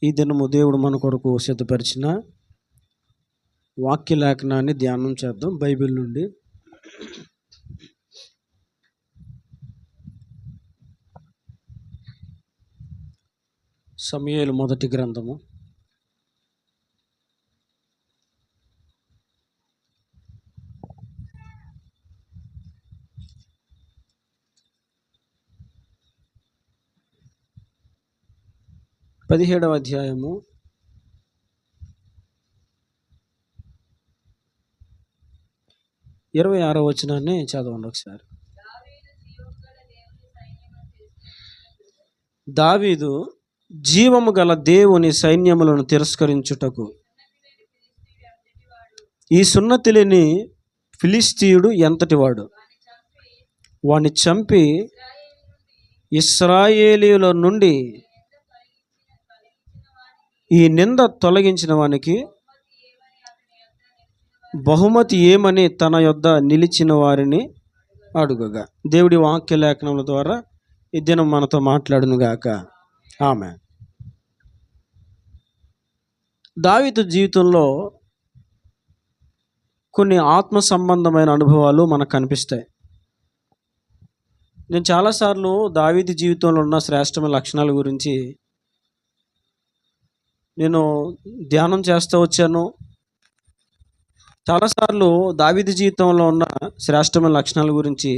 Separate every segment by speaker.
Speaker 1: ఈ దినము దేవుడు మన కొరకు సిద్ధపరిచిన వాక్య లేఖనాన్ని ధ్యానం చేద్దాం. బైబిల్ నుండి సమూయేలు మొదటి గ్రంథము 17వ అధ్యాయము 26వ వచనాన్ని చదవండి ఒకసారి. దావీదు జీవము గల దేవుని సైన్యములను తిరస్కరించుటకు ఈ సున్నతి లేని ఫిలిష్తీయుడు ఎంతటివాడు, వాణ్ణి చంపి ఇశ్రాయేలీయుల నుండి ఈ నింద తొలగించిన వానికి బహుమతి ఏమని తన యొద్ద నిలిచిన వారిని అడుగగా. దేవుడి వాక్య లేఖనముల ద్వారా ఈ దినం మనతో మాట్లాడునుగాక. ఆమె. దావీదు జీవితంలో కొన్ని ఆత్మ సంబంధమైన అనుభవాలు మనకు కనిపిస్తాయి. నేను చాలాసార్లు దావీదు జీవితంలో ఉన్న శ్రేష్టమైన లక్షణాల గురించి నేను ధ్యానం చేస్తూ వచ్చాను. చాలాసార్లు దావీదు జీవితంలో ఉన్న శ్రేష్టమైన లక్షణాల గురించి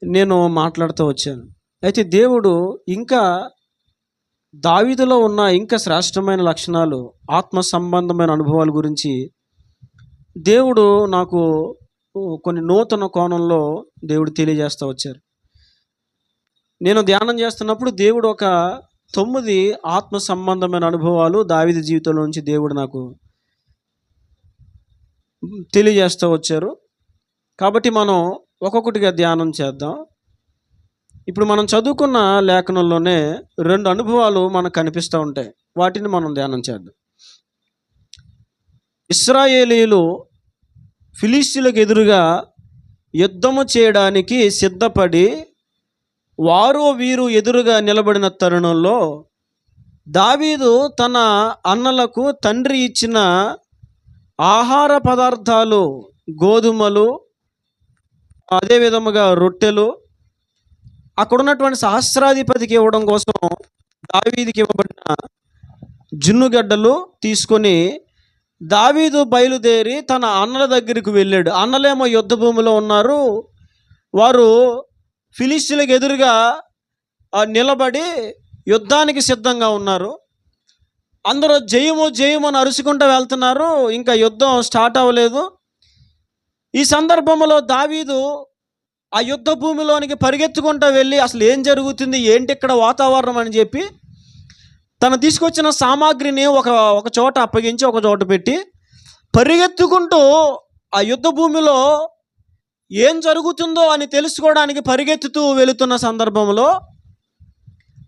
Speaker 1: నేను మాట్లాడుతూ వచ్చాను. అయితే దేవుడు ఇంకా దావీదులో ఉన్న ఇంకా శ్రేష్టమైన లక్షణాలు, ఆత్మ సంబంధమైన అనుభవాల గురించి దేవుడు నాకు కొన్ని నూతన కోణంలో దేవుడు తెలియజేస్తూ వచ్చారు. నేను ధ్యానం చేస్తున్నప్పుడు దేవుడు ఒక 9 ఆత్మ సంబంధమైన అనుభవాలు దావీదు జీవితంలో నుంచి దేవుడు నాకు తెలియజేస్తూ వచ్చారు. కాబట్టి మనం ఒక్కొక్కటిగా ధ్యానం చేద్దాం. ఇప్పుడు మనం చదువుకున్న లేఖనంలోనే 2 అనుభవాలు మనకు కనిపిస్తూ ఉంటాయి. వాటిని మనం ధ్యానం చేద్దాం. ఇశ్రాయేలీయులు ఫిలిష్తీయులకు ఎదురుగా యుద్ధము చేయడానికి సిద్ధపడి వీరు ఎదురుగా నిలబడిన తరుణంలో దావీదు తన అన్నలకు తండ్రి ఇచ్చిన ఆహార పదార్థాలు, గోధుమలు, అదే విధముగా రొట్టెలు అక్కడ ఉన్నటువంటి సహస్రాధిపతికి ఇవ్వడం కోసం దావీదుకి ఇవ్వబడిన జున్నుగడ్డలు తీసుకొని దావీదు బయలుదేరి తన అన్నల దగ్గరికి వెళ్ళాడు. అన్నలేమో యుద్ధ భూమిలో ఉన్నారు. వారు ఫిలిష్తీయులకు ఎదురుగా నిలబడి యుద్ధానికి సిద్ధంగా ఉన్నారు. అందరూ జయము జయము అని అరుచుకుంటూ వెళ్తున్నారు. ఇంకా యుద్ధం స్టార్ట్ అవ్వలేదు. ఈ సందర్భంలో దావీదు ఆ యుద్ధ భూమిలోనికి పరిగెత్తుకుంటూ వెళ్ళి అసలు ఏం జరుగుతుంది, ఏంటి ఇక్కడ వాతావరణం అని చెప్పి తను తీసుకొచ్చిన సామాగ్రిని ఒక చోట అప్పగించి ఒక చోట పెట్టి పరిగెత్తుకుంటూ ఆ యుద్ధ భూమిలో ఏం జరుగుతుందో అని తెలుసుకోవడానికి పరిగెత్తుతూ వెళుతున్న సందర్భంలో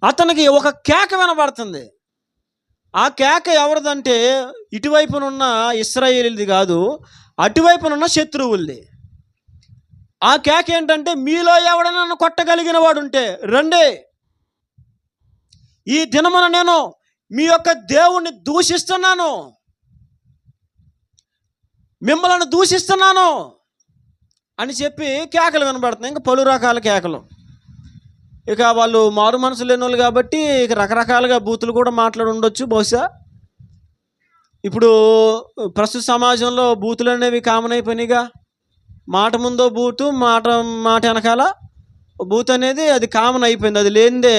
Speaker 1: అతనికి ఒక కేక వినబడుతుంది. ఆ కేక ఎవరిదంటే ఇటువైపునున్న ఇశ్రాయేలీది కాదు, అటువైపునున్న శత్రువులది. ఆ కేక ఏంటంటే, మీలో ఎవడైనా నన్ను కొట్టగలిగిన వాడు ఉంటే రండి, ఈ దినమున నేను మీ యొక్క దేవుణ్ణి దూషిస్తున్నాను, మిమ్మల్ని దూషిస్తున్నాను అని చెప్పి కేకలు వినబడుతున్నాయి. ఇంకా పలు రకాల కేకలు. ఇక వాళ్ళు మారు మనసు లేని వాళ్ళు కాబట్టి ఇక రకరకాలుగా బూతులు కూడా మాట్లాడి ఉండొచ్చు బహుశా. ఇప్పుడు ప్రస్తుత సమాజంలో బూతులు అనేవి కామన్ అయిపోయినాయిగా. మాట ముందో బూతు, మాట వెనకాల బూత్ అనేది అది కామన్ అయిపోయింది. అది లేనిదే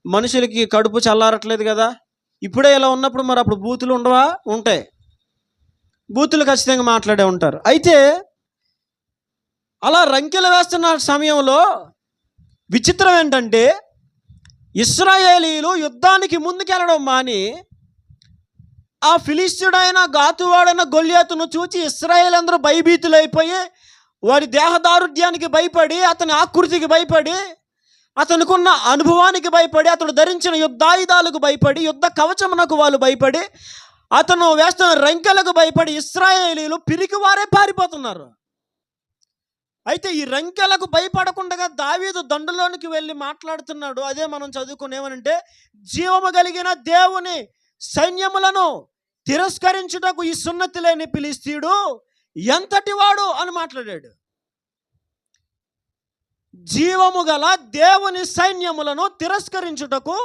Speaker 1: మనుషులకి కడుపు చల్లారట్లేదు కదా. ఇప్పుడే ఇలా ఉన్నప్పుడు మరి అప్పుడు బూతులు ఉండవా? ఉంటాయి. బూతులు ఖచ్చితంగా మాట్లాడే ఉంటారు. అయితే అలా రంకెలు వేస్తున్న సమయంలో విచిత్రం ఏంటంటే, ఇశ్రాయేలీయులు యుద్ధానికి ముందుకెళ్ళడం మాని ఆ ఫిలిష్తీయుడైన గాతువాడైన గొల్యాతును చూచి ఇశ్రాయేలు అందరూ భయభీతులైపోయి వారి దేహదారుఢ్యానికి భయపడి, అతని ఆకృతికి భయపడి, అతనుకున్న అనుభవానికి భయపడి, అతడు ధరించిన యుద్ధాయుధాలకు భయపడి, యుద్ధ కవచమునకు వాళ్ళు భయపడి, అతను వేస్తున్న రంకెలకు భయపడి ఇశ్రాయేలీయులు పిరికి వారే పారిపోతున్నారు. అయితే ఈ రంకెలకు భయపడకుండా దావీదు దండులోనికి వెళ్ళి మాట్లాడుతున్నాడు. అదే మనం చదువుకునేమనంటే, జీవము కలిగిన దేవుని సైన్యములను తిరస్కరించుటకు ఈ సున్నతి లేని ఫిలిష్తీయుడు ఎంతటి వాడు అని మాట్లాడాడు. జీవము గల దేవుని సైన్యములను తిరస్కరించుటకు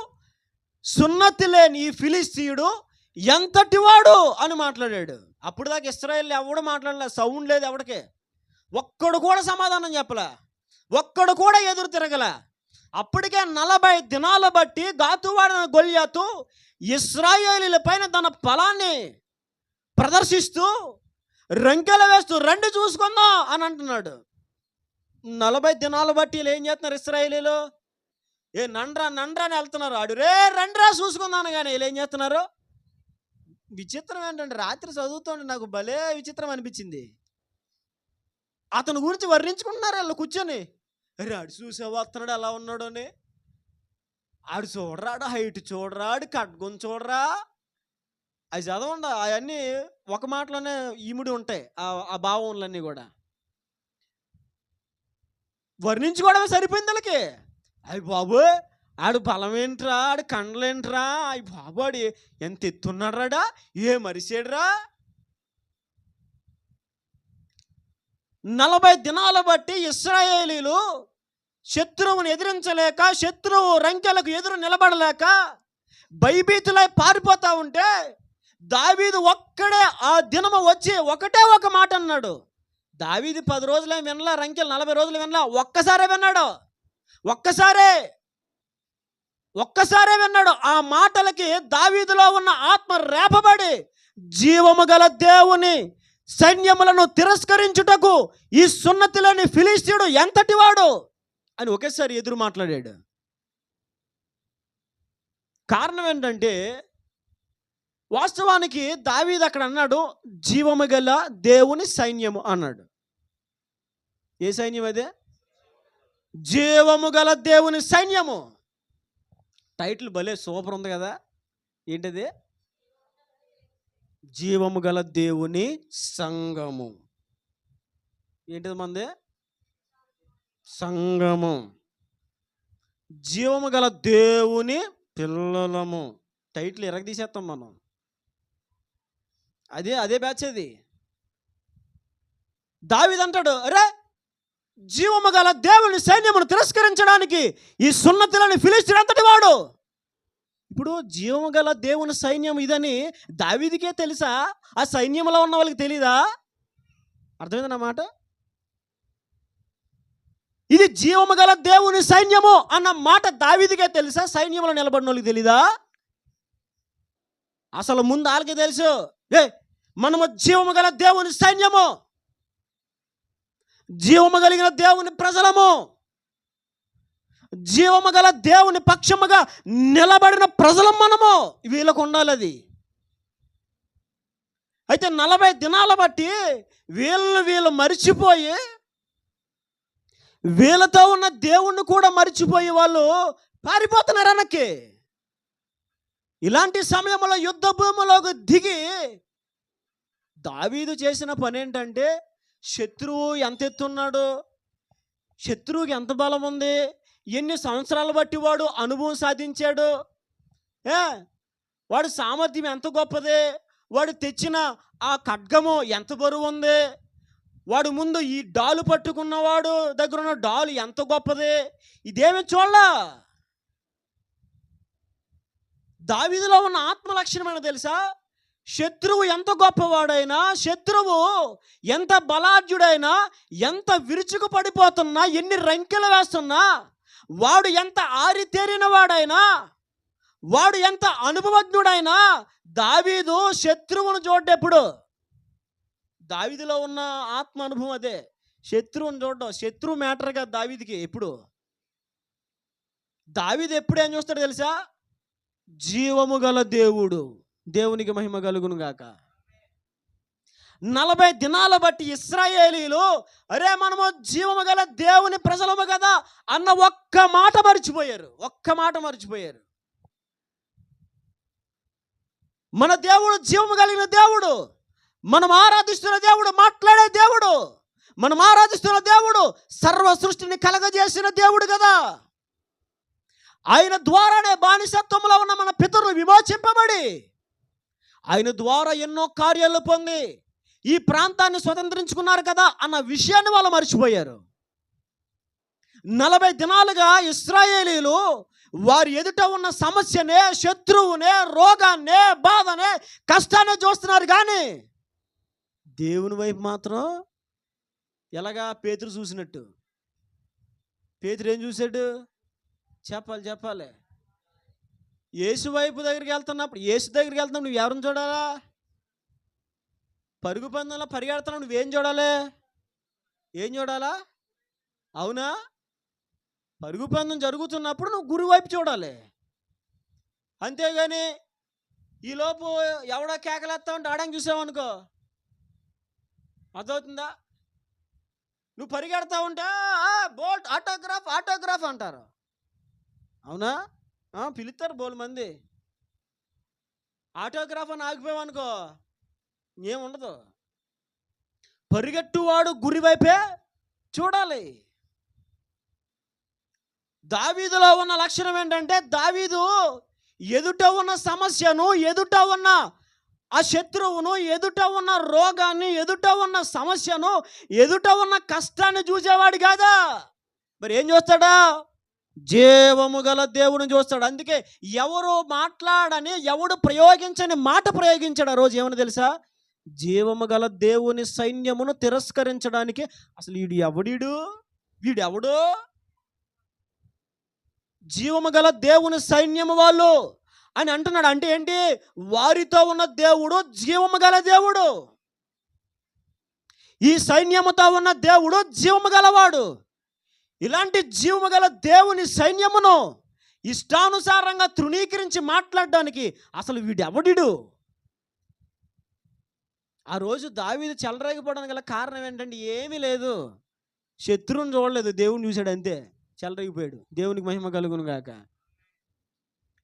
Speaker 1: సున్నతి లేని ఈ ఫిలిష్తీయుడు ఎంతటి వాడు అని మాట్లాడాడు. అప్పుడు దాకా ఇశ్రాయేలు ఎవడు మాట్లాడలే, సౌండ్ లేదు ఎవడికే. ఒక్కడు కూడా సమాధానం చెప్పలే, ఒక్కడు కూడా ఎదురు తిరగలే. అప్పటికే 40 దినాలు బట్టి గాతువాడిన గొల్యాతు ఇశ్రాయేలీల పైన తన బలాన్ని ప్రదర్శిస్తూ రంకెలు వేస్తూ రండి చూసుకుందాం అని అంటున్నాడు. 40 దినాలు బట్టి వీళ్ళు ఏం చేస్తున్నారు? ఇశ్రాయేలీలు నండ్రా అని వెళ్తున్నారు. ఆడు రే రండ్రా చూసుకుందాను. కానీ వీళ్ళు ఏం చేస్తున్నారు? విచిత్రం ఏంటంటే, రాత్రి చదువుతుంటే నాకు భలే విచిత్రం అనిపించింది. అతని గురించి వర్ణించుకుంటున్నారు వీళ్ళు కూర్చొని. అరే ఆడు చూసావా వస్తున్నాడు ఎలా ఉన్నాడు అని. ఆడు చూడరాడు, హైట్ చూడరాడు, ఖడ్గం చూడరా. అవి చదవండి, అవన్నీ ఒక మాటలోనే ఈముడి ఉంటాయి. ఆ భావములన్నీ కూడా వర్ణించుకోవడమే సరిపోయింది వాళ్ళకి. అయ్యి బాబు ఆడు బలం ఏంట్రా, ఆడు కండలేంట్రా, అయ్యి బాబు ఆడు ఎంత ఎత్తున్నాడ్రాడా, ఏ మరిసేడురా. 40 దినాలు బట్టి ఇశ్రాయేలీలు శత్రువుని ఎదిరించలేక, శత్రువు రంకెలకు ఎదురు నిలబడలేక భయభీతులై పారిపోతా ఉంటే, దావీదు ఒక్కడే ఆ దినము వచ్చి ఒకటే ఒక మాట అన్నాడు. దావీదు 10 రోజులే వినలా, రంకెలు 40 రోజులు వినలా, ఒక్కసారే విన్నాడు. ఒక్కసారే విన్నాడు. ఆ మాటలకి దావీదులో ఉన్న ఆత్మ రేపబడి, జీవము గల దేవుని సైన్యములను తిరస్కరించుటకు ఈ సున్నతి లేని ఫిలిష్తీయుడు ఎంతటి వాడు అని ఒకేసారి ఎదురు మాట్లాడాడు. కారణం ఏంటంటే, వాస్తవానికి దావీదు అక్కడ అన్నాడు జీవము గల దేవుని సైన్యము అన్నాడు. ఏ సైన్యం అదే? జీవము గల దేవుని సైన్యము. టైటిల్ భలే సూపర్ ఉంది కదా. ఏంటది? జీవము గల దేవుని సంఘము. ఏంటిది మంది? సంఘము. జీవము గల దేవుని పిల్లలము. టైటిల్ ఎరగదీసేస్తాం మనం. అదే బ్యాచ్ అది. దావీదు అంటాడు, అరే జీవము గల దేవుని సైన్యమును తిరస్కరించడానికి ఈ సున్నతిలోని ఫిలిష్తీయుడు అంతటి వాడు. ఇప్పుడు జీవము గల దేవుని సైన్యం ఇదని దావీదుకే తెలుసా? ఆ సైన్యంలో ఉన్న వాళ్ళకి తెలీదా? అర్థమైందన్నమాట. ఇది జీవము గల దేవుని సైన్యము అన్న మాట దావీదుకే తెలుసా? సైన్యంలో నిలబడిన వాళ్ళకి తెలీదా? అసలు ముందు వాళ్ళకి తెలుసు, మనము జీవము గల దేవుని సైన్యము, జీవము కలిగిన దేవుని ప్రజలము, జీవము గల దేవుని పక్షముగా నిలబడిన ప్రజలం మనము. వీళ్ళకు ఉండాలి అది. అయితే 40 దినాల బట్టి వీళ్ళు మరిచిపోయి, వీళ్ళతో ఉన్న దేవుణ్ణి కూడా మరిచిపోయి వాళ్ళు పారిపోతున్నారు వెనక్కి. ఇలాంటి సమయంలో యుద్ధ భూమిలోకి దిగి దావీదు చేసిన పని ఏంటంటే, శత్రువు ఎంత ఎత్తున్నాడు, శత్రువుకి ఎంత బలం ఉంది, ఎన్ని సంవత్సరాలు బట్టి వాడు అనుభవం సాధించాడు, వాడు సామర్థ్యం ఎంత గొప్పది, వాడు తెచ్చిన ఆ ఖడ్గము ఎంత బరువు ఉంది, వాడు ముందు ఈ డాలు పట్టుకున్నవాడు దగ్గర ఉన్న డాలు ఎంత గొప్పది, ఇదేమి చూడలా. దావీదులో ఉన్న ఆత్మ లక్షణమైన తెలుసా? శత్రువు ఎంత గొప్పవాడైనా, శత్రువు ఎంత బలాఢ్యుడైనా, ఎంత విరుచుకు పడిపోతున్నా, ఎన్ని రంకెలు వేస్తున్నా, వాడు ఎంత ఆరితేరిన వాడైనా, వాడు ఎంత అనుభవజ్ఞుడైనా, దావీదు శత్రువును చూడ్డెప్పుడు. దావీదులో ఉన్న ఆత్మ అనుభవం అదే. శత్రువును చూడడం, శత్రువు మ్యాటర్ కాదు దావీదుకి. ఎప్పుడు దావీదు ఎప్పుడు ఏం చూస్తాడు తెలుసా? జీవము గల దేవుడు, దేవునికి మహిమ కలుగును గాక. 40 దినాల బట్టి ఇశ్రాయేలీలు అరే మనము జీవము గల దేవుని ప్రజలము కదా అన్న ఒక్క మాట మర్చిపోయారు. మన దేవుడు జీవము కలిగిన దేవుడు, మనం ఆరాధిస్తున్న దేవుడు, మాట్లాడే దేవుడు, మనం ఆరాధిస్తున్న దేవుడు సర్వ సృష్టిని కలగజేసిన దేవుడు కదా. ఆయన ద్వారానే బానిసత్వంలో ఉన్న మన పితరులు విమోచింపబడి ఆయన ద్వారా ఎన్నో కార్యాలు పొంది ఈ ప్రాంతాన్ని స్వతంత్రించుకున్నారు కదా అన్న విషయాన్ని వాళ్ళు మర్చిపోయారు. 40 దినాలుగా ఇశ్రాయేలీలు వారి ఎదుట ఉన్న సమస్యనే, శత్రువునే, రోగాన్నే, బాధనే, కష్టాన్ని చూస్తున్నారు. కానీ దేవుని వైపు మాత్రం ఎలాగా పేతురు చూసినట్టు. పేతురు ఏం చూశాడు? చెప్పాలి. యేసు వైపు దగ్గరికి వెళ్తున్నప్పుడు, యేసు దగ్గరికి వెళ్తున్నప్పుడు నువ్వు ఎవరిని చూడాలా? పరుగు పందెంలో పరిగెడుతున్నావు, నువ్వేం చూడాలి? ఏం చూడాలా? అవునా? పరుగు పందెం జరుగుతున్నప్పుడు నువ్వు గురువు వైపు చూడాలి. అంతేగాని ఈలోపు ఎవడో కేకలేస్తా ఉంటే ఆడంగి చూసావనుకో, అర్థమవుతుందా? నువ్వు పరిగెడతా ఉంటే బోల్ట్ ఆటోగ్రాఫ్ అంటారు. అవునా? పిలుస్తారు బోలు మంది. ఆటోగ్రాఫ్ అని ఆగిపోయావనుకో ఏముండదు. పరిగెట్టువాడు గురి వైపే చూడాలి. దావీదులో ఉన్న లక్షణం ఏంటంటే, దావీదు ఎదుట ఉన్న సమస్యను, ఎదుట ఉన్న ఆ శత్రువును, ఎదుట ఉన్న రోగాన్ని, ఎదుట ఉన్న సమస్యను, ఎదుట ఉన్న కష్టాన్ని చూసేవాడు కాదా. మరి ఏం చూస్తాడా? జీవము గల దేవుని చూస్తాడు. అందుకే ఎవరు మాట్లాడని, ఎవడు ప్రయోగించని మాట ప్రయోగించాడు ఆ రోజు. ఏమని తెలుసా? జీవము గల దేవుని సైన్యమును తిరస్కరించడానికి. అసలు వీడెవడు? జీవము గల దేవుని సైన్యము వాళ్ళు అని అంటున్నాడు. అంటే ఏంటి? వారితో ఉన్న దేవుడు జీవము గల దేవుడు. ఈ సైన్యముతో ఉన్న దేవుడు జీవము గలవాడు. ఇలాంటి జీవము గల దేవుని సైన్యమును ఇష్టానుసారంగా తృణీకరించి మాట్లాడడానికి అసలు వీడెవడిడు? ఆ రోజు దావీదు చెలరేగిపోవడానికి గల కారణం ఏంటంటే ఏమీ లేదు. శత్రువుని చూడలేదు, దేవుని చూశాడు, అంతే. చెలరేగిపోయాడు. దేవునికి మహిమ కలుగును గాక.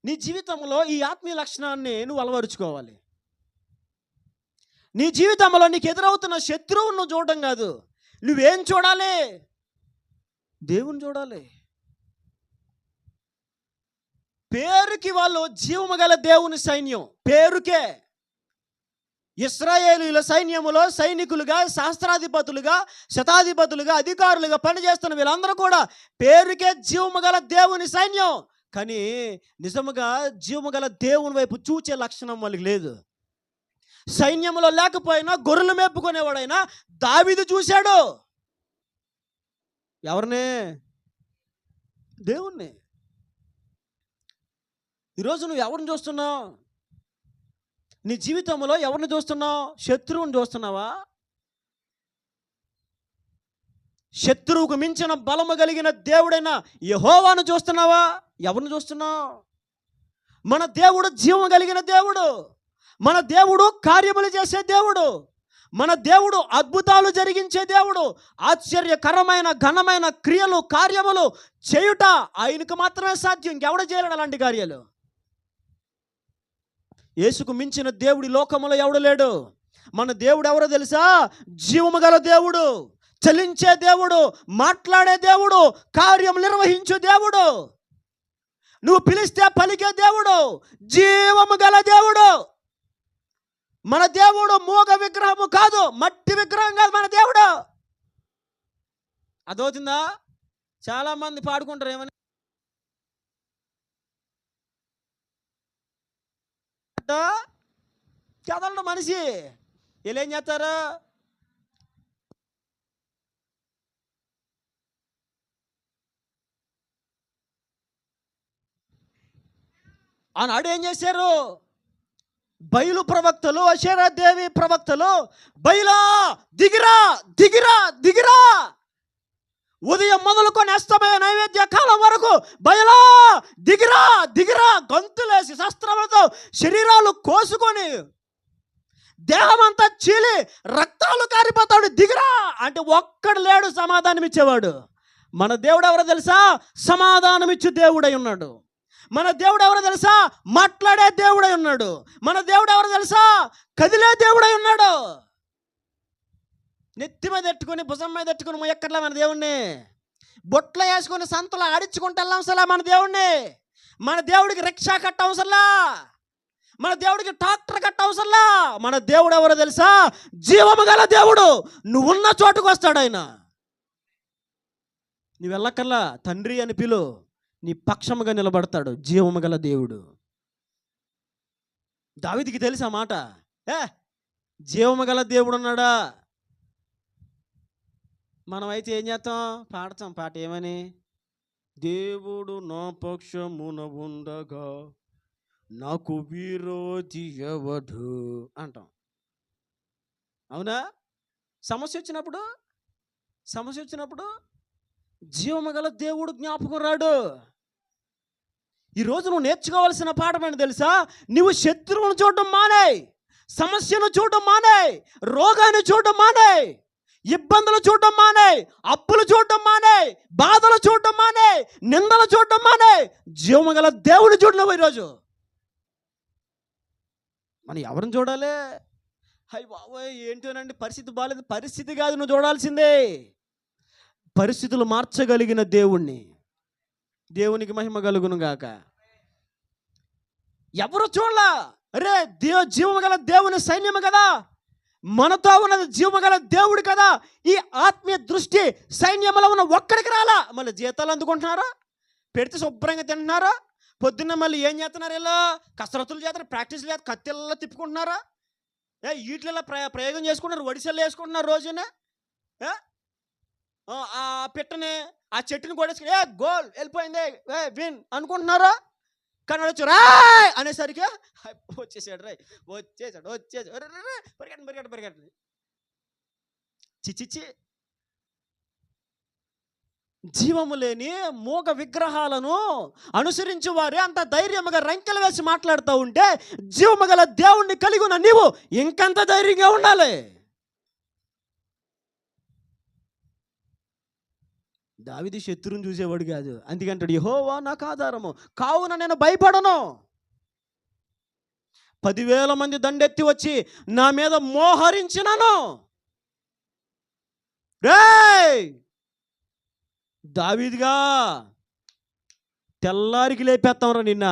Speaker 1: నీ జీవితంలో ఈ ఆత్మీయ లక్షణాన్ని నువ్వు అలవరుచుకోవాలి. నీ జీవితంలో నీకు ఎదురవుతున్న శత్రువును నువ్వు చూడడం కాదు. నువ్వేం చూడాలి? దేవుని చూడాలి. పేరుకి వాళ్ళు జీవము గల దేవుని సైన్యం, పేరుకే. ఇశ్రాయేలీయుల సైన్యములో సైనికులుగా, శాస్త్రాధిపతులుగా, శతాధిపతులుగా, అధికారులుగా పనిచేస్తున్న వీళ్ళందరూ కూడా పేరుకే జీవము గల దేవుని సైన్యం. కానీ నిజముగా జీవము గల దేవుని వైపు చూచే లక్షణం వాళ్ళకి లేదు. సైన్యంలో లేకపోయినా గొర్రెలు మేపుకునేవాడైనా దావీదు చూశాడు. ఎవరిని? దేవుణ్ణి. ఈరోజు నువ్వు ఎవరిని చూస్తున్నావు? నీ జీవితంలో ఎవరిని చూస్తున్నావు? శత్రువుని చూస్తున్నావా? శత్రువుకు మించిన బలము కలిగిన దేవుడైన యెహోవాను చూస్తున్నావా? ఎవరిని చూస్తున్నావు? మన దేవుడు జీవం కలిగిన దేవుడు. మన దేవుడు కార్యములు చేసే దేవుడు. మన దేవుడు అద్భుతాలు జరిగించే దేవుడు. ఆశ్చర్యకరమైన ఘనమైన క్రియలు, కార్యములు చేయుట ఆయనకు మాత్రమే సాధ్యం. ఇంకెవడ చేయలేడు అలాంటి కార్యాలు. యేసుకు మించిన దేవుడి లోకములో ఎవడు లేడు. మన దేవుడు ఎవరో తెలుసా? జీవము గల దేవుడు, చలించే దేవుడు, మాట్లాడే దేవుడు, కార్యం నిర్వహించే దేవుడు, నువ్వు పిలిస్తే పలికే దేవుడు, జీవము గల దేవుడు. మన దేవుడు మూగ విగ్రహము కాదు, మట్టి విగ్రహం కాదు మన దేవుడు. అదవుతుందా? చాలా మంది పాడుకుంటారు ఏమని, చదవడు మనిషి. వీళ్ళు ఏం చేస్తారు? ఆనాడు ఏం చేశారు? బయలు ప్రవక్తలు, అషేరాదేవి ప్రవక్తలు, బయలా దిగిరా దిగిరా దిగిరా, ఉదయం మొదలుకొని అస్తమయ నైవేద్య కాలం వరకు బయలా దిగిరా దిగిరా, గొంతులేసి శస్త్రములతో శరీరాలు కోసుకొని దేహమంతా చీలి రక్తాలు కారిపోతాడు. దిగిరా అంటే ఒక్కడు లేడు సమాధానం ఇచ్చేవాడు. మన దేవుడు ఎవరో తెలుసా? సమాధానం ఇచ్చు దేవుడై ఉన్నాడు. మన దేవుడు ఎవరో తెలుసా? మాట్లాడే దేవుడై ఉన్నాడు. మన దేవుడు ఎవరో తెలుసా? కదిలే దేవుడై ఉన్నాడు. నెత్తి మీద ఎట్టుకొని భుజం మీద ఎట్టుకొని మొయ్యక్కర్లా మన దేవుణ్ణి. బొట్లో వేసుకొని సంతలో ఆడించుకుంటూ వెళ్ళవసలా మన దేవుణ్ణి. మన దేవుడికి రిక్షా కట్టవసలా, మన దేవుడికి ట్రాక్టర్ కట్టవసలా. మన దేవుడు ఎవరో తెలుసా? జీవము గల దేవుడు. నువ్వున్న చోటుకు వస్తాడు ఆయన. నువ్వు వెళ్ళక్కర్లా, తండ్రి అని పిలు, నీ పక్షముగా నిలబడతాడు జీవము గల దేవుడు. దావీదుకి తెలుసా మాట? జీవము గల దేవుడు ఉన్నాడా? మనమైతే ఏం చేస్తాం? పాడతాం పాట ఏమని? దేవుడు నా పక్షమున ఉండగా నాకు విరోధి ఎవడు అంటాం. అవునా? సమస్య వచ్చినప్పుడు జీవము గల దేవుడు జ్ఞాపకం రాడు. ఈరోజు నువ్వు నేర్చుకోవాల్సిన పాఠం ఏంటి తెలుసా? నువ్వు శత్రువును చూడడం మానేయ్, సమస్యను చూడడం మానేయ్, రోగాన్ని చూడడం మానేయ్, ఇబ్బందులు చూడడం మానేయ్, అప్పులు చూడడం మానేయ్, బాధలు చూడడం మానేయ్, నిందలు చూడడం మానేయ్. జీవము గల దేవుడు చూడలేవు. ఈరోజు మనం ఎవరిని చూడాలి? అయ్యి బాబోయ్ ఏంటోనండి పరిస్థితి బాగాలేదు. పరిస్థితి కాదు నువ్వు చూడాల్సిందే, పరిస్థితులు మార్చగలిగిన దేవుణ్ణి. దేవునికి మహిమ కలుగును గాక. ఎవరు చూడలా? అరే జీవము గల దేవుని సైన్యము కదా, మనతో ఉన్నది జీవము గల దేవుడు కదా. ఈ ఆత్మీయ దృష్టి సైన్యంలో ఉన్న ఒక్కడికి రాలా. మళ్ళీ జీతాలు అందుకుంటున్నారా? పెడితే శుభ్రంగా తింటున్నారా? పొద్దున్న మళ్ళీ ఏం చేస్తున్నారు? ఇలా కసరత్తులు చేస్తారు, ప్రాక్టీస్లు చేస్తారు, కత్తిళ్ళలో తిప్పుకుంటున్నారా? వీటిలో ప్రయోగం చేసుకుంటున్నారు, ఒడిసెల్లో వేసుకుంటున్నారు రోజునే. ఆ పిట్టని ఆ చెట్టుని కొడేసుకుని గోల్ వెళ్ళిపోయింది విన్ అనుకుంటున్నారా? కానీ వచ్చి రాయ్ అనేసరికి వచ్చేసాడు పరిగెట్టండి. చిచ్చిచ్చి జీవము లేని మూగ విగ్రహాలను అనుసరించి వారే అంత ధైర్యముగా రంకెలు వేసి మాట్లాడుతూ ఉంటే జీవము గల దేవుణ్ణి కలిగి ఉన్న నీవు ఇంకంత ధైర్యంగా ఉండాలి. దావీదు శత్రువుని చూసేవాడు కాదు. అందుకంటాడు యెహోవా నాకు ఆధారము కావున నేను భయపడను. 10,000 మంది దండెత్తి వచ్చి నా మీద మోహరించినాను. రేయ్ దావీదుగా తెల్లారికి లేపేస్తాంరా నిన్న.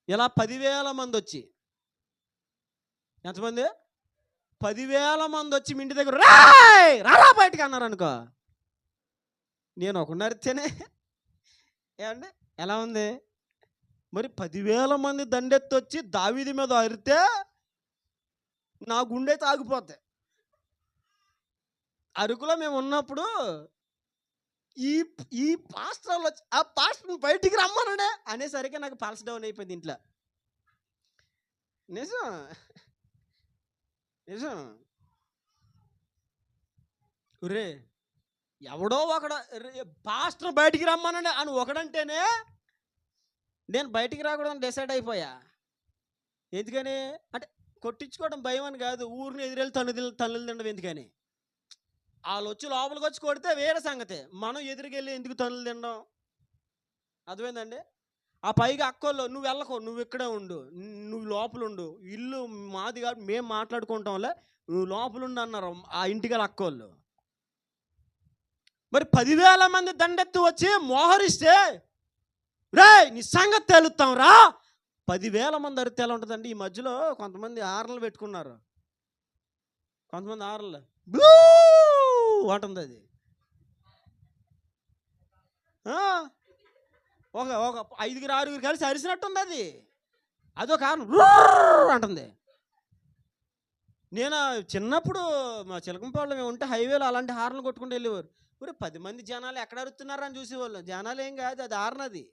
Speaker 1: ఇలా 10,000 మంది వచ్చి, ఎంతమంది? 10,000 మంది వచ్చి మీ ఇంటి దగ్గర రాయ్ రారా బయటకు అన్నారు అనుకో, నేను ఒకటి అరితేనే ఏమండి ఎలా ఉంది? మరి 10,000 మంది దండెత్తి వచ్చి దావీదు మీద అరితే నా గుండె తాగిపోతాయి. అరకులో మేము ఉన్నప్పుడు ఈ పాస్టర్లు వచ్చి ఆ పాస్టర్ని బయటికి రమ్మనడే అనేసరికి నాకు పల్స్ డౌన్ అయిపోయింది ఇంట్లో. నిజం ఒరే ఎవడో ఒకడు పాస్టర్ బయటికి రమ్మనండి అని ఒకడంటేనే నేను బయటికి రాకూడదని డిసైడ్ అయిపోయా. ఎందుకని అంటే కొట్టించుకోవడం భయం అని కాదు, ఊరిని ఎదురెళ్ళి తన్నులు తినడం ఎందుకని. వాళ్ళు వచ్చి లోపలికి వచ్చి కొడితే వేరే సంగతి, మనం ఎదురుకెళ్ళి ఎందుకు తన్నులు తినడం? అర్థమైందండి? ఆ పైగా అక్కోళ్ళు నువ్వు వెళ్ళకు, నువ్వు ఇక్కడే ఉండు, నువ్వు లోపల ఉండు, ఇల్లు మాది కాదు మేము మాట్లాడుకుంటాంలే, నువ్వు లోపలుండు అన్నారు ఆ ఇంటికి అక్కోళ్ళు. మరి 10,000 మంది దండెత్తి వచ్చి మోహరిస్తే రే నీ సంగతి తేలుతాం రా. 10,000 మంది అరితే ఎలా ఉంటుందండి? ఈ మధ్యలో కొంతమంది ఆర్లు పెట్టుకున్నారు, కొంతమంది ఆర్లు బ్లూ అంటుంది. అది ఒక 5-6 కలిసి అరిసినట్టుంది. అది అదో కారణం అంటుంది. నేను చిన్నప్పుడు మా చిలకంపాడులో మేము ఉంటే హైవేలో అలాంటి హార్న్లు కొట్టుకుంటూ వెళ్ళేవారు. ఊరే 10 మంది జనాలు ఎక్కడ అరుస్తున్నారా అని చూసేవాళ్ళు. జనాలు ఏం కాదు, అది హార్న్. అది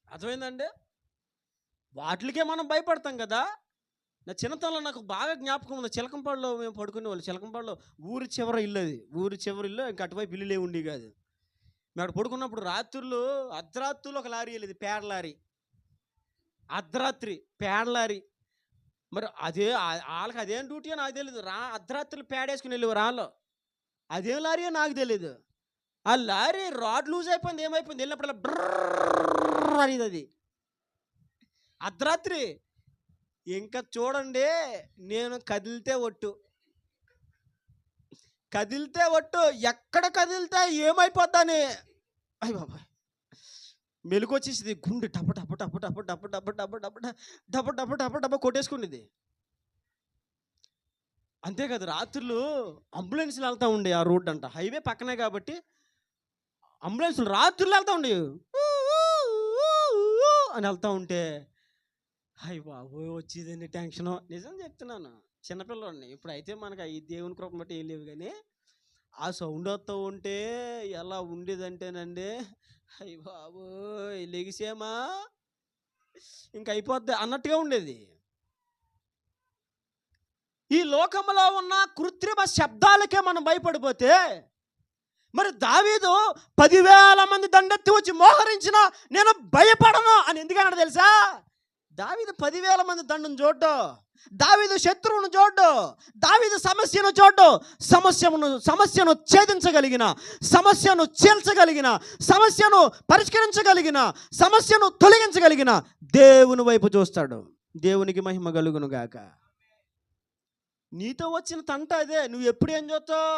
Speaker 1: అర్థమైందండి? వాటికే మనం భయపడతాం కదా. నా చిన్నతనంలో నాకు బాగా జ్ఞాపకం ఉంది. చిలకంపాడులో మేము పడుకునేవాళ్ళు. చిలకంపాడులో ఊరి చివర ఇల్లు, అది ఊరి చివరి ఇల్లు. ఇంకా అటువైపు ఇల్లులే ఉండి కాదు. మేము అక్కడ పడుకున్నప్పుడు అర్ధరాత్రులు ఒక లారీ వెళ్ళేది, పేడ లారీ. అర్ధరాత్రి పేడ లారీ. మరి అదే వాళ్ళకి అదేం డ్యూటీ అని నాకు తెలియదు. అర్ధరాత్రులు పేడ వేసుకుని వెళ్ళేవారు వాళ్ళు. అదేం లారీ నాకు తెలియదు. ఆ లారీ రాడ్ లూజ్ అయిపోయింది, ఏమైపోయింది, వెళ్ళినప్పుడల్లా బ్రర్ అనేది. అది అర్ధరాత్రి. ఇంకా చూడండి, నేను కదిలితే ఒట్టు, కదిలితే ఒట్టు, ఎక్కడ కదిలితే ఏమైపోద్దని అయ్య బాబాయ్ మెలకు వచ్చేసింది. గుండె టప టప టప టప టప టప టప టప టప టప టప టప కొట్టేసుకునేది. అంతేకాదు రాత్రులు అంబులెన్స్లు వెళ్తూ ఉండే ఆ రోడ్డు అంట, హైవే పక్కనే కాబట్టి అంబులెన్స్లు రాత్రులు వెళ్తూ ఉండే అని వెళ్తూ ఉంటే అయ్య బాబు వచ్చేదండి టెన్షను. నిజం చెప్తున్నాను, చిన్నపిల్లవాడిని. ఇప్పుడైతే మనకు ఈ దేవుని కృప బట్టి ఏం లేవు, కానీ ఆ సౌండ్ వస్తూ ఉంటే ఎలా ఉండేదంటేనండి, అయ్య బాబు లెగిసేమా ఇంక అయిపోద్ది అన్నట్టుగా ఉండేది. ఈ లోకంలో ఉన్న కృత్రిమ శబ్దాలకే మనం భయపడిపోతే, మరి దావీదు 10,000 మంది దండెత్తి వచ్చి మోహరించిన నేను భయపడను అని ఎందుకన్నాడు తెలుసా? దావీదు 10,000 మంది దండును చూడ్డు, దావీదు శత్రువును చూడ్డు, దావీదు సమస్యను చూడ్డు. సమస్యను ఛేదించగలిగిన, సమస్యను చీల్చగలిగిన, సమస్యను పరిష్కరించగలిగిన, సమస్యను తొలగించగలిగిన దేవుని వైపు చూస్తాడు. దేవునికి మహిమ కలుగును గాక. నీతో వచ్చిన తంట అదే. నువ్వు ఎప్పుడు ఏం చూస్తావు?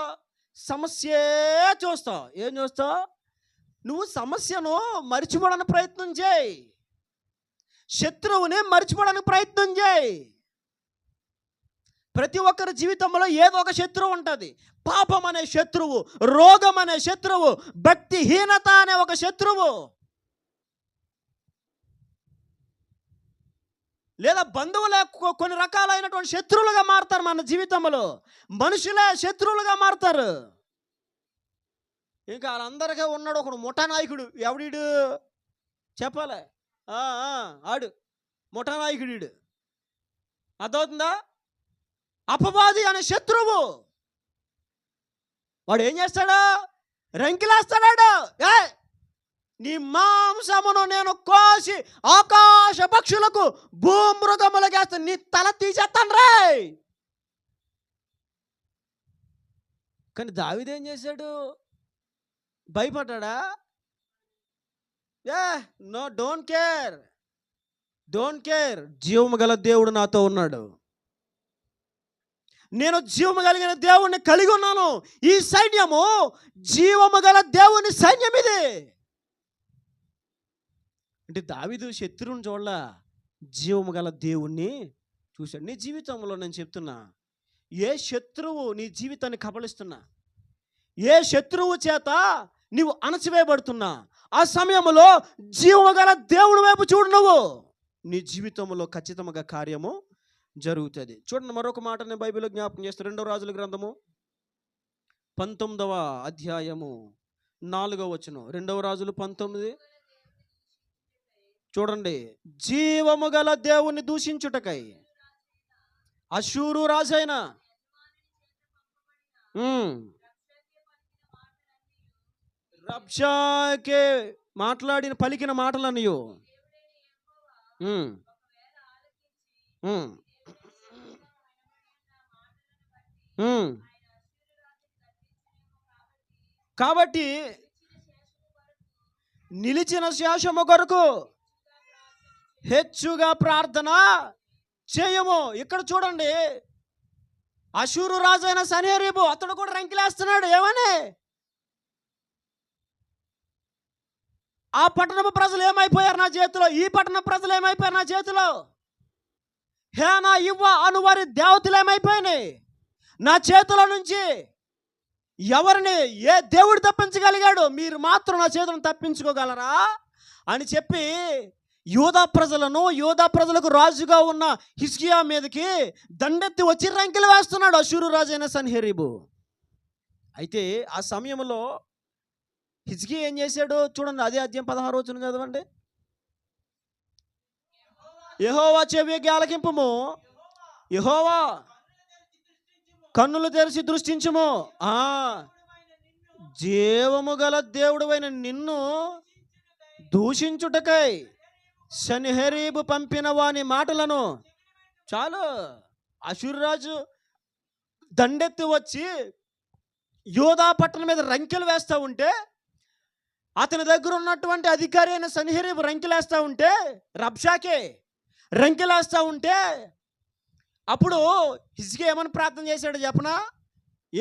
Speaker 1: సమస్యే చూస్తావు. ఏం చూస్తావు? నువ్వు సమస్యను మర్చిపోవడానికి ప్రయత్నం చేయి, శత్రువుని మర్చిపోవడానికి ప్రయత్నం చేయి. ప్రతి ఒక్కరి జీవితంలో ఏదో ఒక శత్రువు ఉంటుంది. పాపం అనే శత్రువు, రోగం అనే శత్రువు, భక్తిహీనత అనే ఒక శత్రువు, లేదా బంధువులే కొన్ని రకాలైనటువంటి శత్రువులుగా మారుతారు. మన జీవితంలో మనుషులే శత్రువులుగా మారుతారు. ఇంకా వాళ్ళందరికీ ఉన్నాడు ఒకడు ముఠా నాయకుడు. ఎవడీడు చెప్పాలి? ఆడు ముఠా నాయకుడు. అర్థమవుతుందా? అపవాది అనే శత్రువు. వాడు ఏం చేస్తాడు? రంకిలేస్తాడు. నీ మాంసమును నేను కోసి ఆకాశ పక్షులకు భూమృగములకు వేస్తాను, నీ తల తీసేస్తాను రే. కానీ దావీదు ఏం చేశాడు? భయపడ్డా? No, don't care. జీవము గల దేవుడు నాతో ఉన్నాడు. నేను జీవము కలిగిన దేవుణ్ణి కలిగి ఉన్నాను. ఈ సైన్యము జీవము గల దేవుని సైన్యం ఇది. అంటే దావీదు శత్రువుని చూడాల, జీవము గల దేవుణ్ణి చూశాడు. నీ జీవితంలో నేను చెప్తున్నా, ఏ శత్రువు నీ జీవితాన్ని కబళిస్తున్నా, ఏ శత్రువు చేత నీవు అణచివేయబడుతున్నా, ఆ సమయంలో జీవము గల దేవుని వైపు చూడు. నువ్వు నీ జీవితంలో ఖచ్చితంగా కార్యము జరుగుతుంది. చూడండి, మరొక మాట నేను బైబిల్లో జ్ఞాపకం చేస్తాను. 2 రాజుల గ్రంథము 19వ అధ్యాయము 4వ వచనం. 2 రాజులు 19. చూడండి, జీవము గల దేవుని దూషించుటకై అషూరు రాజైన రబ్షాకే పలికిన మాటలనియు కాబట్టి నిలిచిన శేషము కొరకు హెచ్చుగా ప్రార్థన చేయము. ఇక్కడ చూడండి, అషూరు రాజైన సన్హెరీబు అతడు కూడా రంకిలేస్తున్నాడు. ఏమని? ఆ పట్టణపు ప్రజలు ఏమైపోయారు నా చేతిలో, ఈ పట్టణ ప్రజలు ఏమైపోయారు నా చేతిలో, హేనా ఇవ్వ అను వారి దేవతలు ఏమైపోయినాయి నా చేతిలో నుంచి. ఎవరిని ఏ దేవుడు తప్పించగలిగాడు? మీరు మాత్రం నా చేతులను తప్పించుకోగలరా అని చెప్పి యూదా ప్రజలకు రాజుగా ఉన్న హిజ్కియా మీదకి దండెత్తి వచ్చి రంకెలు వేస్తున్నాడు అషూరు రాజైన సన్హెరీబు. అయితే ఆ సమయంలో హిజ్కియా ఏం చేశాడు చూడండి, అదే అధ్యాయం 16 వచనం చదవండి. యెహోవా చెవికి ఆలకింపుము, యెహోవా కన్నులు తెరిచి దృష్టించుము. జీవము గల దేవుడైన నిన్ను దూషించుటకై సన్హెరీబు పంపిన వాని మాటలను. చాలు, అషూరురాజు దండెత్తి వచ్చి యోధా పట్టణం మీద రంకెలు వేస్తూ ఉంటే, అతని దగ్గర ఉన్నటువంటి అధికారి అయిన సన్హెరీబు రంకెలేస్తూ ఉంటే, రబ్షాకే రంకెలేస్తూ ఉంటే, అప్పుడు హిజ్కియా ఏమని ప్రార్థన చేశాడు చెప్పనా?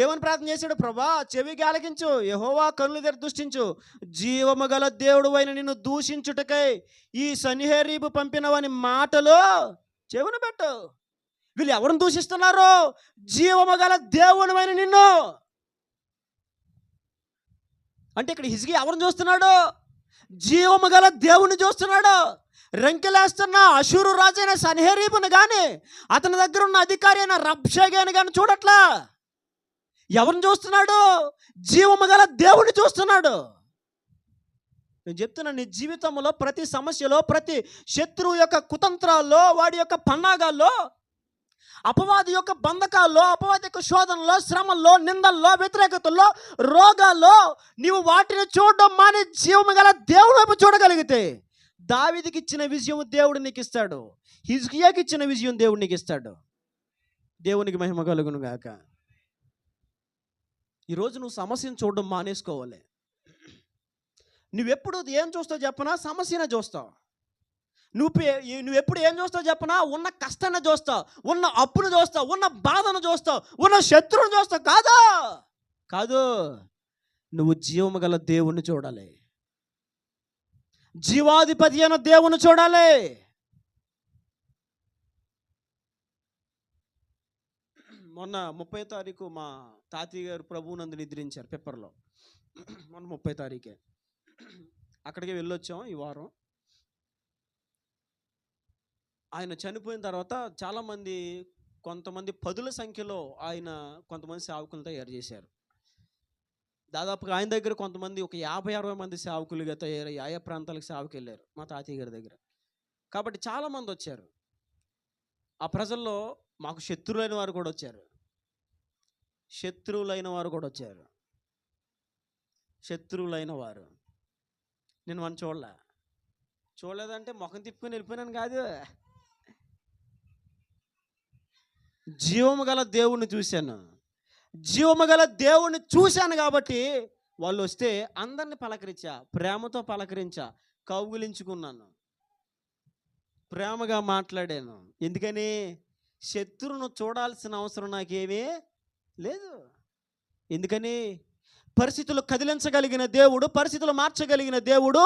Speaker 1: ఏమని ప్రార్థన చేశాడు? ప్రభా చెవికి ఆలకించు, యెహోవా కన్నులు తెరిచి దృష్టించు, జీవము గల దేవుడు అయిన నిన్ను దూషించుటకై ఈ సన్హెరీబు పంపినవని మాటలు చెవిన పెట్టు. వీళ్ళు ఎవరిని దూషిస్తున్నారు? జీవము గల దేవుని అయిన నిన్ను. అంటే ఇక్కడ హిజ్కియా ఎవరిని చూస్తున్నాడు? జీవము గల దేవుని చూస్తున్నాడు. రెంకెలేస్తున్న అషూరు రాజైన సన్హెరీబును కానీ, అతని దగ్గర ఉన్న అధికారి అయిన రబ్షాగేని కానీ చూడట్లా. ఎవరిని చూస్తున్నాడు? జీవము గల దేవుని చూస్తున్నాడు. నేను చెప్తున్నా, నీ జీవితంలో ప్రతి సమస్యలో, ప్రతి శత్రువు యొక్క కుతంత్రాల్లో, వాడి యొక్క పన్నాగాల్లో, అపవాది యొక్క బంధకాల్లో, అపవాది యొక్క శోధనలో, శ్రమల్లో, నిందల్లో, వ్యతిరేకతల్లో, రోగాల్లో నీవు వాటిని చూడడం మాని జీవము గల దేవుని వైపు చూడగలిగితే, దావీదుకి ఇచ్చిన విజయం దేవుడు నీకు ఇస్తాడు. హిజ్కియాకి ఇచ్చిన విజయం దేవుడు నీకు ఇస్తాడు. దేవునికి మహిమ కలుగును గాక. ఈరోజు నువ్వు సమస్యను చూడడం మానేసుకోవాలి. నువ్వెప్పుడు ఏం చూస్తావు చెప్పనా? సమస్యనే చూస్తావు. నువ్వెప్పుడు ఏం చూస్తావు చెప్పనా? ఉన్న కష్టాన్ని చూస్తావు, ఉన్న అప్పును చూస్తావు, ఉన్న బాధను చూస్తావు, ఉన్న శత్రువును చూస్తావు. కాదు, నువ్వు జీవము గల దేవుణ్ణి చూడాలి. జీవాధిపతి అయిన దేవుని చూడాలి. మొన్న 30వ తారీఖు మా తాతయ్య గారు ప్రభువునందు నిద్రించారు పేపర్లో. మొన్న 30వ తారీఖే అక్కడికి వెళ్ళొచ్చాం ఈ వారం. ఆయన చనిపోయిన తర్వాత చాలామంది, కొంతమంది పదుల సంఖ్యలో ఆయన కొంతమంది సేవకులను తయారు చేశారు. దాదాపుగా ఆయన దగ్గర కొంతమంది ఒక 50-60 మంది సేవకులుగా తయారై ఆయా ప్రాంతాలకు సేవకు వెళ్ళారు మా తాతయ్య గారి దగ్గర. కాబట్టి చాలామంది వచ్చారు. ఆ ప్రజల్లో మాకు శత్రువులైన వారు కూడా వచ్చారు. శత్రువులైన వారు నేను మనం చూడలేదంటే ముఖం తిప్పుకొని వెళ్ళిపోయినాను కాదు. జీవము గల దేవుణ్ణి చూశాను. జీవము గల దేవుణ్ణి చూశాను కాబట్టి వాళ్ళు వస్తే అందరిని పలకరించా, ప్రేమతో పలకరించా, కౌగిలించుకున్నాను, ప్రేమగా మాట్లాడాను. ఎందుకని? శత్రువును చూడాల్సిన అవసరం నాకేమీ లేదు. ఎందుకని? పరిస్థితులు కదిలించగలిగిన దేవుడు, పరిస్థితులు మార్చగలిగిన దేవుడు,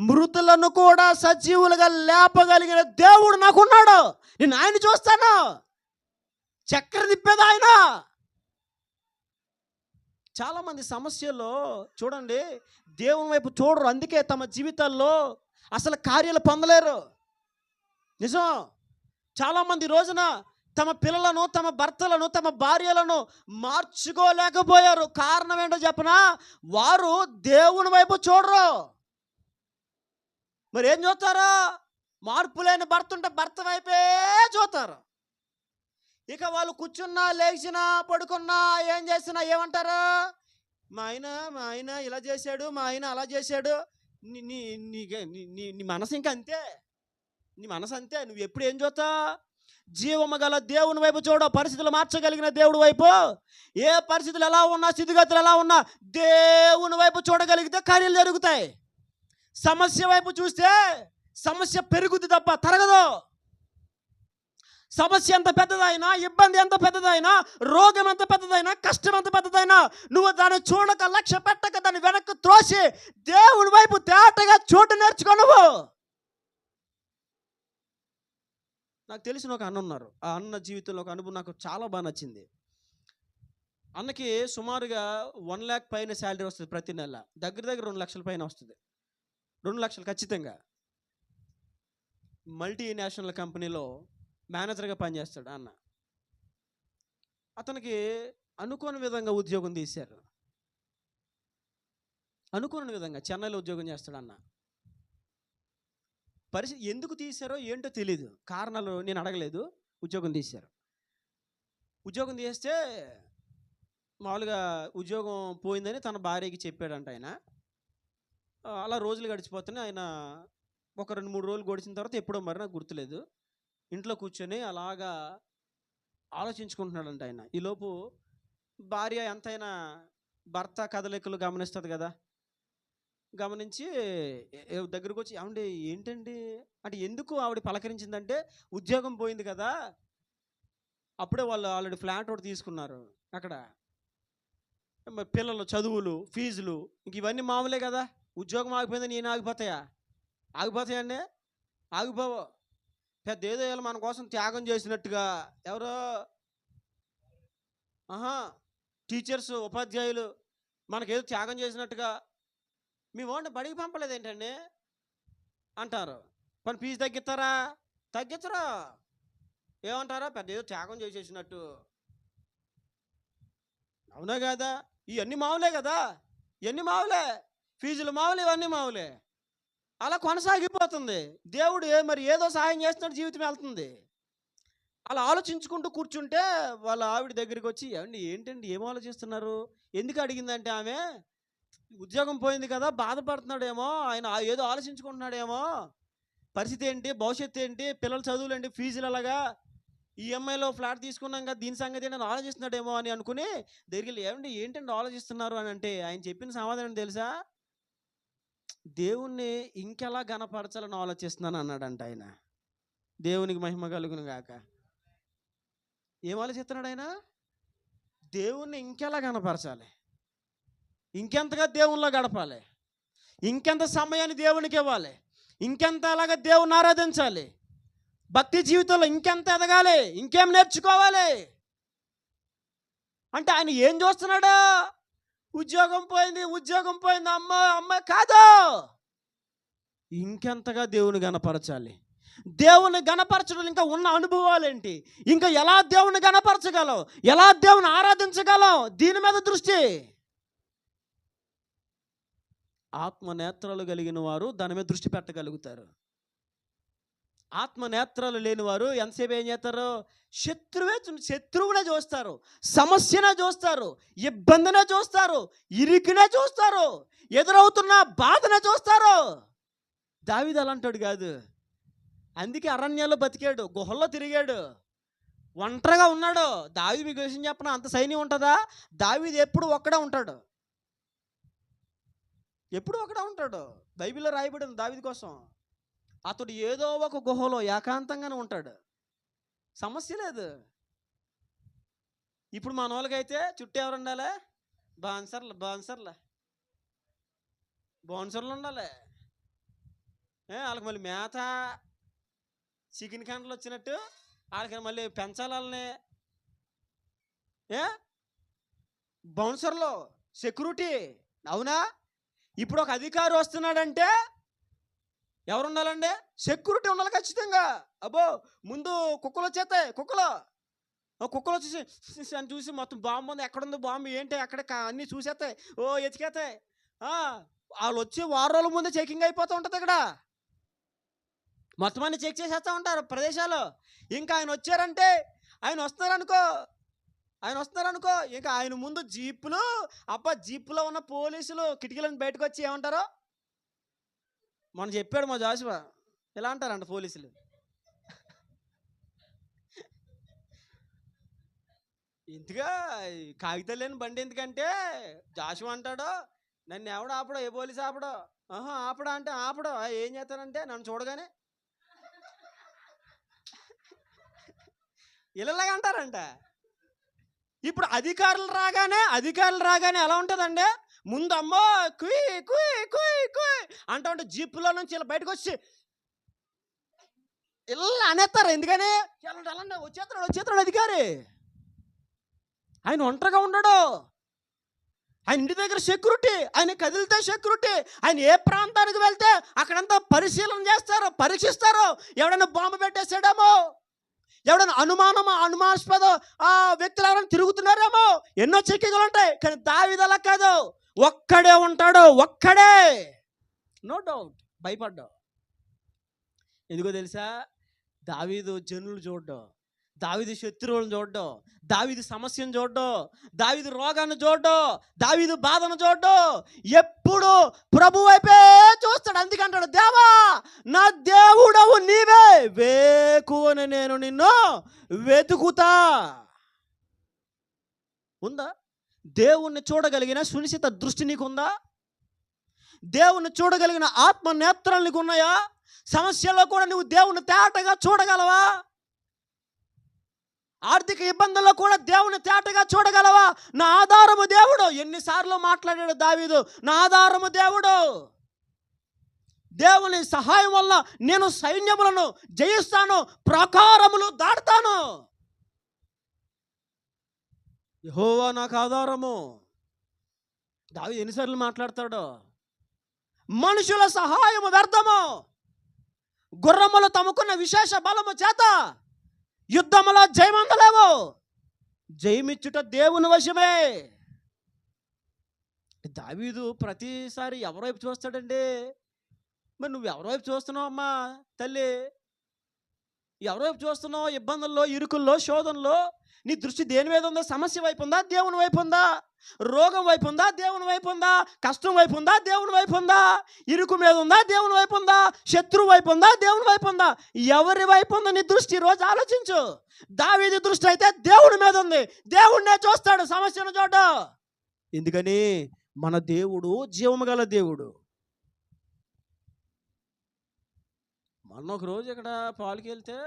Speaker 1: మృతులను కూడా సజీవులుగా లేపగలిగిన దేవుడు నాకున్నాడు. నేను ఆయన చూస్తాను. చక్కెర తిప్పేది ఆయన. చాలామంది సమస్యల్లో చూడండి దేవుని వైపు చూడరు. అందుకే తమ జీవితాల్లో అసలు కార్యాలు పొందలేరు. నిజం. చాలామంది రోజున తమ పిల్లలను, తమ భర్తలను, తమ భార్యలను మార్చుకోలేకపోయారు. కారణం ఏంటో చెప్పనా? వారు దేవుని వైపు చూడరు. మరి ఏం చూస్తారు? మార్పు లేని భర్త ఉంటే భర్త వైపే చూస్తారు. ఇక వాళ్ళు కూర్చున్నా, లేచినా, పడుకున్నా, ఏం చేసినా ఏమంటారు? మా ఆయన ఇలా చేశాడు, మా ఆయన అలా చేశాడు. నీ మనసు ఇంకా అంతే. నీ మనసు అంతే. నువ్వు ఎప్పుడు ఏం చూస్తావు? జీవము గల దేవుని వైపు చూడ. పరిస్థితులు మార్చగలిగిన దేవుడి వైపు, ఏ పరిస్థితులు ఎలా ఉన్నా, స్థితిగతులు ఎలా ఉన్నా, దేవుని వైపు చూడగలిగితే కార్యాలు జరుగుతాయి. సమస్య వైపు చూస్తే సమస్య పెరుగుద్ది తప్ప తరగదు. సమస్య ఎంత పెద్దదైనా, ఇబ్బంది ఎంత పెద్దదైనా, రోగం ఎంత పెద్దదైనా, కష్టం ఎంత పెద్దదైనా, నువ్వు దాన్ని చూడక, లక్ష్య పెట్టక, దాన్ని వెనక్కి త్రోసి దేవుని వైపు తేటగా చోటు నేర్చుకో. నువ్వు నాకు తెలిసిన ఒక అన్న ఉన్నారు. ఆ అన్న జీవితంలో ఒక అనుభవం నాకు చాలా బాగా నచ్చింది. అన్నకి సుమారుగా 1 lakh పైన శాలరీ వస్తుంది ప్రతి నెల. దగ్గర 2 లక్షల పైన వస్తుంది. 2 లక్షలు ఖచ్చితంగా. మల్టీనేషనల్ కంపెనీలో మేనేజర్గా పనిచేస్తాడు అన్న. అతనికి అనుకోని విధంగా ఉద్యోగం తీశారు. అనుకోని విధంగా చెన్నైలో ఉద్యోగం చేస్తాడు అన్న. పరిస్థితి ఎందుకు తీశారో ఏంటో తెలీదు. కారణాలు నేను అడగలేదు. ఉద్యోగం తీశారు. ఉద్యోగం తీస్తే మామూలుగా ఉద్యోగం పోయిందని తన భార్యకి చెప్పాడంట ఆయన. అలా రోజులు గడిచిపోతున్నాయి. ఆయన ఒక 2-3 రోజులు గడిచిన తర్వాత ఎప్పుడో మరి నాకు గుర్తులేదు, ఇంట్లో కూర్చొని అలాగా ఆలోచించుకుంటున్నాడంట ఆయన. ఈలోపు భార్య ఎంతైనా భర్త కదలికలు గమనిస్తుంది కదా. గమనించి దగ్గరకు వచ్చి, ఏమండి ఏంటండి అంటే, ఎందుకు ఆవిడ పలకరించిందంటే, ఉద్యోగం పోయింది కదా, అప్పుడే వాళ్ళు ఆల్రెడీ ఫ్లాట్ ఒకటి తీసుకున్నారు అక్కడ. మరి పిల్లలు చదువులు, ఫీజులు, ఇంక ఇవన్నీ మామూలే కదా. ఉద్యోగం ఆగిపోయింది, నేను ఆగిపోతాయా? ఆగిపోతాయండి? ఆగిపోవు. పెద్ద ఏదో వీళ్ళు మన కోసం త్యాగం చేసినట్టుగా ఎవరో టీచర్స్, ఉపాధ్యాయులు మనకేదో త్యాగం చేసినట్టుగా మీ వాడిని బడికి పంపలేదు ఏంటండి అంటారు. పని ఫీజు తగ్గిస్తారా? తగ్గించరా. ఏమంటారా? పెద్ద ఏదో త్యాగం చేసేసినట్టు. అవునా కదా? ఇవన్నీ మావులే కదా, ఇవన్నీ మావులే. ఫీజులు మావులే, ఇవన్నీ మావులే. అలా కొనసాగిపోతుంది. దేవుడు మరి ఏదో సహాయం చేస్తున్నాడు, జీవితం వెళ్తుంది. అలా ఆలోచించుకుంటూ కూర్చుంటే వాళ్ళ ఆవిడ దగ్గరికి వచ్చి, ఏమండి ఏంటండి ఏం ఆలోచిస్తున్నారు? ఎందుకు అడిగిందంటే ఆమె, ఉద్యోగం పోయింది కదా, బాధపడుతున్నాడేమో, ఆయన ఏదో ఆలోచించుకుంటున్నాడేమో, పరిస్థితి ఏంటి, భవిష్యత్తు ఏంటి, పిల్లల చదువులు ఏంటి, ఫీజులు అలాగా, ఈఎంఐలో ఫ్లాట్ తీసుకున్నాం కదా, దీని సంగతి ఏంటని ఆలోచిస్తున్నాడేమో అని అనుకుని దగ్గరికి ఏమండి ఏంటండి ఆలోచిస్తున్నారు అని అంటే ఆయన చెప్పిన సమాధానం తెలుసా? దేవుణ్ణి ఇంకెలా గణపరచాలని ఆలోచిస్తున్నాను అన్నాడంట ఆయన. దేవునికి మహిమ కలుగును గాక. ఏం ఆలోచిస్తున్నాడు ఆయన? దేవుణ్ణి ఇంకెలా గణపరచాలి, ఇంకెంతగా దేవునిలో గడపాలి, ఇంకెంత సమయాన్ని దేవునికి ఇవ్వాలి, ఇంకెంత అలాగా దేవుని ఆరాధించాలి, భక్తి జీవితంలో ఇంకెంత ఎదగాలి, ఇంకేం నేర్చుకోవాలి అంటే ఆయన ఏం చూస్తున్నాడు? ఉద్యోగం పోయింది అమ్మ కాదు, ఇంకెంతగా దేవుని గణపరచాలి, దేవుని గణపరచడం ఇంకా ఉన్న అనుభవాలు ఏంటి, ఇంకా ఎలా దేవుని గణపరచగలం, ఎలా దేవుని ఆరాధించగలం, దీని మీద దృష్టి. ఆత్మనేత్రాలు కలిగిన వారు దాని మీద దృష్టి పెట్టగలుగుతారు. ఆత్మనేత్రాలు లేని వారు ఎంతసేపు ఏం చేస్తారు? శత్రువునే చూస్తారు, సమస్యనే చూస్తారు, ఇబ్బందినే చూస్తారు, ఇరికినే చూస్తారు, ఎదురవుతున్న బాధనే చూస్తారు. దావీదు అలాంటాడు కాదు. అందుకే అరణ్యాల్లో బతికాడు, గుహల్లో తిరిగాడు, ఒంటరిగా ఉన్నాడు. దావీదు మీకు విషయం చెప్పనా, అంత సైన్యం ఉంటుందా? దావీదు ఎప్పుడు ఒక్కడే ఉంటాడు, ఎప్పుడు ఒకడే ఉంటాడు. బైబిల్లో రాయబడింది దావీదు కోసం. అతడు ఏదో ఒక గుహలో ఏకాంతంగానే ఉంటాడు, సమస్య లేదు. ఇప్పుడు మన వాళ్ళకైతే చుట్టూ ఎవరు ఉండాలి? బౌన్సర్లు ఉండాలి. వాళ్ళకి మళ్ళీ మేత, చికెన్ కండలు వచ్చినట్టు వాళ్ళకి మళ్ళీ పెంచాలి వాళ్ళని. బౌన్సర్లు, సెక్యూరిటీ. అవునా? ఇప్పుడు ఒక అధికారి వస్తున్నాడంటే ఎవరు ఉండాలండి? సెక్యూరిటీ ఉండాలి ఖచ్చితంగా. అబ్బో ముందు కుక్కలు వచ్చేస్తాయి, కుక్కలు వచ్చేసి అని చూసి మొత్తం బాంబు ఉంది, ఎక్కడుంది బాంబు ఏంటి అక్కడ అన్నీ చూసేస్తాయి, ఎతికేస్తాయి. వాళ్ళు వచ్చి వారం రోజుల ముందే చెకింగ్ అయిపోతూ ఉంటుంది. ఇక్కడ మొత్తం అన్ని చెక్ చేసేస్తూ ఉంటారు ప్రదేశాలు. ఇంకా ఆయన వచ్చారంటే, ఆయన వస్తున్నారనుకో ఇంకా ఆయన ముందు జీపులు, జీపులో ఉన్న పోలీసులు కిటికీలను బయటకు వచ్చి ఏమంటారు? మొన్న చెప్పాడు మా జాషువా, ఇలా అంటారంట పోలీసులు. ఇంతగా కాగితాలు లేని బండి ఎందుకంటే జాషువా అంటాడు, నన్ను ఎవడు ఆపడో, ఏ పోలీసు ఆపడో. ఆపడా అంటే ఆపడో. ఏం చేస్తానంటే నన్ను చూడగానే ఇలాగా అంటారంట. ఇప్పుడు అధికారులు రాగానే ఎలా ఉంటుందండి? ముందు అమ్మో కుయ్ కుయ్ కుయ్ కుయ్ అంటూ ఉంటే జీపులో నుంచి ఇలా బయటకు వచ్చి ఇలా అనేస్తారు. ఎందుకని? వచ్చేస్తాడు అధికారి. ఆయన ఒంటరిగా ఉండడు. ఆయన ఇంటి దగ్గర సెక్యూరిటీ, ఆయన కదిలితే సెక్యూరిటీ, ఆయన ఏ ప్రాంతానికి వెళ్తే అక్కడంతా పరిశీలన చేస్తారు, పరీక్షిస్తారు. ఎవడైనా బాంబు పెట్టేసాడేమో, ఎవడైనా అనుమానాస్పద వ్యక్తులు ఎవరైనా తిరుగుతున్నారేమో, ఎన్నో చెక్కింగ్లు ఉంటాయి. కానీ దావీదు అలా కాదు, ఒక్కడే ఉంటాడు, ఒక్కడే, నో డౌట్. భయపడ్డావు ఎందుకో తెలుసా? దావీదు జనులు చూడ్డం, దావీదు శత్రువులను చూడ్డం, దావీదు సమస్యను చూడ్డం, దావీదు రోగాన్ని చూడ్డం, దావీదు బాధను చూడ్డం, ఎప్పుడు ప్రభు వైపే చూస్తాడు. అందుకంటాడు, దేవా నా దేవుడవు నీవే, వేకువని నేను నిన్ను వెతుకుతా. ఉందా? దేవుణ్ణి చూడగలిగిన సునిశ్చిత దృష్టి నీకుందా? దేవుణ్ణి చూడగలిగిన ఆత్మ నేత్రాలు నీకు ఉన్నాయా? సమస్యల్లో కూడా నువ్వు దేవుణ్ణి తేటగా చూడగలవా? ఆర్థిక ఇబ్బందుల్లో కూడా దేవుని తేటగా చూడగలవా? నా ఆధారము దేవుడు. ఎన్నిసార్లు మాట్లాడాడు దావీదు, నా ఆధారము దేవుడు. దేవుని సహాయం వల్ల నేను సైన్యములను జయిస్తాను, ప్రాకారములు దాటుతాను. యెహోవా నాకు ఆధారము. దావీదు ఎన్నిసార్లు మాట్లాడతాడో. మనుషుల సహాయము వ్యర్థము, గుర్రములు తమకున్న విశేష బలము చేత యుద్ధములో జయమందలేవు, జయమిచ్చుట దేవుని వశమే. దావీదు ప్రతిసారి ఎవరి వైపు చూస్తాడండి? మరి నువ్వు ఎవరి వైపు చూస్తున్నావు అమ్మా తల్లి? ఎవరి వైపు చూస్తున్నావు? ఇబ్బందుల్లో, ఇరుకుల్లో, శోధనలో నీ దృష్టి దేని మీద ఉందా? సమస్య వైపు ఉందా? దేవుని వైపు ఉందా? రోగం వైపు ఉందా? దేవుని వైపు ఉందా? కష్టం వైపు ఉందా? దేవుని వైపు ఉందా? ఇరుకు మీద ఉందా? దేవుని వైపు ఉందా? శత్రువు వైపు ఉందా? దేవుని వైపు ఉందా? ఎవరి వైపు ఉందా నీ దృష్టి? రోజు ఆలోచించు. దావీదు దృష్టి అయితే దేవుని మీద ఉంది. దేవుడినే చూస్తాడు, సమస్యను చూడ. ఎందుకని? మన దేవుడు జీవము గల దేవుడు. మొన్న ఒక రోజు ఇక్కడ పాలకి వెళ్తే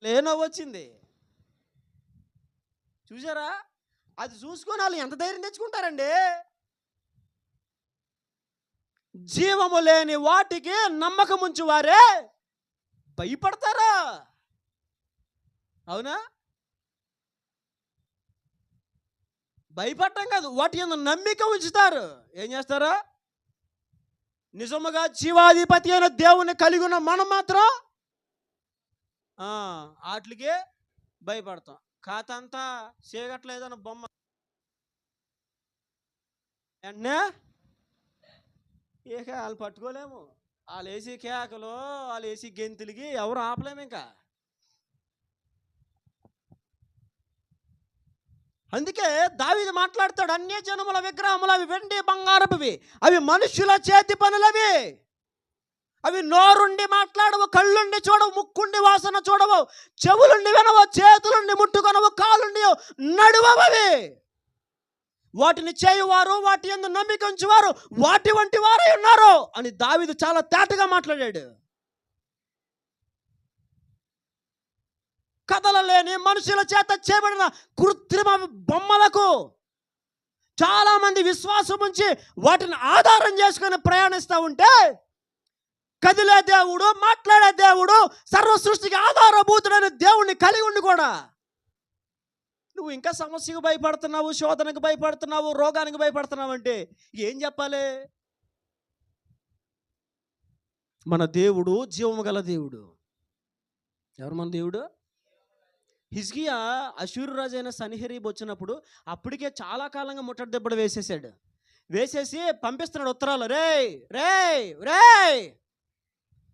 Speaker 1: లేనో వచ్చింది. చూసారా? అది చూసుకొని వాళ్ళు ఎంత ధైర్యం తెచ్చుకుంటారండి? జీవము లేని వాటికి నమ్మకం ఉంచు వారే భయపడతారా? అవునా? భయపడటం కాదు, వాటి యందు నమ్మిక ఉంచుతారు. ఏం చేస్తారా? నిజముగా జీవాధిపతి అయిన దేవుని కలిగి ఉన్న మనం మాత్రం వాటికే భయపడతాం. కాతంతా చేయగట్లేదన్న బొమ్మ వెంటనే ఇక వాళ్ళు పట్టుకోలేము. వాళ్ళు వేసి కేకలు, వాళ్ళు వేసి గెంతులకి ఎవరు ఆపలేము. ఇంకా అందుకే దావీదు మాట్లాడతాడు, అన్య జనముల విగ్రహములు అవి వెండి బంగారపువి, అవి మనుషుల చేతి పనులవి. అవి నోరుండి మాట్లాడవు, కళ్ళుండి చూడవు, ముక్కుండి వాసన చూడవు, చెవులుండి వినవు, చేతులుండి ముట్టుకొనవు, కాలుండి నడువవి. వాటిని చేయువారు, వాటి యందు నమ్మిక ఉంచువారు వాటి వంటి వారై ఉన్నారు అని దావీదు చాలా తేటగా మాట్లాడాడు. కదలలేని మనుషుల చేత చేయబడిన కృత్రిమ బొమ్మలకు చాలా మంది విశ్వాసం ఉంచి వాటిని ఆధారం చేసుకొని ప్రయాణిస్తూ ఉంటే, కదిలే దేవుడు, మాట్లాడే దేవుడు, సర్వ సృష్టికి ఆధారభూతుడైన దేవుణ్ణి కలిగి ఉండి కూడా నువ్వు ఇంకా సమస్యకు భయపడుతున్నావు, శోధనకు భయపడుతున్నావు, రోగానికి భయపడుతున్నావు అంటే ఏం చెప్పాలి? మన దేవుడు జీవము గల దేవుడు. ఎవరు మన దేవుడు? హిజ్కియా అష్షూరు రాజు అయిన సన్హెరీబు వచ్చినప్పుడు అప్పటికే చాలా కాలంగా ముట్టడి దెబ్బలు వేసేసాడు. వేసేసి పంపిస్తున్నాడు ఉత్తరాలు, రే రే రే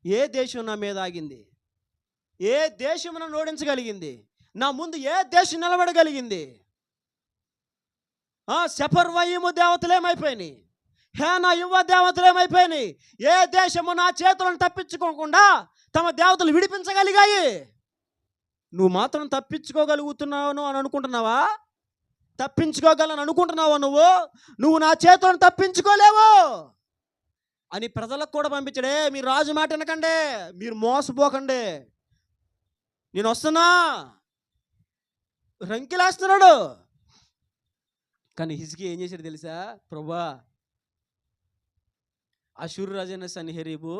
Speaker 1: ఏ దేశం నా మీద ఆగింది? ఏ దేశం నన్ను ఓడించగలిగింది? నా ముందు ఏ దేశం నిలబడగలిగింది? సెపర్వయము దేవతలేమైపోయినాయి, హేనా యువ దేవతలేమైపోయినాయి. ఏ దేశము నా చేతులను తప్పించుకోకుండా తమ దేవతలు విడిపించగలిగాయి? నువ్వు మాత్రం తప్పించుకోగలుగుతున్నావు అని అనుకుంటున్నావా? తప్పించుకోగలను అనుకుంటున్నావా? నువ్వు నా చేతులను తప్పించుకోలేవు అని ప్రజలకు కూడా పంపించాడే. మీరు రాజు మాట వినకండి, మీరు మోసపోకండి, నేను వస్తున్నా రంకిలేస్తున్నాడు. కానీ హిజ్కియా ఏం చేశాడు తెలుసా? ప్రభువా, అష్షూరు రాజైన సన్హెరీబు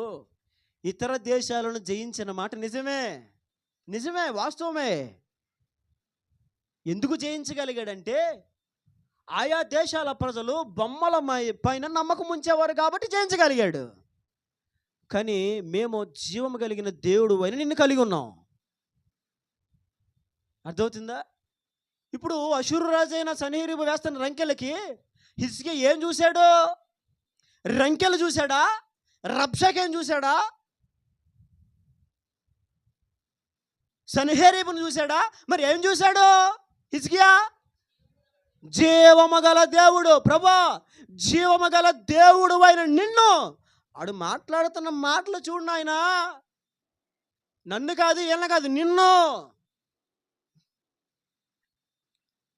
Speaker 1: ఇతర దేశాలను జయించిన మాట నిజమే, నిజమే, వాస్తవమే. ఎందుకు జయించగలిగాడంటే ఆయా దేశాల ప్రజలు బొమ్మల పైన నమ్మకం ఉంచేవారు కాబట్టి జయించగలిగాడు. కానీ మేము జీవము కలిగిన దేవుడు అని నిన్ను కలిగి ఉన్నాం. అర్థమవుతుందా? ఇప్పుడు అష్షూరు రాజైన సన్హెరీబు వేస్తున్న రంకెలకి హిజ్కియా ఏం చూశాడు? రంకెలు చూశాడా? రబ్షకేం చూశాడా? సన్హెరీబును చూశాడా? మరి ఏం చూశాడు హిజ్కియా? జీవము గల దేవుడు, ప్రభా జీవము గల దేవుడు అయిన నిన్ను, ఆడు మాట్లాడుతున్న మాటలు చూడు నాయన, నన్ను కాదు ఈయన కాదు నిన్ను.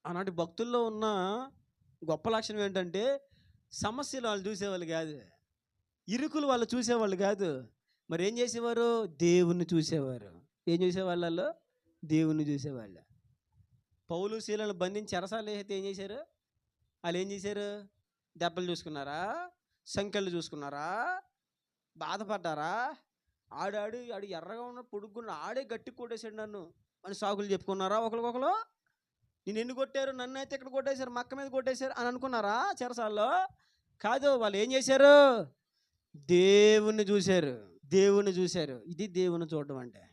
Speaker 1: ఆనాటి భక్తుల్లో ఉన్న గొప్ప లక్షణం ఏంటంటే సమస్యలు వాళ్ళు చూసేవాళ్ళు కాదు, ఇరుకులు వాళ్ళు చూసేవాళ్ళు కాదు. మరి ఏం చేసేవారు? దేవుణ్ణి చూసేవారు. ఏం చూసేవాళ్ళు? వాళ్ళు దేవుణ్ణి చూసేవాళ్ళు. పౌలు శీలను బంధించి చెరసాలు వేస్తే ఏం చేశారు? వాళ్ళు ఏం చేశారు? దెబ్బలు చూసుకున్నారా? సంఖ్యలు చూసుకున్నారా? బాధపడ్డారా? ఆడు ఎర్రగా ఉన్న పొడుగున్న ఆడే గట్టి కొట్టేశాడు నన్ను అని సాకులు చెప్పుకున్నారా? ఒకరికొకరు నేను ఎన్ని కొట్టారు, నన్ను అయితే ఇక్కడ కొట్టేశారు, మక్క మీద కొట్టేశారు అని అనుకున్నారా చెరసాల్లో? కాదు, వాళ్ళు ఏం చేశారు? దేవుణ్ణి చూశారు, దేవుణ్ణి చూశారు. ఇది దేవుని చూడడం అంటే.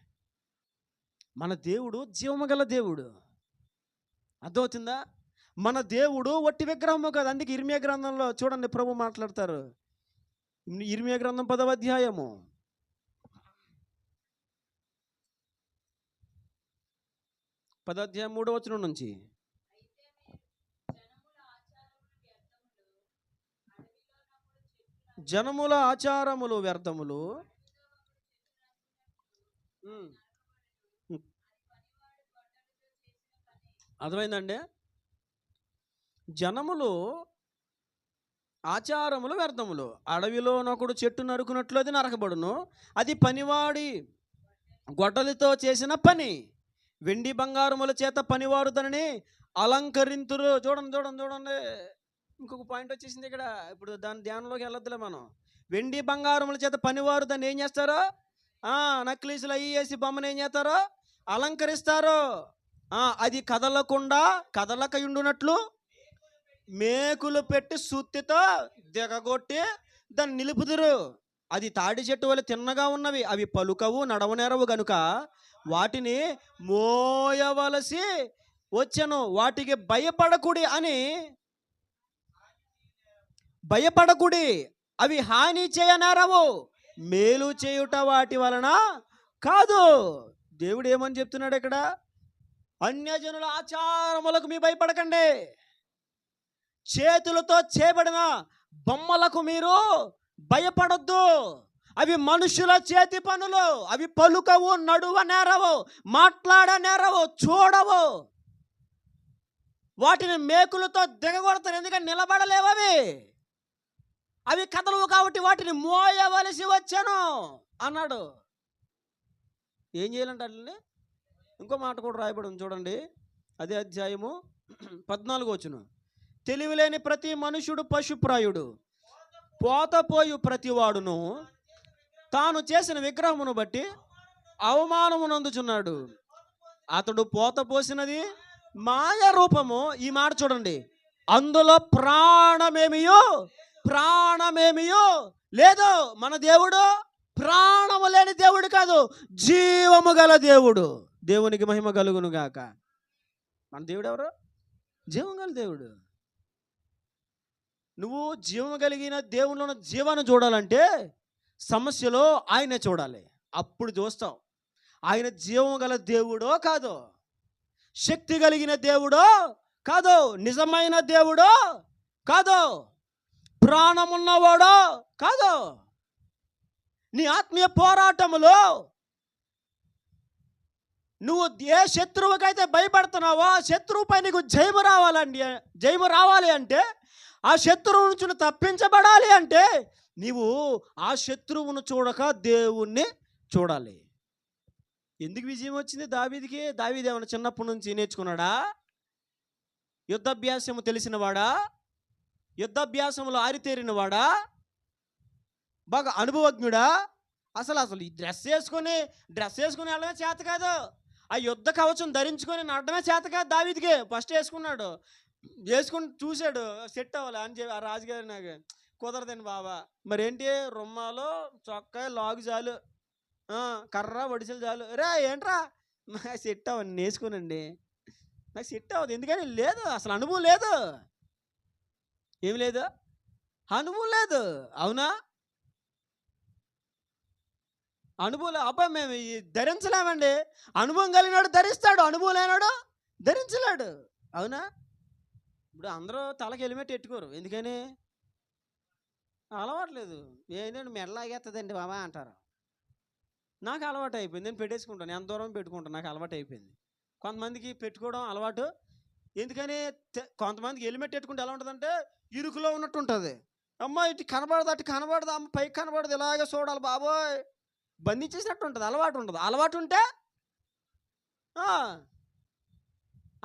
Speaker 1: మన దేవుడు జీవము గల దేవుడు. అర్థమవుతుందా? మన దేవుడు వట్టి విగ్రహము కాదు. అందుకే ఇర్మియా గ్రంథంలో చూడండి ప్రభు మాట్లాడతారు. ఇర్మియా గ్రంథం 10వ అధ్యాయము 3వ వచనం నుంచి. జనముల ఆచారములు వ్యర్థములు, అర్థమైందండి? జనములు ఆచారములు వ్యర్థములు, అడవిలోనొకడు చెట్టు నరుకున్నట్లు అది నరకబడును, అది పనివాడి గొడ్డలితో చేసిన పని, వెండి బంగారముల చేత పనివారు దానిని అలంకరింతురు. చూడండి చూడండి చూడండి, ఇంకొక పాయింట్ వచ్చేసింది ఇక్కడ. ఇప్పుడు దాని ధ్యానంలోకి వెళ్ళొద్దులే మనం. వెండి బంగారముల చేత పనివారు దాన్ని ఏం చేస్తారో, నక్లీసులు అయ్యి వేసి బొమ్మను ఏం చేస్తారో అలంకరిస్తారు. అది కదలకయుండునట్లు మేకులు పెట్టి సుత్తితో దిగగొట్టి దాన్ని నిలుపుదురు. అది తాడి చెట్టు వల్ల తిన్నగా ఉన్నవి, అవి పలుకవు నడవనేరవు గనుక వాటిని మోయవలసి వచ్చెను. వాటికి భయపడకుడి, అవి హాని చేయనేరవు, మేలు చేయుట వాటి వలన కాదు. దేవుడు ఏమని చెప్తున్నాడు ఇక్కడ? అన్యజనుల ఆచారములకు మీ భయపడకండి, చేతులతో చేయబడిన బొమ్మలకు మీరు భయపడొద్దు. అవి మనుషుల చేతి పనులు, అవి పలుకవు, నడువ నేరవు, మాట్లాడ నేరవు, చూడవు. వాటిని మేకులతో దిగగొడతారు, ఎందుకంటే నిలబడలేవు. అవి కదలవు కాబట్టి వాటిని మోయవలసి వచ్చాను అన్నాడు. ఏం చేయాలంటే ఇంకో మాట కూడా రాయబడి ఉంది చూడండి, అదే అధ్యాయము 14వ వచనం. తెలివిలేని ప్రతి మనుషుడు పశుప్రాయుడు, పోతపోయు ప్రతివాడును తాను చేసిన విగ్రహమును బట్టి అవమానమునందుచున్నాడు. అతడు పోత పోసినది మాయ రూపము. ఈ మాట చూడండి, అందులో ప్రాణమేమియో లేదు. మన దేవుడు ప్రాణము లేని దేవుడు కాదు, జీవము గల దేవుడు. దేవునికి మహిమ కలుగును గాక. మన దేవుడు ఎవరు? జీవం గల దేవుడు. నువ్వు జీవం కలిగిన దేవునిలో జీవాన్ని చూడాలంటే సమస్యలో ఆయనే చూడాలి, అప్పుడు చూస్తావు. ఆయన జీవం గల దేవుడో కాదో, శక్తి కలిగిన దేవుడో కాదో, నిజమైన దేవుడో కాదో, ప్రాణమున్నవాడో కాదో. నీ ఆత్మీయ పోరాటములో నువ్వు ఏ శత్రువుకైతే భయపడుతున్నావో ఆ శత్రువుపై నీకు జయము రావాలి అంటే, ఆ శత్రువు నుంచి తప్పించబడాలి అంటే నీవు ఆ శత్రువును చూడక దేవుణ్ణి చూడాలి. ఎందుకు విజయం వచ్చింది దావీదుకి? దావీదు ఏమైనా చిన్నప్పటి నుంచి నేర్చుకున్నాడా? యుద్ధాభ్యాసము తెలిసినవాడా? యుద్ధాభ్యాసములో ఆరితేరినవాడా? బాగా అనుభవజ్ఞుడా? అసలు ఈ డ్రెస్ వేసుకొని వెళ్ళడమే చేత కాదు, ఆ యుద్ధ కవచం ధరించుకొని నడడమే చేత కాదు దావీదుకి. ఫస్ట్ వేసుకున్నాడు, వేసుకుని చూశాడు, సెట్ అవ్వాలి అని చెప్పి ఆ రాజుగారు నాకు కుదరదండి బాబా. మరేంటి, రుమ్మాలు చొక్కా లాగు చాలు, కర్ర వడిసెలు చాలు. రే ఏంట్రా, నాకు సెట్ అవ్వండి వేసుకోనండి, నాకు సెట్ అవ్వదు. ఎందుకని లేదు, అసలు అనుభవం లేదు. ఏమి లేదు, అనుభవం లేదు. అవునా? అనుభవం అబ్బాయి మేము ధరించలేమండి. అనుభవం కలిగినాడు ధరిస్తాడు, అనుభవం లేనాడు ధరించలేడు. అవునా? ఇప్పుడు అందరూ తలకి హెల్మెట్ పెట్టుకోరు, ఎందుకని? అలవాట్లేదు. ఏంటంటే మెడలాగేస్తుందండి బాబా అంటారు. నాకు అలవాటు అయిపోయింది, నేను పెట్టేసుకుంటాను, ఎంత దూరం పెట్టుకుంటాను, నాకు అలవాటు అయిపోయింది. కొంతమందికి పెట్టుకోవడం అలవాటు, ఎందుకని? కొంతమందికి హెల్మెట్ పెట్టుకుంటే ఎలా ఉంటుందంటే ఇరుకులో ఉన్నట్టు ఉంటుంది. అమ్మ ఇటు కనబడదు, అటు కనబడదు, అమ్మ పైకి కనబడదు, ఇలాగే చూడాలి బాబోయ్, బంధించేసినట్టు ఉంటుంది, అలవాటు ఉండదు. అలవాటు ఉంటే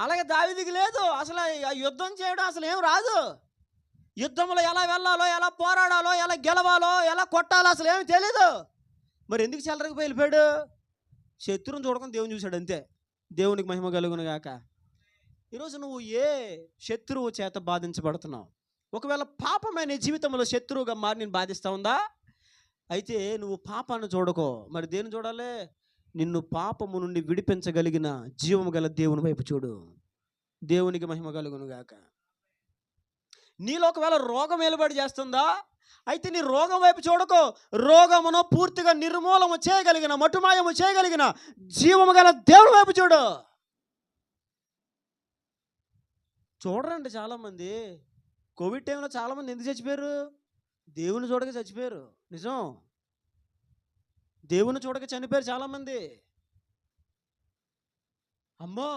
Speaker 1: అలాగే దావీదుకి లేదు, అసలు ఆ యుద్ధం చేయడం అసలు ఏం రాదు. యుద్ధంలో ఎలా వెళ్ళాలో, ఎలా పోరాడాలో, ఎలా గెలవాలో, ఎలా కొట్టాలో అసలు ఏమి తెలీదు. మరి ఎందుకు చెలరకపోయి వెళ్ళిపోయాడు? శత్రువుని చూడకుండా దేవుని చూశాడు, అంతే. దేవునికి మహిమ కలుగును గాక. ఈరోజు నువ్వు ఏ శత్రువు చేత బాధించబడుతున్నావు? ఒకవేళ పాపమే నీ జీవితంలో శత్రువుగా మారి నేను బాధిస్తూ ఉందా? అయితే నువ్వు పాపాన్ని చూడకో, మరి దేన్ని చూడాలి? నిన్ను పాపము నుండి విడిపించగలిగిన జీవము గల దేవుని వైపు చూడు. దేవునికి మహిమ కలుగును గాక. నీలో ఒకవేళ రోగం ఏలుబడి చేస్తుందా? అయితే నీ రోగం వైపు చూడకో, రోగమును పూర్తిగా నిర్మూలము చేయగలిగిన, మటుమాయము చేయగలిగిన జీవము గల దేవుని వైపు చూడు. చూడరండి చాలామంది. కోవిడ్ టైంలో చాలామంది ఎందుకు చచ్చిపోయారు? దేవుని చూడక చచ్చిపోయారు. నిజం, దేవుని చూడక చనిపోయారు చాలామంది. అమ్మో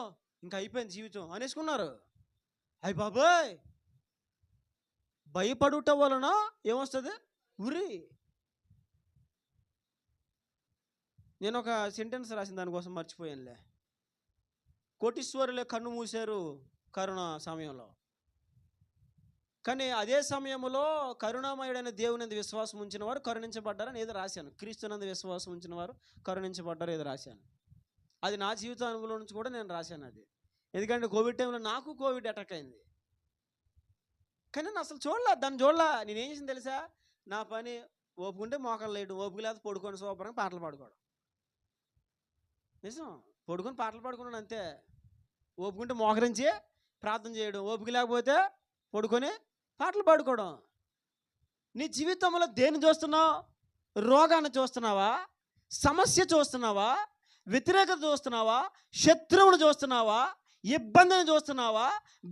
Speaker 1: ఇంకా అయిపోయింది జీవితం అనేసుకున్నారు. అయ్య బాబాయ్, భయపడుట వలన ఏమొస్తుంది? ఉరి. నేను ఒక సెంటెన్స్ రాసిన దానికోసం మర్చిపోయానులే. కోటీశ్వరులే కన్ను మూశారు కరోనా సమయంలో, కానీ అదే సమయంలో కరుణామయుడైన దేవుని విశ్వాసం ఉంచిన వారు కరుణించబడ్డారని ఏదో రాశాను. క్రీస్తునందు విశ్వాసం ఉంచిన వారు కరుణించబడ్డారు ఏదో రాశాను. అది నా జీవిత అనుభవం నుంచి కూడా నేను రాశాను అది. ఎందుకంటే కోవిడ్ టైంలో నాకు కోవిడ్ అటాక్ అయింది, కానీ నేను అసలు దాన్ని చూడలా. నేనేం చేసింది తెలుసా? నా పని ఓపుకుంటే మోకాలు లేడు, ఓపిక లేదు పడుకొని శుభ్రంగా పాటలు పాడుకోవడం. నిజం, పడుకొని పాటలు పాడుకున్నాను అంతే. ఓపుకుంటే మోకరించి ప్రార్థన చేయడం, ఓపిక లేకపోతే పడుకొని పాటలు పాడుకోవడం. నీ జీవితంలో దేన్ని చూస్తున్నావు? రోగాన్ని చూస్తున్నావా? సమస్య చూస్తున్నావా? వ్యతిరేకత చూస్తున్నావా? శత్రువును చూస్తున్నావా? ఇబ్బందిని చూస్తున్నావా?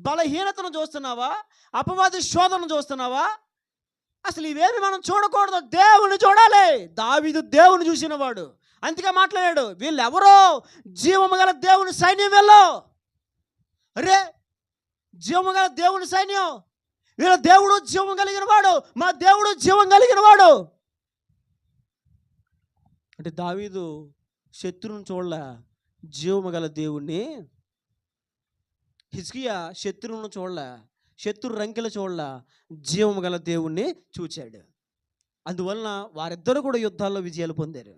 Speaker 1: బలహీనతను చూస్తున్నావా? అపవాది శోధనను చూస్తున్నావా? అసలు ఇవేమి మనం చూడకూడదు, దేవుని చూడాలి. దావీదు దేవుని చూసినవాడు, అందుకే మాట్లాడాడు, వీళ్ళెవరో జీవము గల దేవుని సైన్యం. వెళ్ళు, అరే జీవము గల దేవుని సైన్యం, వీళ్ళ దేవుడు జీవం కలిగిన వాడు, మా దేవుడు జీవం కలిగిన వాడు. అంటే దావీదు శత్రువుని చూడలే, జీవము గల దేవుణ్ణి. హిజ్కియా శత్రువును చూడలే, శత్రు రంకెలు చూడలే, జీవము గల దేవుణ్ణి చూచాడు. అందువలన వారిద్దరూ కూడా యుద్ధాల్లో విజయాలు పొందారు.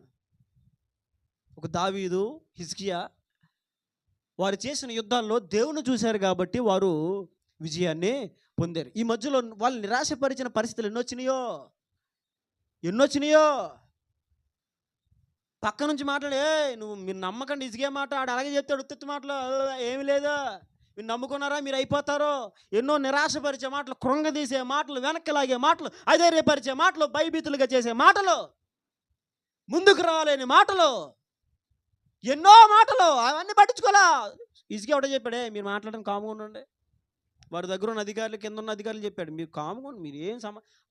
Speaker 1: ఒక దావీదు, హిజ్కియా వారు చేసిన యుద్ధాల్లో దేవుని చూశారు కాబట్టి వారు విజయాన్ని పొందారు. ఈ మధ్యలో వాళ్ళు నిరాశపరిచిన పరిస్థితులు ఎన్నొచ్చినాయో. పక్క నుంచి మాట్లాడే, నువ్వు మీరు నమ్మకండి, ఇసుకే మాట ఆడు అలాగే చెప్తాడు, ఉత్తి మాటలు ఏమి లేదా, మీరు నమ్ముకున్నారా మీరు అయిపోతారో. ఎన్నో నిరాశపరిచే మాటలు, కృంగదీసే మాటలు, వెనక్కి లాగే మాటలు, అధైర్యపరిచే మాటలు, భయభీతులుగా చేసే మాటలు, ముందుకు రాలేని మాటలు, ఎన్నో మాటలు, అవన్నీ పట్టించుకోలే. ఇసుకే ఒకటే చెప్పాడే, మీరు మాట్లాడడం కాముగా ఉండండి. వారి దగ్గర ఉన్న అధికారులు, కింద ఉన్న అధికారులు చెప్పాడు, మీరు కాముగా ఉండి, మీరేం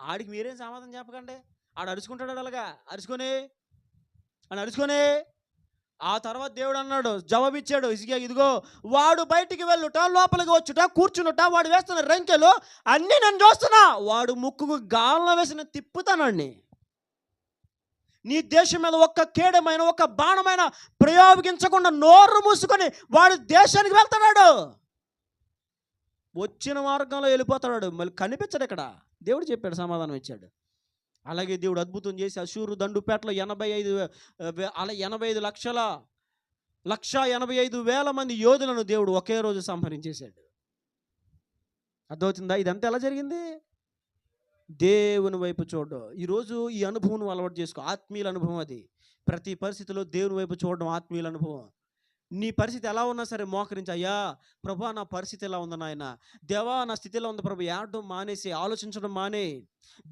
Speaker 1: ఆడికి మీరేం సమాధానం చెప్పకండి. ఆడు అరుచుకుంటాడు, అలాగా అరుచుకొని ఆ తర్వాత దేవుడు అన్నాడు, జవాబిచ్చాడు ఇసుక, ఇదిగో వాడు బయటికి వెళ్ళుట, లోపలికి వచ్చుట, కూర్చునుట, వాడు వేస్తున్న రంకెలు అన్నీ నేను చూస్తున్నా. వాడు ముక్కుకు గాల్లో వేసిన తిప్పుతానండి. నీ దేశం మీద ఒక్క కేడమైన, ఒక్క బాణమైన ప్రయోగించకుండా నోరు మూసుకొని వాడు దేశానికి వెళ్తున్నాడు. వచ్చిన మార్గంలో వెళ్ళిపోతాడు, మళ్ళీ కనిపించడు. ఇక్కడ దేవుడు చెప్పాడు, సమాధానం ఇచ్చాడు. అలాగే దేవుడు అద్భుతం చేసి అశూరు దండుపేటలో 1,85,00,000 మంది యోధులను దేవుడు ఒకే రోజు సంహరించేశాడు. అర్థమవుతుందా? ఇదంతా ఎలా జరిగింది? దేవుని వైపు చూడడం. ఈరోజు ఈ అనుభవం నువ్వు అలవాటు చేసుకో, ఆత్మీయుల అనుభవం అది. ప్రతి పరిస్థితిలో దేవుని వైపు చూడడం ఆత్మీయుల అనుభవం. నీ పరిస్థితి ఎలా ఉన్నా సరే మోకరించి, అయ్యా ప్రభా నా పరిస్థితి ఎలా ఉంది నాయన, దేవా నా స్థితిలో ఉంది ప్రభు, ఏడడం మానేసి, ఆలోచించడం మానే,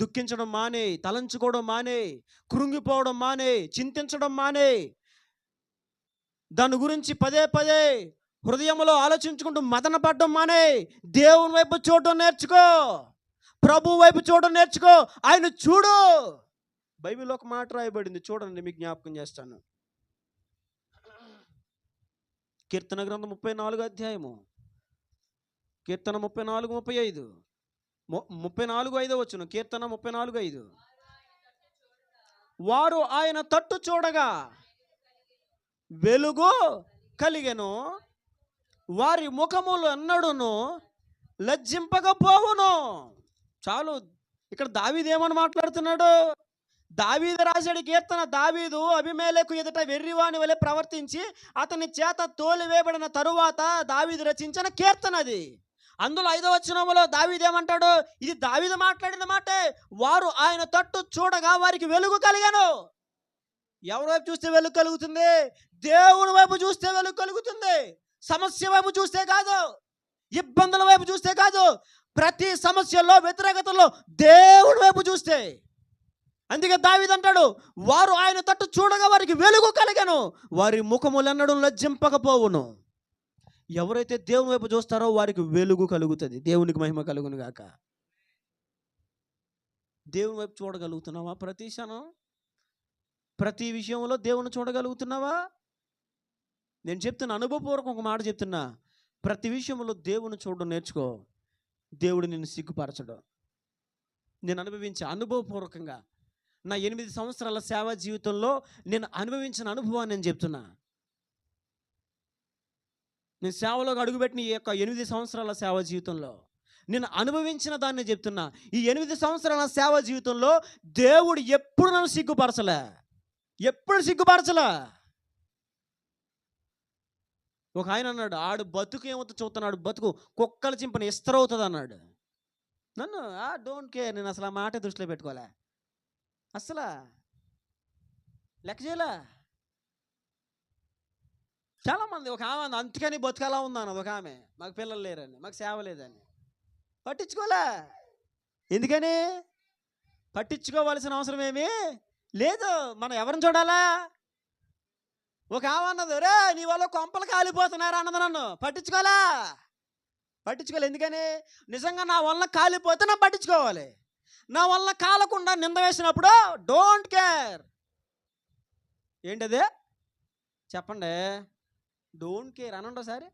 Speaker 1: దుఃఖించడం మానే, తలంచుకోవడం మానే, కృంగిపోవడం మానే, చింతించడం మానే, దాని గురించి పదే హృదయంలో ఆలోచించుకుంటూ మదన పడ్డం మానే దేవుని వైపు చూడడం నేర్చుకో. ప్రభు వైపు చూడడం నేర్చుకో. ఆయన చూడు. బైబిల్లో ఒక మాట రాయబడింది, చూడండి, మీకు జ్ఞాపకం చేస్తాను. కీర్తన గ్రంథం 34 అధ్యాయము, కీర్తన 34:35, 34:5 వచ్చును. కీర్తన 34:5. వారు ఆయన తట్టు చూడగా వెలుగు కలిగెను, వారి ముఖములు ఎన్నడును లజ్జింపకపోవును. చాలు. ఇక్కడ దావీదు ఏమని మాట్లాడుతున్నాడు? దావీదు రాశాడు కీర్తన. దావీదు అబీమెలెకు ఎదుట వెర్రివాని వలె ప్రవర్తించి అతని చేత తోలివేయబడిన తరువాత దావీదు రచించిన కీర్తన అది. అందులో 5వ వచనములో దావీదు ఏమంటాడు? ఇది దావీదు మాట్లాడిన మాటే. వారు ఆయన తట్టు చూడగా వారికి వెలుగు కలిగాను. ఎవరి వైపు చూస్తే వెలుగు కలుగుతుంది? దేవుని వైపు చూస్తే వెలుగు కలుగుతుంది. సమస్య వైపు చూస్తే కాదు, ఇబ్బందుల వైపు చూస్తే కాదు, ప్రతి సమస్యలో వ్యతిరేకతలో దేవుని వైపు చూస్తే. అందుకే దావీదు అంటాడు, వారు ఆయన తట్టు చూడగా వారికి వెలుగు కలిగెను, వారి ముఖములెన్నడూ లజ్జింపకపోవును. ఎవరైతే దేవుని వైపు చూస్తారో వారికి వెలుగు కలుగుతుంది. దేవునికి మహిమ కలుగును గాక. దేవుని వైపు చూడగలుగుతున్నావా? ప్రతి క్షణం, ప్రతి విషయంలో దేవుని చూడగలుగుతున్నావా? నేను చెప్తున్నా, అనుభవపూర్వకం ఒక మాట చెప్తున్నా. ప్రతి విషయంలో దేవుని చూడడం నేర్చుకో. దేవుడు నిన్ను సిగ్గుపరచడు. నేను అనుభవించే అనుభవపూర్వకంగా నా 8 సంవత్సరాల సేవా జీవితంలో నేను అనుభవించిన అనుభవాన్ని నేను చెప్తున్నా. నేను సేవలోకి అడుగుపెట్టిన ఈ యొక్క 8 సంవత్సరాల సేవా జీవితంలో నేను అనుభవించిన దాన్ని చెప్తున్నా. ఈ 8 సంవత్సరాల సేవా జీవితంలో దేవుడు ఎప్పుడు నన్ను సిగ్గుపరచలే. ఎప్పుడు సిగ్గుపరచలే. ఒక ఆయన అన్నాడు, ఆడు బతుకు ఏమవుతుంది చూస్తున్నాడు, బతుకు కుక్కల చింపని ఇస్తరవుతుంది అన్నాడు. నన్ను డోంట్ కేర్, నేను అసలు ఆ మాట దృష్టిలో పెట్టుకోలే, అసలు లెక్క చేయలే. చాలామంది, ఒక ఆమె అందుకని బతుకలా ఉందన్నది ఒక ఆమె, మాకు పిల్లలు లేరని, మాకు సేవ లేదని పట్టించుకోలే. ఎందుకని? పట్టించుకోవాల్సిన అవసరం ఏమీ లేదు. మనం ఎవరిని చూడాలా? ఒక ఆమె అన్నది, రే నీ వల్ల కొంపలు కాలిపోతున్నారు అన్నది. నన్ను పట్టించుకోలే. ఎందుకని? నిజంగా నా వల్ల కాలిపోతే నా పట్టించుకోవాలి. నా వల్ల కాలకుండా నింద వేసినప్పుడు డోంట్ కేర్. ఏంటదే? చెప్పండి. డోంట్ కేర్ అనండి ఒకసారి.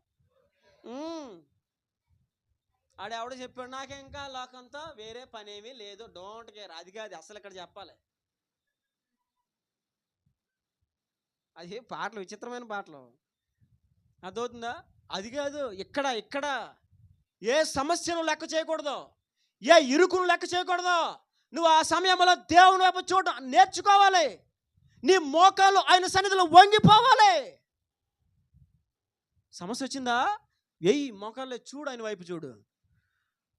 Speaker 1: ఆడెవడో చెప్పాడు, నాకు ఇంకా లోకంతో వేరే పని ఏమీ లేదు, డోంట్ కేర్. అది కాదు అసలు ఇక్కడ చెప్పాలి. అది పాటలు, విచిత్రమైన పాటలు, అర్థమవుతుందా? అది కాదు. ఇక్కడ ఏ సమస్యను లెక్క చేయకూడదు, ఏ ఇరుకును లెక్క చేయకూడదు. నువ్వు ఆ సమయంలో దేవుని వైపు చూడడం నేర్చుకోవాలి. నీ మోకాలు ఆయన సన్నిధిలో వంగిపోవాలి. సమస్య వచ్చిందా? ఏయ్ మోకాళ్ళే చూడు, ఆయన వైపు చూడు.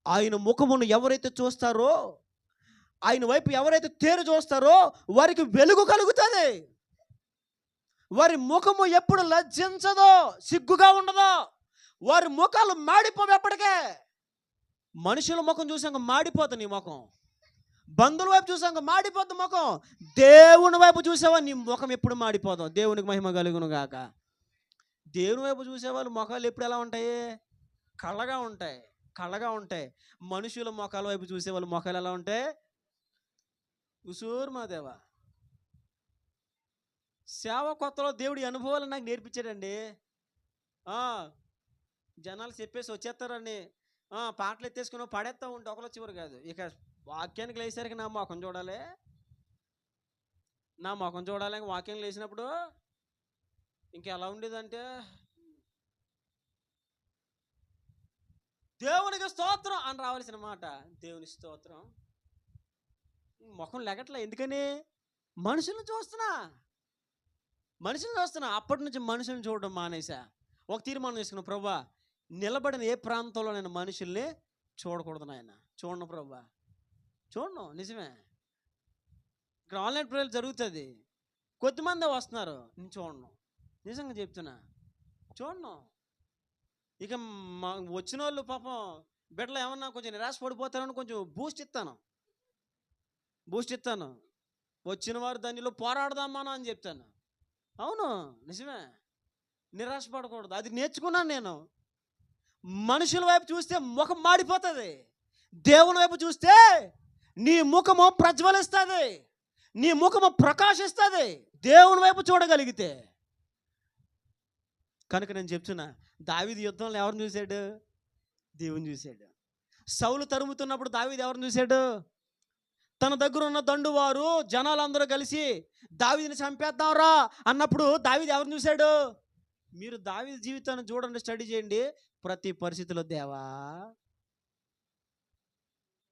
Speaker 1: ఆయన ముఖమును ఎవరైతే చూస్తారో, ఆయన వైపు ఎవరైతే తేరు చూస్తారో వారికి వెలుగు కలుగుతుంది. వారి ముఖము ఎప్పుడు లజ్జించదో, సిగ్గుగా ఉండదో. వారి ముఖాలు మాడిపోవు ఎప్పటికే. మనుషుల ముఖం చూసాక మాడిపోతుంది నీ ముఖం, బంధువుల వైపు చూసాక మాడిపోద్ది ముఖం. దేవుని వైపు చూసావా నీ ముఖం ఎప్పుడు మాడిపోదు. దేవునికి మహిమ కలుగును గాక. దేవుని వైపు చూసేవాళ్ళు ముఖాలు ఎప్పుడు ఎలా ఉంటాయి? కళ్ళగా ఉంటాయి. మనుషుల ముఖాల వైపు చూసేవాళ్ళు ముఖాలు ఎలా ఉంటాయి? ఉసూరు మాదేవా. సేవ కొత్తలో దేవుడి అనుభవాలు నాకు నేర్పించాడండి. జనాలు చెప్పేసి వచ్చేస్తారని పాటలు ఎత్తేసుకుని పడేస్తా ఉంటే ఒకళ్ళు చివరి కాదు. ఇక వాక్యానికి లేసరికి నా ముఖం చూడాలి. వాక్యానికి లేచినప్పుడు ఇంకెలా ఉండేదంటే, దేవునికి స్తోత్రం అని రావాల్సిన మాట దేవుని స్తోత్రం. ముఖం లెగట్లా. ఎందుకని? మనుషులను చూస్తున్నా. అప్పటి నుంచి మనుషులను చూడడం మానేసా. ఒక తీర్మానం చేసుకున్నా, ప్రభువా నిలబడిన ఏ ప్రాంతంలో నేను మనుషుల్ని చూడకూడదు నాయన. చూడను ప్రభువా, చూడను. నిజమే. ఇక్కడ ఆన్లైన్ ప్రేయర్ జరుగుతుంది, కొద్దిమంది వస్తున్నారు, నేను చూడను. నిజంగా చెప్తున్నా, చూడను. ఇక వచ్చిన వాళ్ళు పాపం బిడ్డలు ఏమన్నా కొంచెం నిరాశ పడిపోతారని కొంచెం బూస్ట్ ఇస్తాను. వచ్చిన వారు దానిలో పోరాడదాం మనం అని చెప్తాను. అవును, నిజమే. నిరాశపడకూడదు. అది నేర్చుకున్నాను నేను. మనుషుల వైపు చూస్తే ముఖం మాడిపోతుంది, దేవుని వైపు చూస్తే నీ ముఖము ప్రజ్వలిస్తుంది, నీ ముఖము ప్రకాశిస్తుంది దేవుని వైపు చూడగలిగితే. కనుక నేను చెప్తున్నా, దావీదు యుద్ధంలో ఎవరిని చూశాడు? దేవుని చూశాడు. సౌలు తరుముతున్నప్పుడు దావీదు ఎవరిని చూశాడు? తన దగ్గర ఉన్న దండువారు జనాలందరూ కలిసి దావీదుని చంపేద్దాంరా అన్నప్పుడు దావీదు ఎవరిని చూశాడు? మీరు దావీదు జీవితాన్ని చూడండి, స్టడీ చేయండి. ప్రతి పరిస్థితిలో దేవా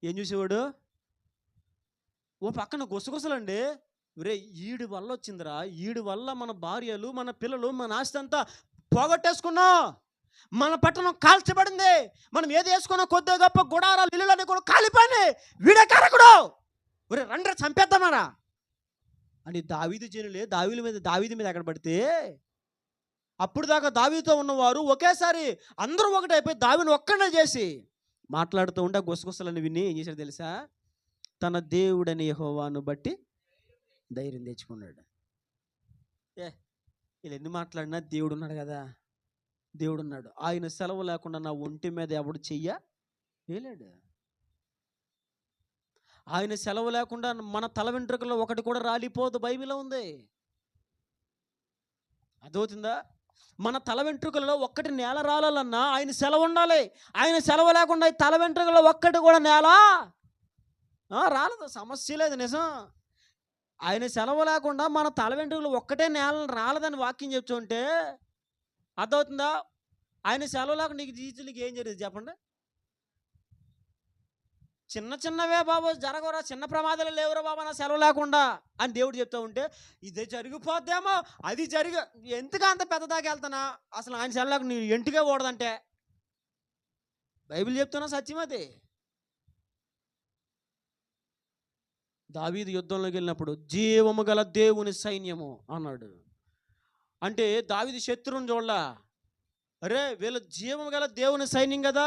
Speaker 1: ఏం చూసేవాడు? ఓ పక్కన గుసగుసలండి, రే ఈడి వల్ల వచ్చిందిరా, ఈడి వల్ల మన భార్యలు, మన పిల్లలు, మన ఆస్తి అంతా పోగొట్టేసుకున్నాం, మన పట్టణం కాల్చబడింది, మనం ఏది వేసుకున్నా కొద్దిగా గొప్ప గుడారాలు ఇల్లులన్నీ కూడా కాలిపోయినాయి, వీడే కారకుడు, ఒరే రండ్రా చంపేద్దామరా అని దావీదు జనులే దావీదు మీద ఎక్కడ పడితే, అప్పుడు దాకా దావీదుతో ఉన్నవారు ఒకేసారి అందరూ ఒకటైపోయి దావీదుని ఒక్కడే చేసి మాట్లాడుతూ ఉంటే గుసగుసలని విని ఏం చేశాడు తెలుసా? తన దేవుడని యెహోవాను బట్టి ధైర్యం తెచ్చుకున్నాడు. వీళ్ళు ఎన్ని మాట్లాడినా దేవుడు ఉన్నాడు కదా, దేవుడు ఉన్నాడు. ఆయన సెలవు లేకుండా నా ఒంటి మీద ఎవడు వేయలేడు. ఆయన సెలవు లేకుండా మన తల వెంట్రుకల్లో ఒకటి కూడా రాలిపోదు, బైబిల్లో ఉంది. అదవుతుందా? మన తల వెంట్రుకల్లో ఒక్కటి నేల రాలన్నా ఆయన సెలవు ఉండాలి. ఆయన సెలవు లేకుండా తల వెంట్రుకల్లో ఒక్కటి కూడా నేల రాలదు, సమస్య లేదు, నిజం. ఆయన సెలవు లేకుండా మన తల వెంట్రుకలు ఒక్కటే నేల రాలదని వాక్యం చెప్తుంటే అర్థమవుతుందా? ఆయన సెలవు లేకుండా నీకు జీవితానికి ఏం జరిగింది చెప్పండి? చిన్నవే బాబు జరగరా, చిన్న ప్రమాదాలు లేవురా బాబా నా సెలవు లేకుండా అని దేవుడు చెప్తూ ఉంటే ఇది జరిగిపోద్దేమో, అది ఎందుకు అంత పెద్ద దాకా వెళ్తానా? అసలు ఆయన సెలవు లేకుండా నీ ఎంటికే కూడదంటే బైబిల్ చెప్తున్నా సత్యం అది. దావీదు యుద్ధంలోకి వెళ్ళినప్పుడు జీవము గల దేవుని సైన్యము అన్నాడు. అంటే దావీదు శత్రువుని చూడలా, అరే వీళ్ళ జీవము గల దేవుని సైన్యం కదా,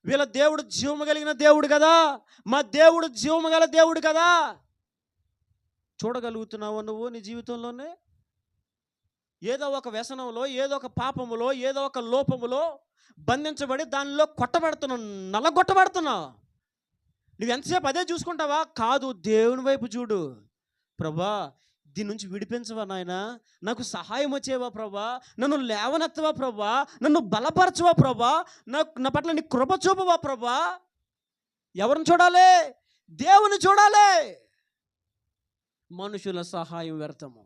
Speaker 1: వీళ్ళ దేవుడు జీవము కలిగిన దేవుడు కదా, మా దేవుడు జీవము గల దేవుడు కదా. చూడగలుగుతున్నావు నువ్వు నీ జీవితంలోనే? ఏదో ఒక వ్యసనంలో, ఏదో ఒక పాపములో, ఏదో ఒక లోపములో బంధించబడి దానిలో కొట్టబడుతున్నావు, నల్లగొట్టబడుతున్నావు. నువ్వు ఎంతసేపు అదే చూసుకుంటావా? కాదు, దేవుని వైపు చూడు. ప్రభా దీని నుంచి విడిపించవా నాయనా, నాకు సహాయం వచ్చేవా ప్రభా, నన్ను లేవనెత్తవా ప్రభా, నన్ను బలపరచవా ప్రభా, నా పట్ల నీ కృప చూపవా ప్రభా. ఎవరిని చూడాలి? దేవుని చూడాలి. మనుషుల సహాయం వ్యర్థము,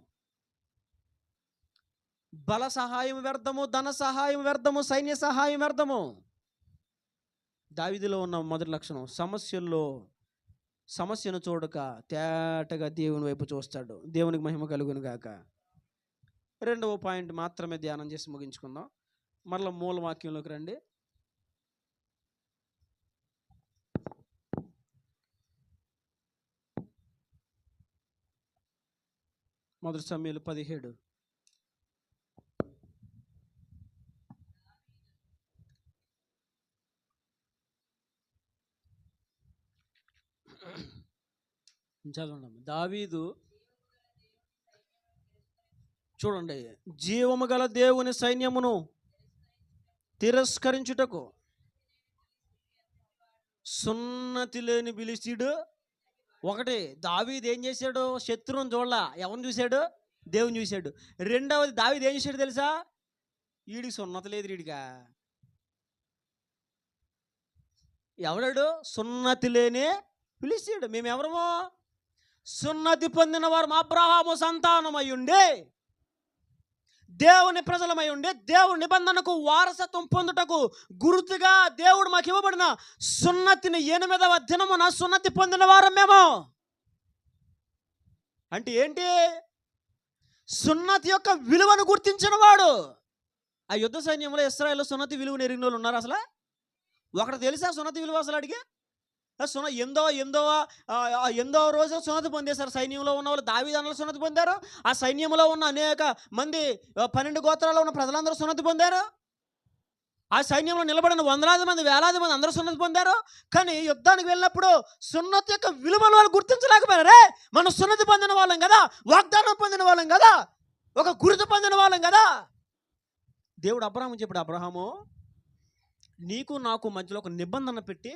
Speaker 1: బల సహాయం వ్యర్థము, ధన సహాయం వ్యర్థము, సైన్య సహాయం వ్యర్థము. దావీదులో ఉన్న మొదటి లక్షణం, సమస్యను చూడక తేటగా దేవుని వైపు చూస్తాడు. దేవునికి మహిమ కలుగును గాక. రెండవ పాయింట్ మాత్రమే ధ్యానం చేసి ముగించుకుందాం. మరలా మూల వాక్యంలోకి రండి. మొదటి సమూయేలు 17. చదవండి. దావీదు చూడండి, జీవము గల దేవుని సైన్యమును తిరస్కరించుటకు సున్నతి లేని ఫిలిష్తీయుడు ఒకటి. దావీదు ఏం చేశాడు? శత్రువుని చూడలా, ఎవరిని చూశాడు? దేవుని చూశాడు. రెండవది దావీదు ఏం చేశాడు తెలుసా? వీడికి సున్నతి లేదు, వీడిగా ఎవడాడు? సున్నతి లేని ఫిలిష్తీయుడు. మేమెవరమో? సున్నతి పొందిన వారు అబ్రహాము సంతానమై ఉండి, దేవుని ప్రజలమై ఉండి, దేవుని నిబంధనకు వారసత్వం పొందుటకు గుర్తుగా దేవుడు మాకు ఇవ్వబడిన సున్నతిని 8వ దినమున సున్నతి పొందిన వారు మేము. అంటే ఏంటి? సున్నతి యొక్క విలువను గుర్తించిన వాడు. ఆ యుద్ధ సైన్యంలో ఇశ్రాయేలు సున్నతి విలువను ఎరిగిన వాళ్ళు ఉన్నారు. అసలు ఒకటి తెలుసా సున్నతి విలువ? అసలు అడిగే 8వ రోజు సున్నతి పొందేశారు సైన్యంలో ఉన్న వాళ్ళు. దావీదు సున్నతి పొందారు. ఆ సైన్యంలో ఉన్న అనేక మంది 12 గోత్రాల్లో ఉన్న ప్రజలందరూ సున్నతి పొందారు. ఆ సైన్యంలో నిలబడిన వందలాది మంది, వేలాది మంది అందరూ సున్నతి పొందారు. కానీ యుద్ధానికి వెళ్ళినప్పుడు సున్నతి యొక్క విలువలు వాళ్ళు గుర్తించలేకపోయారే. మనం సున్నతి పొందిన వాళ్ళం కదా, వాగ్దానం పొందిన వాళ్ళం కదా, ఒక గుర్తు పొందిన వాళ్ళం కదా. దేవుడు అబ్రహాము చెప్పాడు, అబ్రహాము నీకు నాకు మధ్యలో ఒక నిబంధన పెట్టి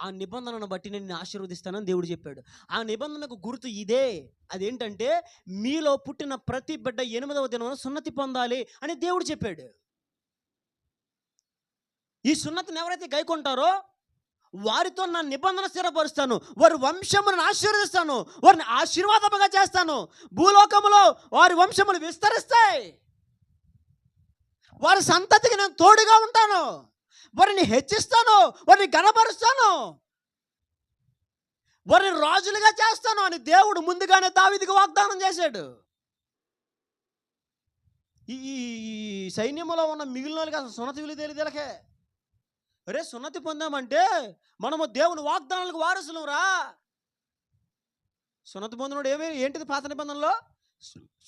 Speaker 1: ఆ నిబంధనను బట్టి నేను నిన్ను ఆశీర్వదిస్తానని దేవుడు చెప్పాడు. ఆ నిబంధనకు గుర్తు ఇదే. అదేంటంటే మీలో పుట్టిన ప్రతి బిడ్డ 8వ దినం సున్నతి పొందాలి అని దేవుడు చెప్పాడు. ఈ సున్నతిని ఎవరైతే గైకొంటారో వారితో నా నిబంధన స్థిరపరుస్తాను, వారి వంశమును ఆశీర్వదిస్తాను, వారిని ఆశీర్వాదముగా చేస్తాను, భూలోకములో వారి వంశములు విస్తరిస్తాయి, వారి సంతతికి నేను తోడుగా ఉంటాను, వారిని హెచ్చిస్తాను, వారిని ఘనపరుస్తాను, వారిని రాజులుగా చేస్తాను అని దేవుడు ముందుగానే దావీదుకు వాగ్దానం చేశాడు. ఈ సైన్యంలో ఉన్న మిగిలిన వాళ్ళకి అసలు సున్నతి విలువ తెలియదులకే. అరే సున్నతి పొందామంటే మనము దేవుని వాగ్దానాలకు వారసులు రా. సున్నతి పొందినోడు ఏంటిది పాత నిబంధనలో?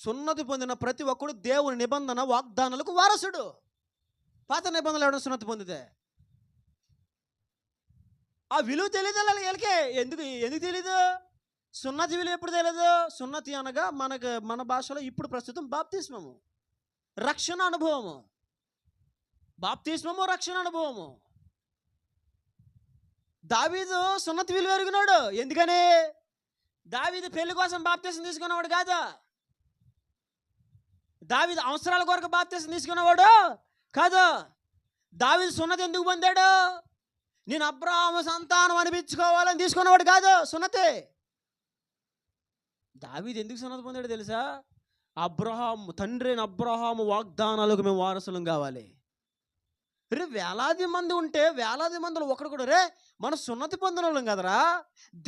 Speaker 1: సున్నతి పొందిన ప్రతి ఒక్కడు దేవుని నిబంధన వాగ్దానాలకు వారసుడు. పాత నిబంధనలు ఎవరైనా సున్నతి పొందితే ఆ విలువ తెలియదు వీళ్ళకే. ఎందుకు తెలీదు? సున్నతి విలువ ఎప్పుడు తెలియదు? సున్నతి అనగా మన భాషలో ఇప్పుడు ప్రస్తుతం బాప్తిస్మము, రక్షణ అనుభవము. బాప్తిస్మము రక్షణ అనుభవము. దావీదు సున్నతి విలువ ఎరిగినాడు. ఎందుకని? దావీదు పెళ్లి కోసం బాప్తిసం తీసుకున్నవాడు కాదు. దావీదు అవసరాల కొరకు బాప్తిసం తీసుకున్నవాడు కాదు. దావీదు సున్నతి ఎందుకు పొందాడు? నేను అబ్రహాము సంతానం అనిపించుకోవాలని తీసుకున్నవాడు కాదు సున్నతి. దావీదు ఎందుకు సున్నతి పొందాడు తెలుసా? తండ్రి అయిన అబ్రహాము వాగ్దానాలకు మేము వారసులం కావాలి. రే వేలాది మంది ఉంటే వేలాది మందిలో ఒకడు కూడా రే మనం సున్నతి పొందిన వాళ్ళం కదరా,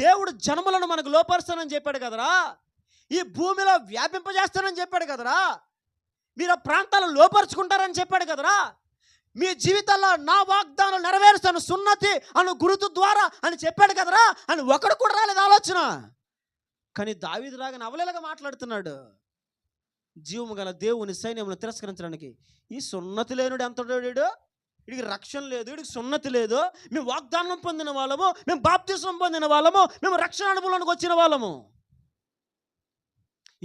Speaker 1: దేవుడు జన్మలను మనకు లోపరుస్తానని చెప్పాడు కదరా, ఈ భూమిలో వ్యాపింపజేస్తానని చెప్పాడు కదరా, మీరు ఆ ప్రాంతాలను లోపరుచుకుంటారని చెప్పాడు కదరా, మీ జీవితాల్లో నా వాగ్దానం నెరవేరుస్తాను సున్నతి అను గురుతు ద్వారా అని చెప్పాడు కదరా అని ఒకడు కూడా రాలేదు ఆలోచన. కానీ దావీదులాగా నవలేలాగా మాట్లాడుతున్నాడు. జీవము గల దేవుని సైన్యమును తిరస్కరించడానికి ఈ సున్నతి లేనుడు ఎంతడు? వీడికి రక్షణ లేదు, వీడికి సున్నతి లేదు. మేము వాగ్దానం పొందిన వాళ్ళము, మేము బాప్తిసం పొందిన వాళ్ళము, మేము రక్షణ అనుభవంలోకి వచ్చిన వాళ్ళము.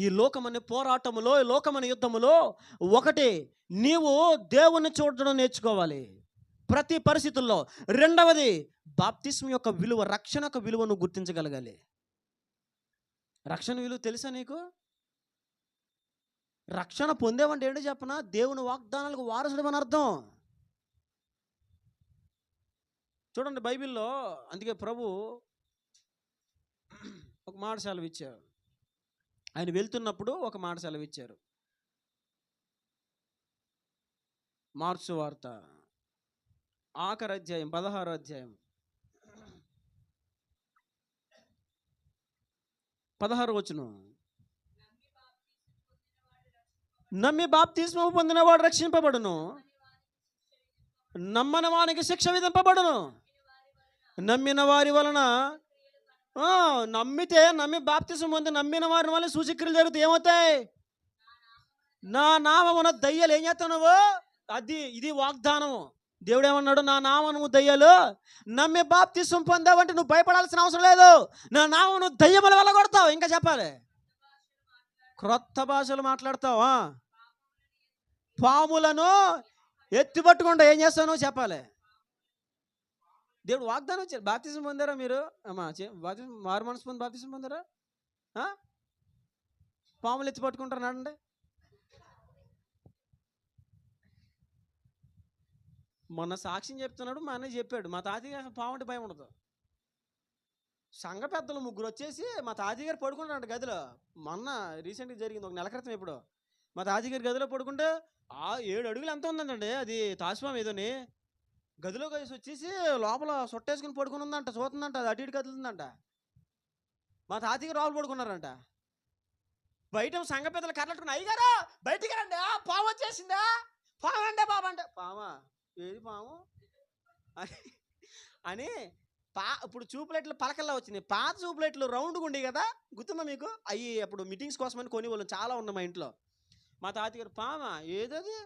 Speaker 1: ఈ లోకమనే పోరాటములో, ఈ లోకమనే యుద్ధములో ఒకటి నీవు దేవుణ్ణి చూడడం నేర్చుకోవాలి ప్రతి పరిస్థితుల్లో. రెండవది బాప్తిసం యొక్క విలువ, రక్షణ యొక్క విలువను గుర్తించగలగాలి. రక్షణ విలువ తెలుసా నీకు? రక్షణ పొందేవంటే ఏంటో చెప్పనా? దేవుని వాగ్దానాలకు వారసుడు అని అర్థం. చూడండి బైబిల్లో, అందుకే ప్రభు ఒక మాట సెలవిచ్చారు. ఆయన వెళ్తున్నప్పుడు ఒక మాట సెలవిచ్చారు. మార్క్సు వార్త 6వ అధ్యాయం 16వ అధ్యాయం 16వ వచనం. నమ్మి బాప్తిస్మము పొందినవాడు రక్షింపబడును, నమ్మని వానికి శిక్ష విధింపబడును. నమ్మిన వారి వలన నమ్మి బాప్తిసం పొంది నమ్మిన వారి వలన సూచక్రియలు జరుగుతాయి. ఏమవుతాయి? నా నామమున దయ్యాలు ఏం చేస్తావు నువ్వు? ఇది వాగ్దానము. దేవుడు ఏమన్నాడు? నా నామము దయ్యాలు నమ్మి బాప్తిసం పొందావంటే నువ్వు భయపడాల్సిన అవసరం లేదు. నా నామము దయ్యముల వల్ల కొడతావు. ఇంకా చెప్పాలి, క్రొత్త భాషలు మాట్లాడతావా, పాములను ఎత్తి పట్టుకుంటా ఏం చేస్తాను చెప్పాలి. దేవుడు వాగ్దానం వచ్చారు. బాప్తిసం పొందారా మీరు? బాప్తిసం మారు మనసు పొంది బాప్తిసం పొందారా? పాములు ఎత్తి పట్టుకుంటారు నాడండి. మొన్న సాక్ష్యం చెప్తున్నాడు, మా అన్నయ్య చెప్పాడు, మా తాతయ్య గారు పాము అంటే భయం ఉండదు. సంఘ పెద్దలు 3 వచ్చేసి మా తాతయ్య గారు పడుకుంటాడు గదిలో. మొన్న రీసెంట్గా జరిగింది, 1 నెల క్రితం. ఇప్పుడు మా తాతయ్య గారి గదిలో పడుకుంటే 7 అడుగులు ఎంత ఉందండి, అది తాస్పాం ఏదోని. గదిలో కలిసి వచ్చేసి లోపల సొట్టేసుకుని పడుకుని ఉందంట, చూస్తుందంట, అది అటు ఇటు కదులుతుందంట. మా తాతయ్య లోపల పడుకున్నారంట. బయట సంఘ పెద్దలు కర్రట్టుకుని, అయ్యగారు బయటికి రండి, పాము వచ్చేసిందా, పాము అంటే బాబు అంటే, పామా ఏది పాము అని ఇప్పుడు చూపులెట్లు పలకల్లా వచ్చినాయి. పాత చూపులెట్లు రౌండ్గా ఉండి కదా, గుర్తుందా మీకు? అవి అప్పుడు మీటింగ్స్ కోసమని కొని వాళ్ళు చాలా ఉన్నాయి మా ఇంట్లో. మా తాతయ్య గారు పామా ఏదది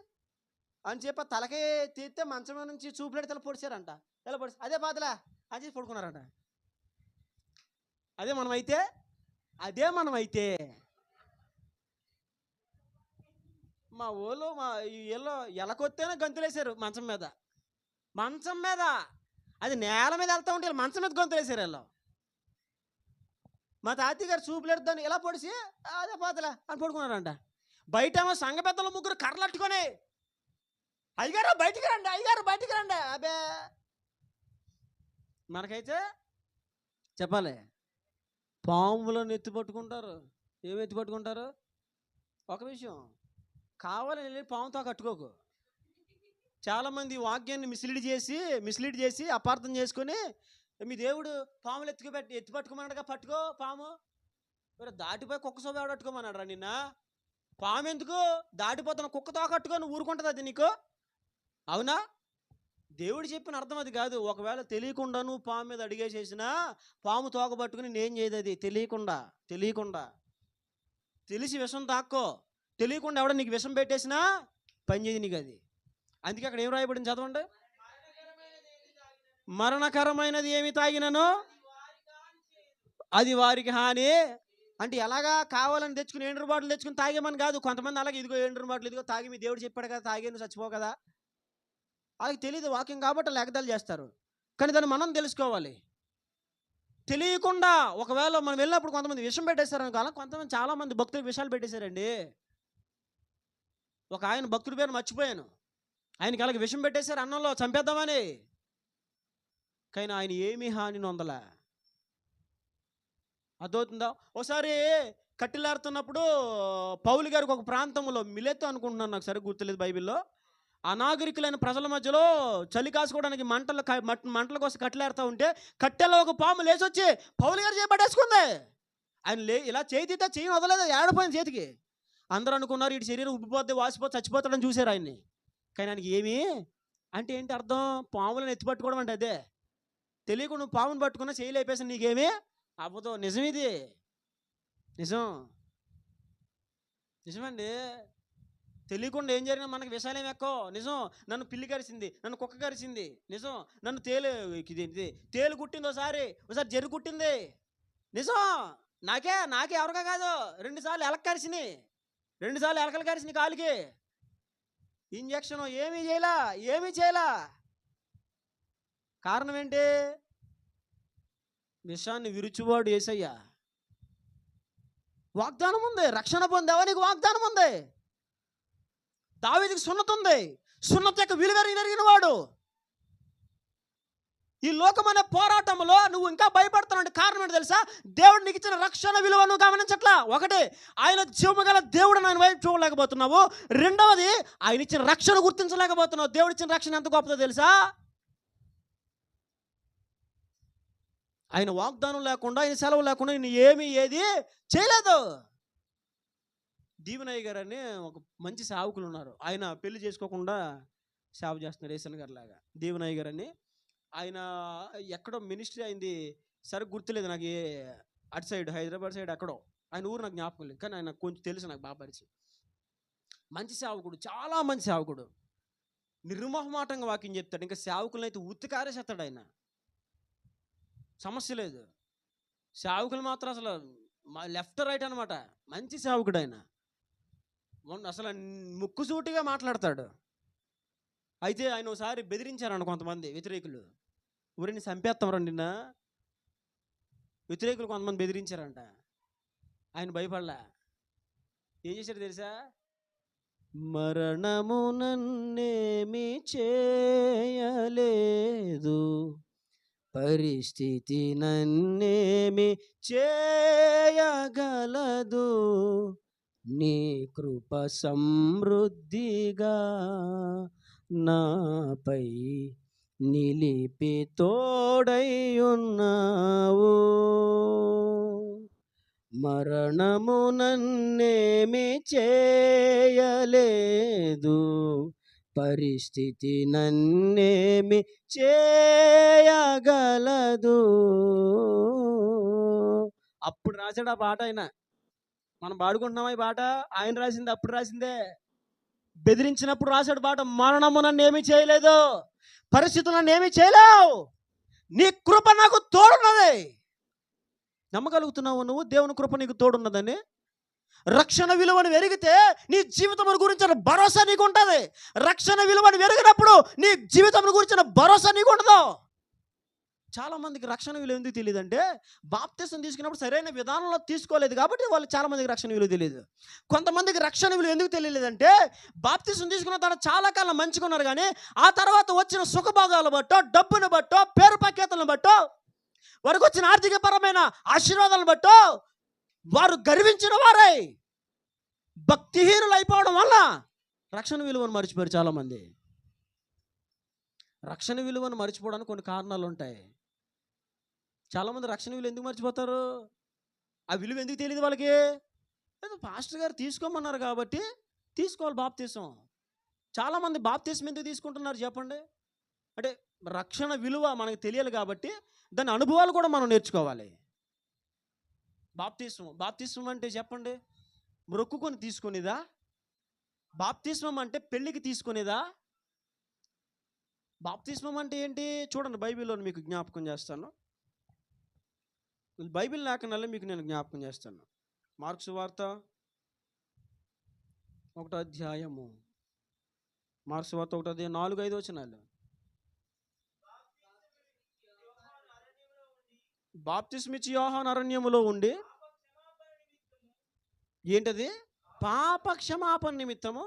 Speaker 1: అని చెప్పి తలకే తీస్తే మంచం నుంచి చూపులెట్ తల పొడిచారంట. ఎలా పొడిచి అదే పాతలా అని చెప్పి పడుకున్నారంట. అదే మనమైతే మా ఊళ్ళో మా వీళ్ళు ఎలకొత్తేనే గంతులేశారు మంచం మీద. మంచం మీద, అది నేల మీద వెళ్తా ఉంటే వీళ్ళు మంచం మీద గంతులేశారు వీళ్ళు. మా తాతయ్య గారు చూపులేడుతాను ఇలా పొడిసి అదే పోతలే అని పడుకున్నారంట. బయట ఏమో సంఘ పెద్దలు ముగ్గురు కర్రలు అట్టుకొని, అయ్యగారు బయటికి రండి, అయ్యగారు బయటికి రండి. అబే మనకైతే చెప్పాలి, పాములను ఎత్తి పట్టుకుంటారు. ఏమి ఎత్తి పట్టుకుంటారు? ఒక విషయం, కావాలని వెళ్ళి పాముతో కట్టుకోకు. చాలామంది వాక్యాన్ని మిస్లీడ్ చేసి అపార్థం చేసుకొని, మీ దేవుడు పాములు ఎత్తి పట్టుకోమన్నాడుగా, పట్టుకో పాము. మరి దాటిపోయి కుక్క సోబ ఎవడట్టుకోమన్నాడు రా నిన్న? పాము ఎందుకు? దాటిపోతున్న కుక్కతో కట్టుకొని ఊరుకుంటుంది అది నీకు? అవునా? దేవుడు చెప్పిన అర్థం అది కాదు. ఒకవేళ తెలియకుండా నువ్వు పాము మీద అడిగేసేసినా పాము తోక పట్టుకుని నేను చేయదు. అది తెలియకుండా తెలిసి విషం తాక్కో. తెలియకుండా ఎవడ నీకు విషం పెట్టేసినా పని చేయదు నీకు అది. అందుకే అక్కడ ఏం రాయబడింది చదవండి. మరణకరమైనది ఏమి తాగినను అది వారికి హాని. అంటే ఎలాగా? కావాలని తెచ్చుకుని 7 బాటిల్ తెచ్చుకుని తాగేమని కాదు. కొంతమంది అలాగే ఇదిగో 7 బాటిల్ ఇదిగో తాగి, మీ దేవుడు చెప్పాడు కదా తాగే నువ్వు చచ్చిపో కదా. వాళ్ళకి తెలియదు వాక్యం కాబట్టి లెక్కదాలు చేస్తారు. కానీ దాన్ని మనం తెలుసుకోవాలి. తెలియకుండా ఒకవేళ మనం వెళ్ళినప్పుడు కొంతమంది విషం పెట్టేశారు అనుకో. కొంతమంది చాలామంది భక్తులు విషాలు పెట్టేశారండి. ఒక ఆయన భక్తుడి పేరు మర్చిపోయాను, ఆయనకి అలాగే విషం పెట్టేశారు అన్నంలో చంపేద్దామని. కానీ ఆయన ఏమీ హాని నొందలే. అర్థమవుతుందా? ఒకసారి కట్టెలాడుతున్నప్పుడు పౌలు గారికి ఒక ప్రాంతంలో మిలెతు అనుకుంటున్నాను, నాకు సరిగ్గా గుర్తులేదు బైబిల్లో, అనాగరికులైన ప్రజల మధ్యలో చలి కాసుకోవడానికి మంటల కోసం కట్టెలాడుతూ ఉంటే కట్టెలో ఒక పాము లేచొచ్చి పౌలు గారు చేపట్టేసుకుంది. ఆయన ఇలా చేతితే చెయ్యి వదలేదు, ఏడపోయింది చేతికి. అందరూ అనుకున్నారు ఇటు శరీరం ఉబ్బిపోతే వాసిపోతే చచ్చిపోతాడని చూశారు ఆయన్ని. కానీ ఆయనకి ఏమి అంటే ఏంటి అర్థం? పాములను ఎత్తి పట్టుకోవడం అంటే అదే. తెలియకుండా నువ్వు పామును పట్టుకున్నా చేయి లేపేసి నీకేమీ అవ్వదు. నిజం, ఇది నిజమండి. తెలియకుండా ఏం జరిగినా మనకి విషయాలేం ఎక్కువ. నిజం, నన్ను పిల్లి కరిచింది, నన్ను కుక్క కరిచింది, నిజం, నన్ను తేలు కుట్టింది, ఒకసారి జర్రి కుట్టింది, నిజం. నాకే ఎవరికా కాదు, 2 సార్లు ఎలక కరిచింది, 2 సార్లు ఎలకలు కరిచింది కాలికి. ఇంజక్షన్ ఏమీ చేయలా. కారణం ఏంటి? విషాన్ని విరుచువాడు యేసయ్య. వాగ్దానం ఉంది, రక్షణ పొందావా? నీకు వాగ్దానం ఉంది. దావీదుకి సున్నతి ఉంది, సున్నతి యొక్క విలువ ఎరిగిన వాడు. ఈ లోకమైన పోరాటంలో నువ్వు ఇంకా భయపడుతున్నావు. కారణం ఏంటి తెలుసా? దేవుడు నీకు ఇచ్చిన రక్షణ విలువ నువ్వు గమనించట్లా. ఒకటి, ఆయన జీవము గల దేవుడు ఆయన వైపు చూడలేకపోతున్నావు. రెండవది, ఆయన ఇచ్చిన రక్షణ గుర్తించలేకపోతున్నావు. దేవుడు ఇచ్చిన రక్షణ ఎంత గొప్పదో తెలుసా? ఆయన వాగ్దానం లేకుండా, ఆయన సెలవు లేకుండా నేను ఏది చేయలేదు. దీవెనయ్య గారు అని ఒక మంచి సేవకులు ఉన్నారు. ఆయన పెళ్లి చేసుకోకుండా సేవ చేస్తున్నారు రేసన్ గారు లాగా. దీవెనయ్య గారు అని ఆయన ఎక్కడో మినిస్ట్రీ అయింది, సరే గుర్తులేదు నాకు, అటు సైడ్ హైదరాబాద్ సైడ్ ఎక్కడో. ఆయన ఊరు నాకు జ్ఞాపకం లేదు, కానీ ఆయన కొంచెం తెలుసు నాకు బాగా పరిచయం. మంచి సేవకుడు, చాలా మంచి సేవకుడు. నిర్మోహమాటంగా వాక్యం చెప్తాడు. ఇంకా సేవకులను అయితే ఉత్తికారేసేస్తాడు ఆయన. సమస్య లేదు. సేవకులు మాత్రం అసలు లెఫ్ట్ రైట్ అనమాట. మంచి సేవకుడు ఆయన. అసలు ముక్కుసూటిగా మాట్లాడతాడు. అయితే ఆయన ఒకసారి బెదిరించారంట కొంతమంది వ్యతిరేకులు. ఊరిని చంపేస్తాం రండి నిన్న. వ్యతిరేకులు కొంతమంది బెదిరించారంట. ఆయన భయపడలా. ఏం చేశాడు తెలుసా? మరణము నన్నేమి చేయలేదు, పరిస్థితి నన్నేమి చేయగలదు, నీ కృప సమృద్ధిగా నాపై నిలిపి తోడై ఉన్నావు. మరణము నన్నేమి చేయలేదు, పరిస్థితి నన్నేమి చేయగలదు. అప్పుడు రాశాడు ఆ పాట ఆయన. మనం పాడుకుంటున్నామా ఈ పాట? ఆయన రాసింది, అప్పుడు రాసిందే. బెదిరించినప్పుడు రాశాడు పాట. మరణము నన్ను ఏమీ చేయలేదు, పరిస్థితులు నన్ను ఏమీ చేయలేవు, నీ కృప నాకు తోడున్నది. నమ్మగలుగుతున్నావు నువ్వు దేవుని కృప నీకు తోడున్నదని? రక్షణ విలువను ఎరిగితే నీ జీవితం గురించిన భరోసా నీకు ఉంటుంది. రక్షణ విలువను ఎరిగినప్పుడు నీ జీవితం గురించిన భరోసా నీకు ఉండదు. చాలామందికి రక్షణ విలువ ఎందుకు తెలియదంటే బాప్తిసం తీసుకున్నప్పుడు సరైన విధానంలో తీసుకోలేదు కాబట్టి వాళ్ళు చాలామందికి రక్షణ విలువ తెలియదు. కొంతమందికి రక్షణ విలువ ఎందుకు తెలియలేదంటే బాప్తిసం తీసుకున్న తర్వాత చాలా కాలం మంచిగా ఉన్నారు, కానీ ఆ తర్వాత వచ్చిన సుఖభోగాలు బట్టో, డబ్బును బట్టో, పేరు ప్రఖ్యాతులను బట్టో, వారికి వచ్చిన ఆర్థికపరమైన ఆశీర్వాదాలను బట్టో వారు గర్వించిన వారై భక్తిహీనులు అయిపోవడం వల్ల రక్షణ విలువను మర్చిపోయారు చాలామంది. రక్షణ విలువను మర్చిపోవడానికి కొన్ని కారణాలు ఉంటాయి. చాలామంది రక్షణ విలువ ఎందుకు మర్చిపోతారు? ఆ విలువ ఎందుకు తెలియదు వాళ్ళకి? ఏదో పాస్టర్ గారు తీసుకోమన్నారు కాబట్టి తీసుకోవాలి బాప్తీసం. చాలామంది బాప్తీసం ఎందుకు తీసుకుంటున్నారు చెప్పండి? అంటే రక్షణ విలువ మనకు తెలియాలి కాబట్టి దాని అనుభవాలు కూడా మనం నేర్చుకోవాలి. బాప్తీసం అంటే చెప్పండి, మొక్కుకొని తీసుకునేదా? బాప్తీసం అంటే పెళ్ళికి తీసుకునేదా? బాప్తిస్మం అంటే ఏంటి చూడండి, బైబిల్లో మీకు జ్ఞాపకం చేస్తాను. బైబిల్ లేకనల్లా మీకు నేను జ్ఞాపకం చేస్తాను. మార్కు సువార్త 1వ అధ్యాయము, మార్కు సువార్త 1వ అధ్యాయం 4-5 వచనాలు. బాప్తిస్మిచ్చి యోహాను అరణ్యములో ఉండి ఏంటది? పాప క్షమాపణ నిమిత్తము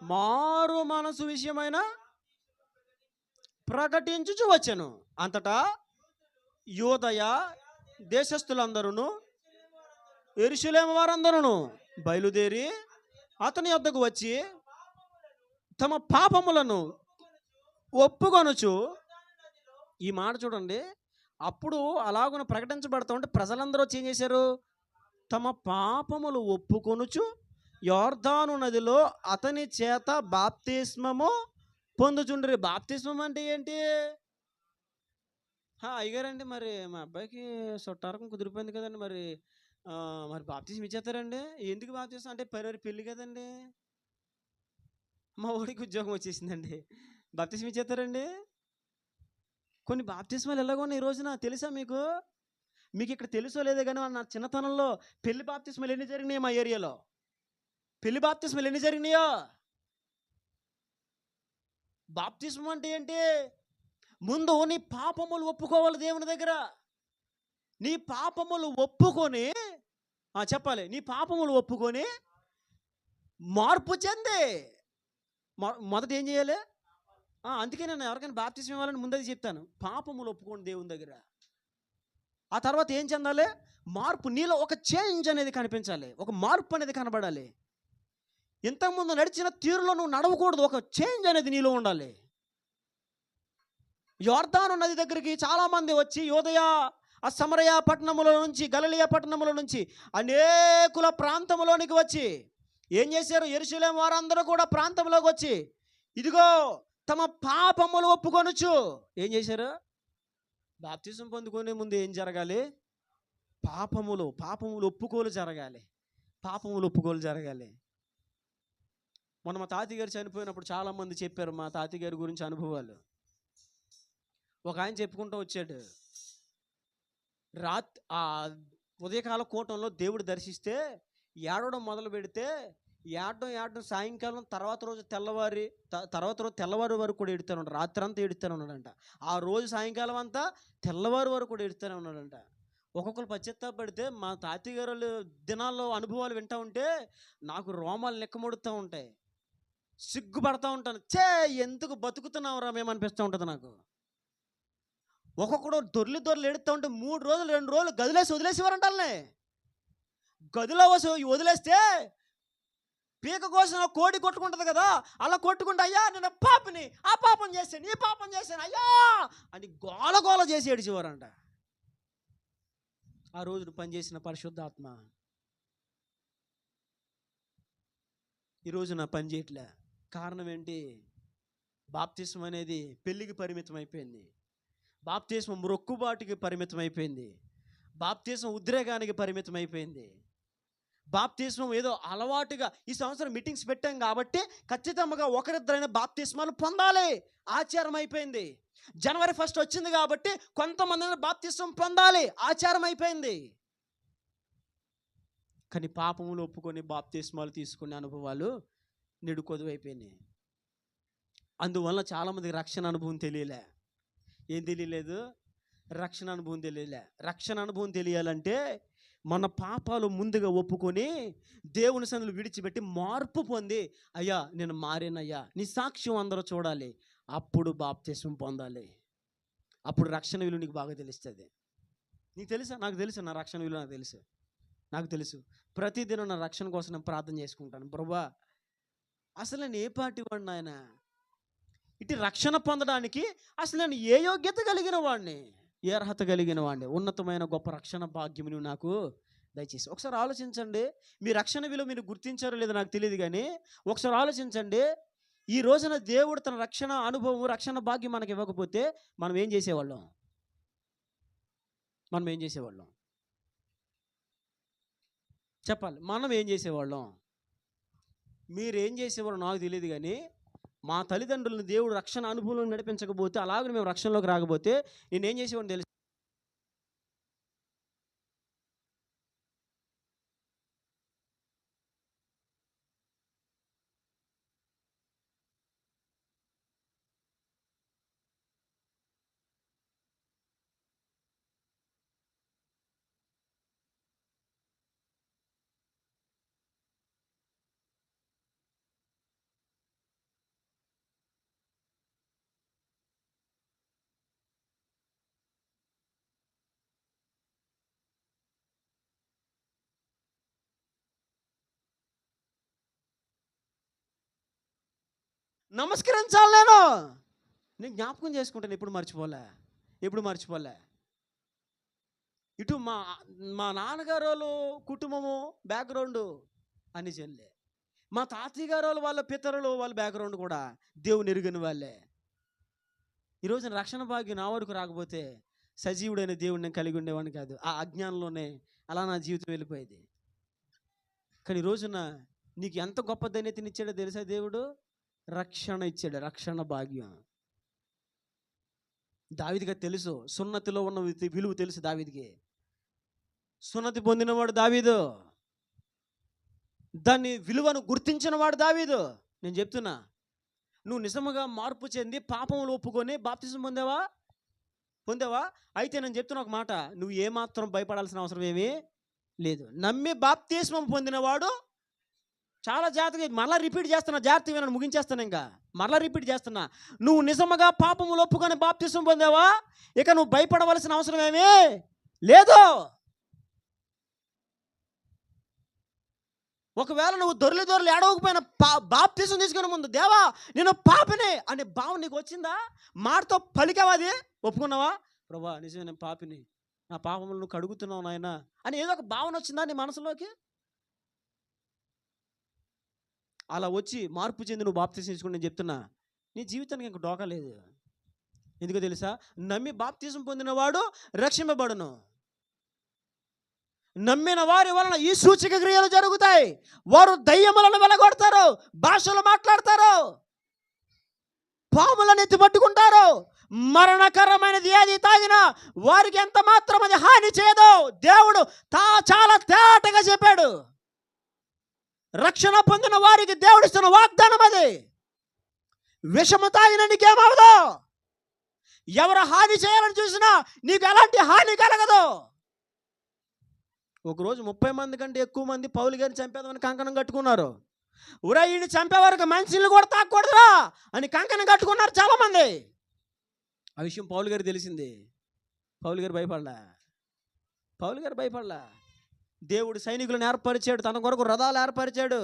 Speaker 1: మారు మనసు విషయమైన ప్రకటించుచు వచ్చెను. అంతటా యూదయ దేశస్థులందరూ యెరూషలేము వారందరూ బయలుదేరి అతని యొద్దకు వచ్చి తమ పాపములను ఒప్పుకొనుచు, ఈ మాట చూడండి, అప్పుడు అలాగున ప్రకటించబడతా ఉంటే ప్రజలందరూ వచ్చి ఏం చేశారు? తమ పాపములు ఒప్పుకొనుచు యోర్దాను నదిలో అతని చేత బాప్తిస్మము పొందుచుండ్రి. బాప్తిస్మం అంటే ఏంటి? అయ్యగారండి, మరి మా అబ్బాయికి సొట్టారకం కుదిరిపోయింది కదండి, మరి మరి బాప్తిస్మం ఇచ్చేస్తారండి. ఎందుకు బాప్తిస్మం అంటే పెళ్ళి కదండి, మా ఊరికి ఉద్యోగం వచ్చేసిందండి, బాప్తిస్మం ఇచ్చేస్తారండి. కొన్ని బాప్తిస్మాలు ఎలాగో ఈ రోజున తెలుసా మీకు? మీకు ఇక్కడ తెలుసో లేదో కానీ నా చిన్నతనంలో పెళ్లి బాప్తిస్మాలు ఎన్ని జరిగినాయో మా ఏరియాలో, పెళ్లి బాప్తిస్మాలు ఎన్ని జరిగినాయో. బాప్తిస్మం అంటే ఏంటి? ముందు నీ పాపములు ఒప్పుకోవాలి దేవుని దగ్గర. నీ పాపములు ఒప్పుకొని చెప్పాలి, నీ పాపములు ఒప్పుకొని మార్పు చెంది మొదట ఏం చేయాలి? అందుకే నేను ఎవరికైనా బాప్తిస్మం ఇవ్వాలని ముందది చెప్తాను. పాపములు ఒప్పుకోండి దేవుని దగ్గర. ఆ తర్వాత ఏం చెందాలి? మార్పు. నీలో ఒక చేంజ్ అనేది కనిపించాలి, ఒక మార్పు అనేది కనబడాలి. ఇంతకుముందు నడిచిన తీరులో నువ్వు నడవకూడదు, ఒక చేంజ్ అనేది నీలో ఉండాలి. యోర్దాను నది దగ్గరికి చాలామంది వచ్చి యూదయ సమరయ పట్టణముల నుంచి, గలిలయ పట్టణముల నుంచి అనేకుల ప్రాంతంలోనికి వచ్చి ఏం చేశారు? యెరూషలేము వారందరూ కూడా ప్రాంతంలోకి వచ్చి ఇదిగో తమ పాపములు ఒప్పుకొనుచు ఏం చేశారు? బాప్తిసం పొందుకునే ముందు ఏం జరగాలి? పాపములు ఒప్పుకోలు జరగాలి. పాపములు ఒప్పుకోలు జరగాలి. మొన్న మా తాతగారు చనిపోయినప్పుడు చాలామంది చెప్పారు మా తాతగారి గురించి అనుభవాలు. ఒక ఆయన చెప్పుకుంటూ వచ్చాడు, ఉదయకాల కూటంలో దేవుడు దర్శిస్తే ఏడవడం మొదలు పెడితే ఏడడం సాయంకాలం తర్వాత రోజు తెల్లవారు వరకు కూడా ఎడుతూనే ఉన్నాడు. రాత్రి అంతా ఎడుతూనే ఉన్నాడంట. ఆ రోజు సాయంకాలం అంతా తెల్లవారు వరకు కూడా ఎడుతూనే ఉన్నాడంట. ఒక్కొక్కరు పశ్చాత్తాపడితే మా తాతగారు దినాల్లో అనుభవాలు వింటూ ఉంటే నాకు రోమాలు నెక్కమొడుతూ ఉంటాయి, సిగ్గుపడతా ఉంటాను. ఎందుకు బతుకుతున్నావురా మేము అనిపిస్తూ ఉంటుంది నాకు. ఒక్కొక్కడు దొర్లి ఎడుతూ ఉంటే 3 రోజులు 2 రోజులు వదిలేసేవారంటానే. గదిలో వదిలేస్తే పీక కోసం కోడి కొట్టుకుంటుంది కదా, అలా కొట్టుకుంటే అయ్యా నేను పాపని, ఆ పాపం చేశాను, ఈ పాపం చేశాను అయ్యా అని గోల చేసి ఏడిచేవారంట. ఆ రోజు పనిచేసిన పరిశుద్ధాత్మ ఈరోజు నా పని చేయట్లే. కారణం ఏంటి? బాప్తిస్మం అనేది పెళ్ళికి పరిమితం అయిపోయింది. బాప్తిస్మం మొక్కుబాటుకి పరిమితం అయిపోయింది. బాప్తిస్మం ఉద్రేకానికి పరిమితం అయిపోయింది. బాప్తిస్మం ఏదో అలవాటుగా ఈ సంవత్సరం మీటింగ్స్ పెట్టాం కాబట్టి ఖచ్చితంగా ఒకరిద్దరైన బాప్తిస్మాలు పొందాలి ఆచారం అయిపోయింది. జనవరి 1 వచ్చింది కాబట్టి కొంతమంది బాప్తిస్మం పొందాలి ఆచారం అయిపోయింది. కానీ పాపములు ఒప్పుకొని బాప్తిస్మాలు తీసుకునే అనుభవాలు నేడు కొదువైపోయినాయి. అందువల్ల చాలామందికి రక్షణ అనుభవం తెలియలే. ఏం తెలియలేదు? రక్షణ అనుభవం తెలియలే. రక్షణ అనుభవం తెలియాలంటే మన పాపాలు ముందుగా ఒప్పుకొని దేవుని సన్నిధిలో విడిచిపెట్టి మార్పు పొంది, అయ్యా నేను మారేనయ్యా నీ సాక్ష్యం అందరూ చూడాలి, అప్పుడు బాప్తిస్మం పొందాలి. అప్పుడు రక్షణ విలువ నీకు బాగా తెలుస్తుంది. నీకు తెలుసా? నాకు తెలుసు, నా రక్షణ విలువ నాకు తెలుసు. ప్రతిదినం నా రక్షణ కోసం నేను ప్రార్థన చేసుకుంటాను. ప్రభువా, అసలు నేను ఏ పార్టీ వాడిని ఆయన, ఇటు రక్షణ పొందడానికి అసలు నేను ఏ యోగ్యత కలిగిన వాడిని, ఏ అర్హత కలిగిన వాడిని, ఉన్నతమైన గొప్ప రక్షణ భాగ్యం నువ్వు నాకు దయచేసి. ఒకసారి ఆలోచించండి. మీ రక్షణ విలువ మీరు గుర్తించారో లేదో నాకు తెలియదు, కానీ ఒకసారి ఆలోచించండి. ఈ రోజున దేవుడు తన రక్షణ అనుభవం, రక్షణ భాగ్యం మనకి ఇవ్వకపోతే మనం ఏం చేసేవాళ్ళం? చెప్పాలి. మనం ఏం చేసేవాళ్ళం? మీరేం చేసేవాళ్ళో నాకు తెలియదు, కానీ మా తల్లిదండ్రులను దేవుడు రక్షణ అనుభవంలో నడిపించకపోతే, అలాగే మేము రక్షణలోకి రాకపోతే నేనేం చేసేవాడిని తెలుసు? నమస్కరించాలి. నేను జ్ఞాపకం చేసుకుంటాను, ఎప్పుడు మర్చిపోలే. ఇటు మా నాన్నగారు వాళ్ళు కుటుంబము బ్యాక్గ్రౌండ్ అని చెల్లె, మా తాతయ్య గారు వాళ్ళ పితరులు వాళ్ళ బ్యాక్గ్రౌండ్ కూడా దేవుని ఎరుగని వాళ్ళే. ఈరోజు రక్షణ భాగ్యం నా వరకు రాకపోతే సజీవుడైన దేవుడిని నేను కలిగి ఉండేవాడిని కాదు. ఆ అజ్ఞానంలోనే అలా నా జీవితం వెళ్ళిపోయేది. కానీ ఈ రోజున నీకు ఎంత గొప్ప ధన్యతనిచ్చాడో తెలుసా? దేవుడు రక్షణ ఇచ్చాడు, రక్షణ భాగ్యం. దావీదుకి తెలుసు, సున్నతిలో ఉన్న విలువ తెలుసు దావీదుకి. సున్నతి పొందినవాడు దావీదు, దాన్ని విలువను గుర్తించినవాడు దావీదు. నేను చెప్తున్నా, నువ్వు నిజముగా మార్పు చెంది పాపములు ఒప్పుకొని బాప్తిసం పొందావా? అయితే నేను చెప్తున్నా ఒక మాట, నువ్వు ఏమాత్రం భయపడాల్సిన అవసరం ఏమీ లేదు. నమ్మి బాప్తిస్మం పొందినవాడు చాలా జాగ్రత్తగా, మరలా రిపీట్ చేస్తున్నా, జాగ్రత్తగా వినను, ముగించేస్తాను. ఇంకా మరలా రిపీట్ చేస్తున్నా, నువ్వు నిజముగా పాపములు ఒప్పుకొని బాప్తిసం పొందావా, ఇక నువ్వు భయపడవలసిన అవసరం ఏమీ లేదు. ఒకవేళ నువ్వు దొరలి ఏడవకపోయినా బాప్తిసం తీసుకునే ముందు, దేవా నేను పాపిని అనే భావం నీకు వచ్చిందా? మాటతో పలికావా? అది ఒప్పుకున్నావా? ప్రభా నిజమే నేను పాపిని, నా పాపములు నువ్వు కడుగుతున్నావు నాయన అని ఏదో ఒక భావన వచ్చిందా నీ మనసులోకి? అలా వచ్చి మార్పు చెంది నువ్వు బాప్తిసం తీసుకుని నేను చెప్తున్నా, నీ జీవితానికి ఇంక డోకా లేదు. ఎందుకో తెలుసా? నమ్మి బాప్తిసం పొందినవాడు రక్షింపబడును. నమ్మిన వారి వలన ఈ సూచక క్రియలు జరుగుతాయి. వారు దయ్యములను వెలగొడతారు, భాషలు మాట్లాడతారు, పాములను ఎత్తి పట్టుకుంటారు, మరణకరమైనది ఏది తాగినా వారికి ఎంత మాత్రం అది హాని చేయదు. దేవుడు చాలా తేటగా చెప్పాడు. రక్షణ పొందిన వారికి దేవుడిస్తున్న వాగ్దానం అది. విషము తాగిన నీకేమవదు, ఎవరు హాని చేయాలని చూసినా నీకు ఎలాంటి హాని కలగదు. ఒకరోజు 30 మంది కంటే ఎక్కువ మంది పౌలు గారిని చంపేదామని కంకణం కట్టుకున్నారు. ఉరా ఈయన చంపే వరకు మనుషుల్ని కూడా తాకూడదురా అని కంకణం కట్టుకున్నారు చాలామంది. ఆ విషయం పౌలు గారు తెలిసింది. పౌలు గారు భయపడలా. దేవుడు సైనికులను ఏర్పరిచాడు, తన కొరకు రథాలు ఏర్పరిచాడు.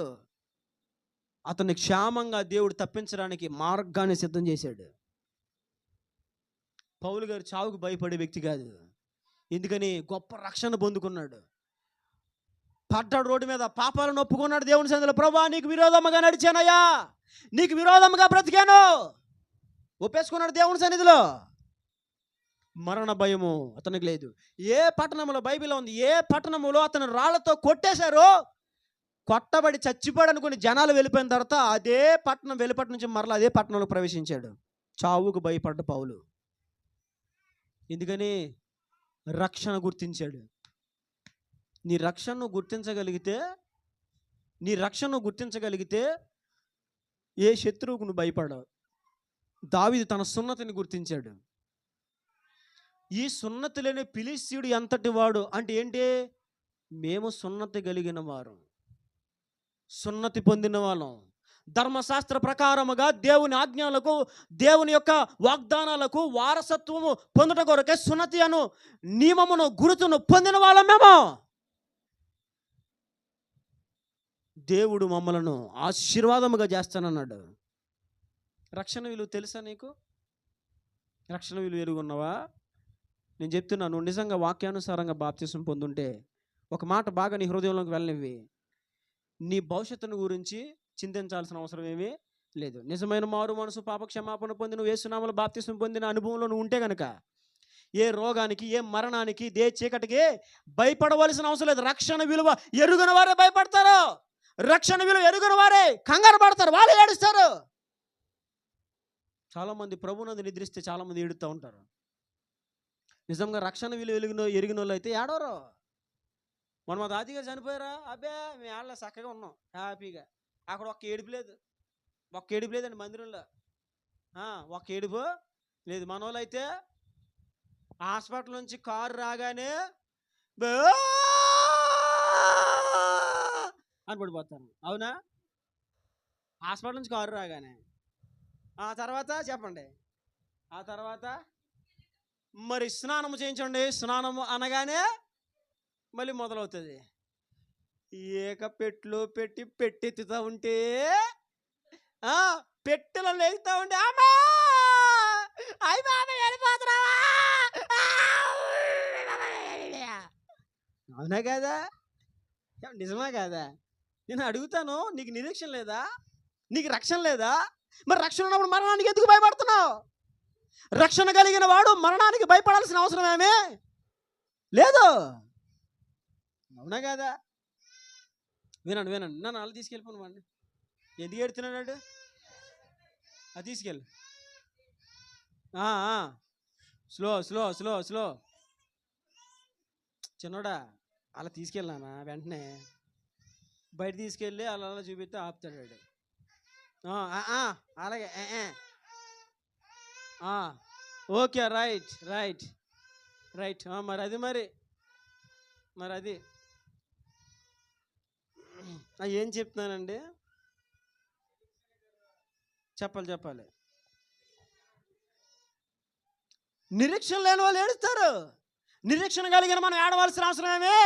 Speaker 1: అతన్ని క్షేమంగా దేవుడు తప్పించడానికి మార్గాన్ని సిద్ధం చేశాడు. పౌలు గారు చావుకు భయపడే వ్యక్తి కాదు. ఎందుకని? గొప్ప రక్షణ పొందుకున్నాడు. పడ్డాడు రోడ్డు మీద, పాపాలను ఒప్పుకున్నాడు దేవుని సన్నిధిలో. ప్రభువా నీకు విరోధముగా నడిచానయ్యా, నీకు విరోధముగా బ్రతికాను ఒప్పేసుకున్నాడు దేవుని సన్నిధిలో. మరణ భయము అతనికి లేదు. ఏ పట్టణంలో బైబిల్లో ఉంది, ఏ పట్టణంలో అతను రాళ్లతో కొట్టేశారో, కొట్టబడి చచ్చిపోయాడు అనుకుని జనాలు వెళ్ళిపోయిన తర్వాత అదే పట్టణం వెలుపటి నుంచి మరలా అదే పట్టణంలో ప్రవేశించాడు. చావుకు భయపడ్డ పౌలు. ఎందుకని? రక్షణ గుర్తించాడు. నీ రక్షణను గుర్తించగలిగితే నీ రక్షణను గుర్తించగలిగితే ఏ శత్రువుకు నువ్వు భయపడవు. దావీదు తన సున్నతిని గుర్తించాడు. ఈ సున్నతి లేని ఫిలిష్తీయుడు ఎంతటి వాడు అంటే ఏంటి? మేము సున్నతి కలిగిన వారు, సున్నతి పొందిన వాళ్ళం, ధర్మశాస్త్ర ప్రకారముగా దేవుని ఆజ్ఞలకు, దేవుని యొక్క వాగ్దానాలకు వారసత్వము పొందుట కొరకే సున్నతి అను నియమమును, గురుతును పొందిన వాళ్ళం మేము. దేవుడు మమ్మలను ఆశీర్వాదముగా చేస్తానన్నాడు. రక్షణ విలువ తెలుసా నీకు? రక్షణ విలువ ఎరుగున్నావా? నేను చెప్తున్నాను, నిజంగా వాక్యానుసారంగా బాప్తిసం పొందుంటే ఒక మాట బాగా నీ హృదయంలోకి వెళ్ళనివి, నీ భవిష్యత్తును గురించి చింతించాల్సిన అవసరం ఏమీ లేదు. నిజమైన మారు మనసు, పాప క్షమాపణ పొంది నువ్వు యేసునామములో బాప్తిసం పొందిన అనుభవంలో నువ్వు ఉంటే కనుక ఏ రోగానికి, ఏ మరణానికి, దే చీకటికి భయపడవలసిన అవసరం లేదు. రక్షణ విలువ ఎరుగని వారే భయపడతారు. రక్షణ విలువ ఎరుగని వారే కంగారు పడతారు, వాళ్ళే ఏడుస్తారు. చాలామంది ప్రభునందు నిద్రిస్తే చాలామంది ఏడుస్తూ ఉంటారు. నిజంగా రక్షణ విలువ ఎరిగిన వాళ్ళు అయితే ఏడవరు. మనం మా తాతయ్య గారు చనిపోయారా, అబ్బే మేము ఆళ్ళ చక్కగా ఉన్నాం హ్యాపీగా. అక్కడ ఒక్క ఏడుపు లేదండి మందిరంలో, ఒక్క ఏడుపు లేదు. మన వాళ్ళు అయితే హాస్పిటల్ నుంచి కారు రాగానే అని పడిపోతాను. అవునా? హాస్పిటల్ నుంచి కారు రాగానే ఆ తర్వాత చెప్పండి, ఆ తర్వాత మరి స్నానం చేయించండి. స్నానము అనగానే మళ్ళీ మొదలవుతుంది. ఏక పెట్టులో పెట్టెత్తుతా ఉంటే పెట్టెలో లేగుతా ఉంటే అమ్మా అయ్యి బాబా వెళ్ళిపోతున్నావా? అవునా కదా? నిజమే కదా? నేను అడుగుతాను, నీకు నిరీక్షణ లేదా? నీకు రక్షణ లేదా? మరి రక్షణ ఉన్నప్పుడు మరణానికి ఎందుకు భయపడుతున్నావు? రక్షణ కలిగిన వాడు మరణానికి భయపడాల్సిన అవసరం ఏమీ లేదు. అవునా కదా? వినండి నన్ను అలా తీసుకెళ్ళిపోను వాడిని. ఎందుకు ఎడుతున్నాడు? అది తీసుకెళ్ళి స్లో స్లో స్లో స్లో చిన్నోడా, అలా తీసుకెళ్ళానా వెంటనే బయట తీసుకెళ్ళి అలా అలా చూపిస్తే ఆపుతాడు వాడు. అలాగే ఓకే రైట్ రైట్ రైట్ మరి అది ఏం చెప్తున్నానండి? చెప్పాలి. నిరీక్షణ లేని వాళ్ళు ఏడుస్తారు. నిరీక్షణ కలిగిన మనం ఏడవలసిన అవసరం ఏమి?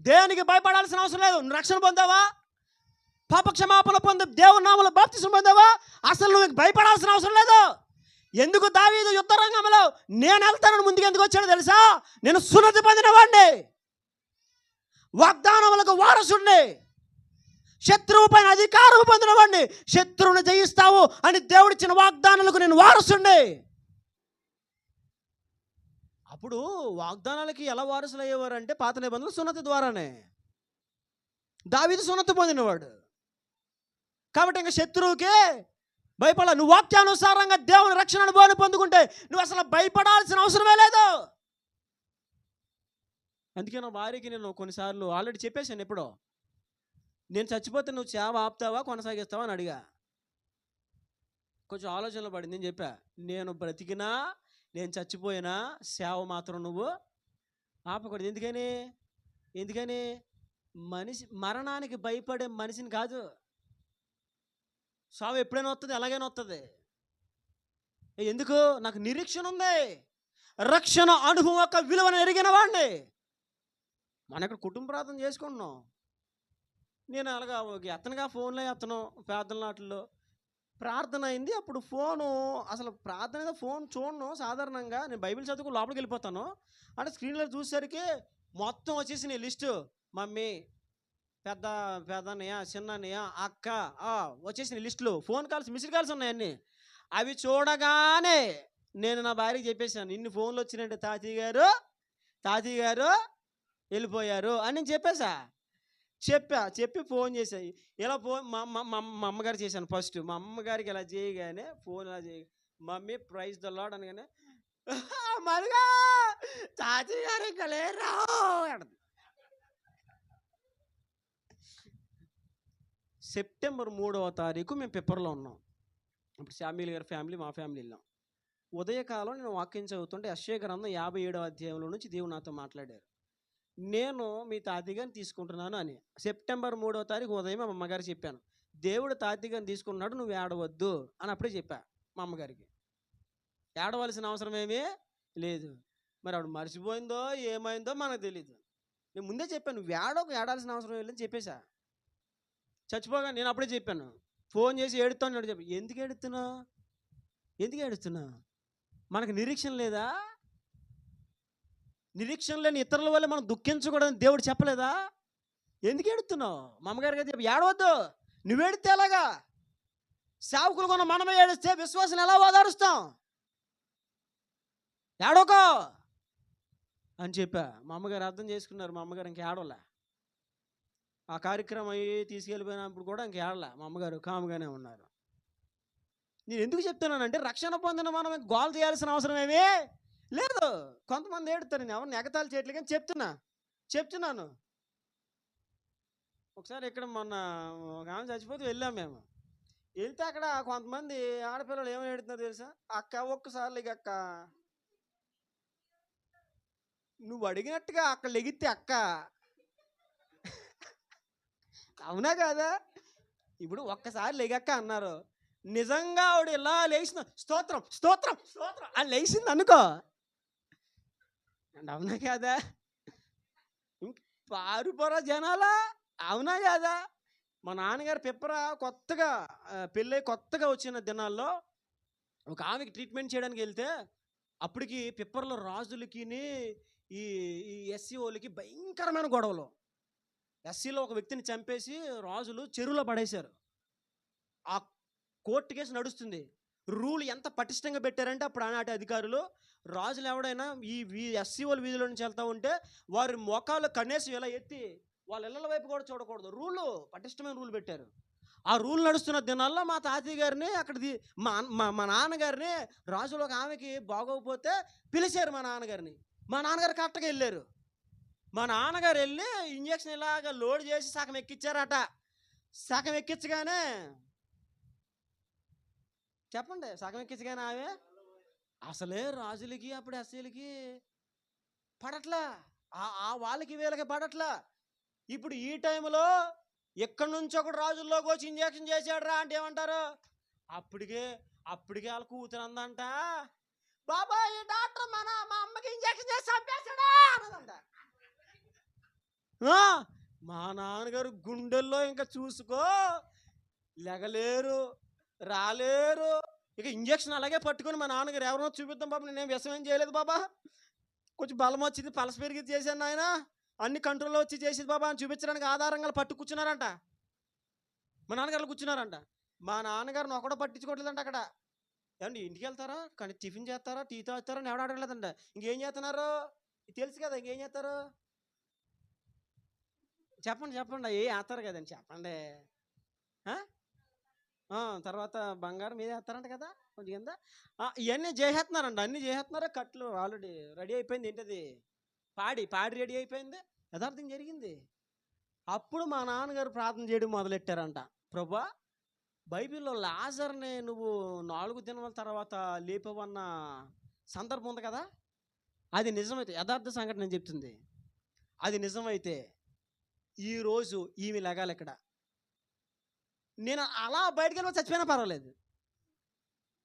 Speaker 1: దేనికి భయపడాల్సిన అవసరం లేదు. రక్షణ పొందావా? పాప క్షమాపణ పొంది దేవుని నామములో బాప్తిసం పొందావా? అసలు నువ్వు భయపడాల్సిన అవసరం లేదు. ఎందుకు దావీదు యుద్ధ రంగంలో నేను వెళ్తానని ముందుకు ఎందుకు వచ్చాడో తెలుసా? నేను సున్నతి పొందిన వాడిని, వాగ్దానములకు వారసుడిని, శత్రువు పైన అధికారం పొందిన వాడిని. శత్రువుని జయిస్తావు అని దేవుడిచ్చిన వాగ్దానాలకు నేను వారసుడిని. అప్పుడు వాగ్దానాలకి ఎలా వారసులు అయ్యేవారు అంటే పాత నిబంధనలు సున్నతి ద్వారానే. దావీదు సున్నతి పొందినవాడు కాబట్టి ఇంకా శత్రువుకే భయపడాలి. నువ్వు వాక్యానుసారంగా దేవుని రక్షణ అనుభవాన్ని పొందుకుంటే నువ్వు అసలు భయపడాల్సిన అవసరమే లేదు. అందుకే నా భార్యకి నేను కొన్నిసార్లు ఆల్రెడీ చెప్పేశాను, ఎప్పుడో, నేను చచ్చిపోతే నువ్వు సేవ ఆపుతావా కొనసాగిస్తావా అని అడిగా. కొంచెం ఆలోచనలో పడింది. నేను చెప్పా, నేను బ్రతికినా నేను చచ్చిపోయినా సేవ మాత్రం నువ్వు ఆపకూడదు. ఎందుకని మనిషి మరణానికి భయపడే మనిషిని కాదు. సావు ఎప్పుడైనా వస్తుంది, ఎలాగైనా వస్తుంది. ఎందుకు? నాకు నిరీక్షణ ఉంది, రక్షణ అనుభవం యొక్క విలువను ఎరిగిన వాడిని. మన ఇక్కడ కుటుంబ ప్రార్థన చేసుకుంటున్నాం. నేను అలాగా ఎత్తనగా ఫోన్లో ఎత్తను, ప్రార్థన నాటిల్లో ప్రార్థన అయింది. అప్పుడు ఫోను అసలు ప్రార్థన అయితే ఫోన్ చూడను. సాధారణంగా నేను బైబిల్ చదువుకు లోపలికి వెళ్ళిపోతాను. అంటే స్క్రీన్లో చూసేసరికి మొత్తం వచ్చేసి నీ లిస్టు, మమ్మీ, పెద్దన్నయ్య, చిన్నన్నయ్య, అక్క వచ్చేసిన లిస్టులు, ఫోన్ కాల్స్, మిస్డ్ కాల్స్ ఉన్నాయన్నీ. అవి చూడగానే నేను నా భార్యకి చెప్పేసాను, ఇన్ని ఫోన్లు వచ్చినాయంటే తాతయ్య గారు వెళ్ళిపోయారు అని నేను చెప్పి ఫోన్ చేశాయి. ఇలా ఫోన్ మా అమ్మగారు చేశాను ఫస్ట్. మా అమ్మగారికి ఇలా చేయగానే ఫోన్ ఇలా చేయ, మమ్మీ ప్రైజ్ ద లార్డ్ అనగానే మరిగా తాతయ్య గారు ఇంకా లేరు. సెప్టెంబర్ 3వ తారీఖు మేము పిప్పర్లో ఉన్నాం. ఇప్పుడు శామ్యూల్ గారి ఫ్యామిలీ, మా ఫ్యామిలీ వెళ్ళాం. ఉదయకాలం నేను వాక్యం చదువుతుంటే యెషయా గ్రంథం 57వ అధ్యాయంలో నుంచి దేవుడు నాతో మాట్లాడారు. నేను మీ తాతిగాని తీసుకుంటున్నాను అని. సెప్టెంబర్ 3వ తారీఖు ఉదయం మా అమ్మగారికి చెప్పాను. దేవుడు తాతిగాని తీసుకున్నాడు, నువ్వు ఏడవద్దు అని అప్పుడే చెప్పా మా అమ్మగారికి. ఏడవలసిన అవసరం ఏమీ లేదు. మరి ఆవిడ మర్చిపోయిందో ఏమైందో మనకు తెలీదు. నేను ముందే చెప్పాను, నువ్వు ఏడాల్సిన అవసరం లేదని చెప్పేశా. చచ్చిపోగా నేను అప్పుడే చెప్పాను, ఫోన్ చేసి ఏడుతాను చెప్పి. ఎందుకు ఏడుస్తున్నా? మనకు నిరీక్షణ లేదా? నిరీక్షణ లేని ఇతరుల వల్ల మనం దుఃఖించకూడదని దేవుడు చెప్పలేదా? ఎందుకు ఏడుస్తున్నావు? మా అమ్మగారికి అయితే చెప్పి, ఏడవద్దు, నువ్వేడితే ఎలాగా? సేవకులు కొన్న మనమే ఏడిస్తే విశ్వాసం ఎలా ఓదారుస్తాం? ఏడోకో అని చెప్పా. మా అమ్మగారు అర్థం చేసుకున్నారు. మా అమ్మగారు ఇంక ఏడవలే. ఆ కార్యక్రమం అయ్యి తీసుకెళ్ళిపోయినప్పుడు కూడా ఇంక ఏడలే. మా అమ్మగారు కాముగానే ఉన్నారు. నేను ఎందుకు చెప్తున్నానంటే, రక్షణ పొందిన మనం గోల్ చేయాల్సిన అవసరం ఏమీ లేదు. కొంతమంది ఏడుతారు, నేను ఎవరిని ఎగతాళి చేయట్లేదు కానీ చెప్తున్నాను. ఒకసారి ఇక్కడ మొన్న ఒక ఆమె చచ్చిపోతే వెళ్ళాం మేము. వెళ్తే అక్కడ కొంతమంది ఆడపిల్లలు ఏమని ఏడుతున్నారు తెలుసా? అక్క ఒక్కసారి లేక అక్క, నువ్వు అడిగినట్టుగా అక్కడ లెగితే అక్క. అవునా కాదా? ఇప్పుడు ఒక్కసారి లెగక్క అన్నారు, నిజంగా ఆవిడ ఇలా లేచిన స్తోత్రం స్తోత్రం స్తోత్రం అని లేచింది అనుకో, అవునా కాదా? పారుపోరా జనాలా, అవునా కాదా? మా నాన్నగారు పిప్పర కొత్తగా పెళ్ళై కొత్తగా వచ్చిన దినాల్లో ఒక ఆమెకి ట్రీట్మెంట్ చేయడానికి వెళ్తే, అప్పటికి పిప్పర్లో రాజులకి ఈ ఎస్సీఓలకి భయంకరమైన గొడవలు. ఎస్సీలో ఒక వ్యక్తిని చంపేసి రాజులు చెరువులో పడేశారు. ఆ కోర్టు కేసు నడుస్తుంది. రూల్ ఎంత పటిష్టంగా పెట్టారంటే, అప్పుడు ఆనాటి అధికారులు, రాజులు ఎవడైనా ఈ ఎస్సీఓల వీధిలో నుంచి వెళ్తూ ఉంటే వారి మోకాళ్ళు కన్నేసి ఇలా ఎత్తి వాళ్ళ ఇళ్ళ వైపు కూడా చూడకూడదు. పటిష్టమైన రూల్ పెట్టారు. ఆ రూల్ నడుస్తున్న దినాల్లో మా తాతయ్య గారిని అక్కడిది మా నాన్నగారిని రాజులు ఒక ఆమెకి బాగోకపోతే పిలిచారు. మా నాన్నగారు కరెక్ట్గా వెళ్ళారు. మా నాన్నగారు వెళ్ళి ఇంజక్షన్ ఇలాగ లోడ్ చేసి సగం ఎక్కించారట. సగం ఎక్కించగానే చెప్పండి, సగం ఎక్కించగానే ఆమె అసలే రాజులకి అప్పుడు ఎస్సీలకి పడట్లా, వాళ్ళకి వీళ్ళకి పడట్లా. ఇప్పుడు ఈ టైంలో ఎక్కడి నుంచి ఒకడు రాజుల్లోకి వచ్చి ఇంజక్షన్ చేశాడు రా అంటే ఏమంటారు? అప్పటికే వాళ్ళ కూతురు అందంట, బాబాయ్ డాక్టర్ మా అమ్మకి ఇంజక్షన్ చేసి చంపేశాడా అన్నదంట. మా నాన్నగారు గుండెల్లో ఇంకా చూసుకో, లెగలేరు, రాలేరు. ఇక ఇంజక్షన్ అలాగే పట్టుకొని మా నాన్నగారు, ఎవరో చూపిద్దాం బాబా, నేనేం వ్యసనం చేయలేదు బాబా, కొంచెం బలం వచ్చింది, పలస పెరిగి చేశాను ఆయన, అన్ని కంట్రోల్లో వచ్చి చేసేది బాబా అని చూపించడానికి ఆధారంగా పట్టు కూర్చున్నారంట. మా నాన్నగారు కూర్చున్నారంట. మా నాన్నగారిని ఒకడో పట్టించుకోవట్లేదంట. అక్కడ ఏమండి ఇంటికి వెళ్తారా, కానీ టిఫిన్ చేస్తారా, టీ తాగుతారా అని ఎవడ అడగలేదంట. ఇంకేం చేస్తున్నారు తెలుసు కదా, ఇంకేం చేస్తారు చెప్పండి ఏ వేస్తారు కదండి చెప్పండి. తర్వాత బంగారం మీద వేస్తారంట కదా కొంచెం కింద. ఇవన్నీ చేసేస్తున్నారంట, అన్నీ చేసేస్తున్నారా. కట్లు ఆల్రెడీ రెడీ అయిపోయింది. ఏంటది, పాడి రెడీ అయిపోయింది. యథార్థం జరిగింది. అప్పుడు మా నాన్నగారు ప్రార్థన చేయడం మొదలెట్టారంట. ప్రభువా, బైబిల్లో లాజర్ని నువ్వు 4 దినాల తర్వాత లేపవన్న సందర్భం ఉంది కదా, అది నిజమైతే, యథార్థ సంఘటన నేను చెప్తుంది, అది నిజమైతే ఈరోజు ఈమె లెగాలి ఇక్కడ. నేను అలా బయటకు వెళ్ళి చచ్చిపోయినా పర్వాలేదు.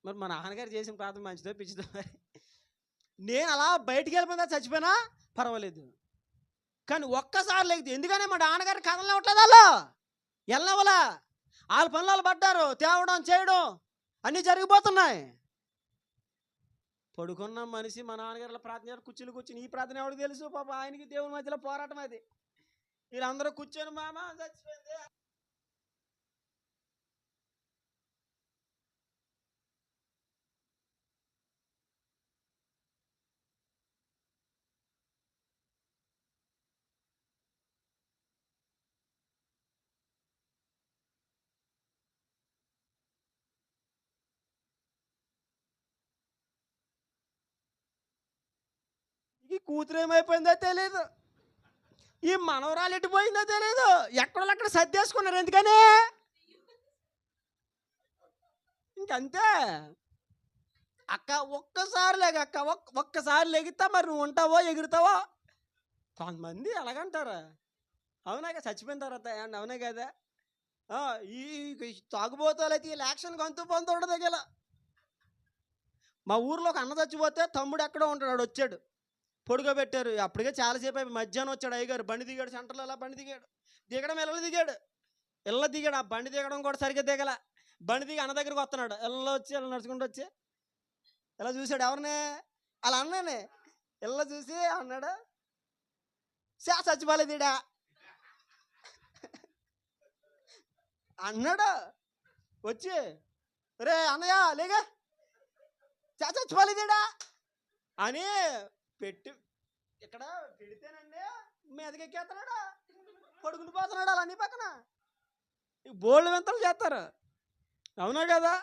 Speaker 1: మరి మా నాన్నగారు చేసిన ప్రార్థన మంచిదో పిచ్చిదో, నేను అలా బయటికి వెళ్ళిపోయినా చచ్చిపోయినా పర్వాలేదు. కానీ ఒక్కసారి లేదు. ఎందుకని మా నాన్నగారు కథలు ఇవ్వట్లేదు, వాళ్ళు వెళ్ళవలా, వాళ్ళ పనులు పడ్డారు, తేవడం చేయడం అన్నీ జరిగిపోతున్నాయి. పడుకున్న మనిషి మా నాన్నగారు ప్రార్థన కూర్చుని ఈ ప్రార్థన ఎవరికి తెలుసు పాప, ఆయనకి దేవుని మధ్యలో పోరాటం అది. వీళ్ళందరూ కూర్చొని మామ చచ్చిపోయింది. ఈ కూతురు ఏమైపోయిందో తెలియదు, ఈ మనవరాలు ఎట్టిపోయిందో తెలియదు, ఎక్కడో అక్కడ సర్దేసుకున్నారు. ఎందుకని ఇంకంతే అక్క. ఒక్కసారి లేక అక్క, ఒక్కసారి లెగితే మరి నువ్వు ఉంటావో ఎగురుతావో. కొంతమంది అలాగంటారా? అవునా కదా, చచ్చిపోయిన తర్వాత అవునా కదా. ఈ తాగుబోతాలైతే వీళ్ళ యాక్షన్ గంతు పొందు ఉండదు ఇలా. మా ఊర్లో ఒక అన్న చచ్చిపోతే తమ్ముడు ఎక్కడో ఉంటాడు, వచ్చాడు, పొడుగోబెట్టారు. అప్పటికే చాలాసేపు అయిపోయి మధ్యాహ్నం వచ్చాడు అయ్యగారు. బండి దిగాడు, సెంటర్లో అలా బండి దిగాడు. దిగడం ఇళ్ళ దిగాడు. ఆ బండి దిగడం కూడా సరిగ్గా దిగల. బండి దిగి అన్న దగ్గరికి వస్తున్నాడు. ఇళ్ళలో వచ్చి ఇలా నడుచుకుంటూ వచ్చి ఇలా చూశాడు. ఎవరిని? అలా అన్నానే. ఇళ్ళ చూసి అన్నాడు, చచ్చిపోలేదీడా అన్నాడు. వచ్చి రే అన్నయ్య లేగా, చచ్చిపోలేదీడా అని పెట్టి ఇక్కడ పెడితేనండి మీదకి ఎక్కేస్తున్నాడు, పడుకుని పోతున్నాడు అలా అన్ని పక్కన. బోల్డ్ వింతలు చేస్తారు. అవునా కదా.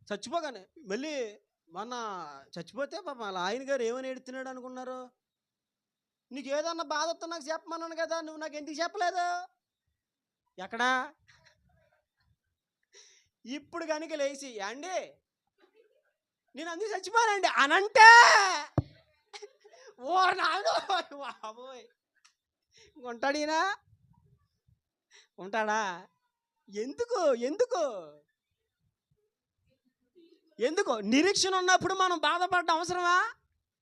Speaker 1: చచ్చిపోగానే మళ్ళీ మొన్న చచ్చిపోతే పాప వాళ్ళ ఆయన గారు ఏమని ఎడుతున్నాడు అనుకున్నారు? నీకు ఏదన్నా బాధ వస్తా నాకు చెప్పమన్నాను కదా, నువ్వు నాకు ఎందుకు చెప్పలేదు? ఎక్కడా? ఇప్పుడు కనుక లేచి అండి నేను అందుకు చచ్చిపోయానండి అనంటే ఓ నాడు బాబోయ్, ఉంటాడు ఈయన? ఉంటాడా? ఎందుకు ఎందుకు ఎందుకు? నిరీక్షణ ఉన్నప్పుడు మనం బాధపడ్డ అవసరమా?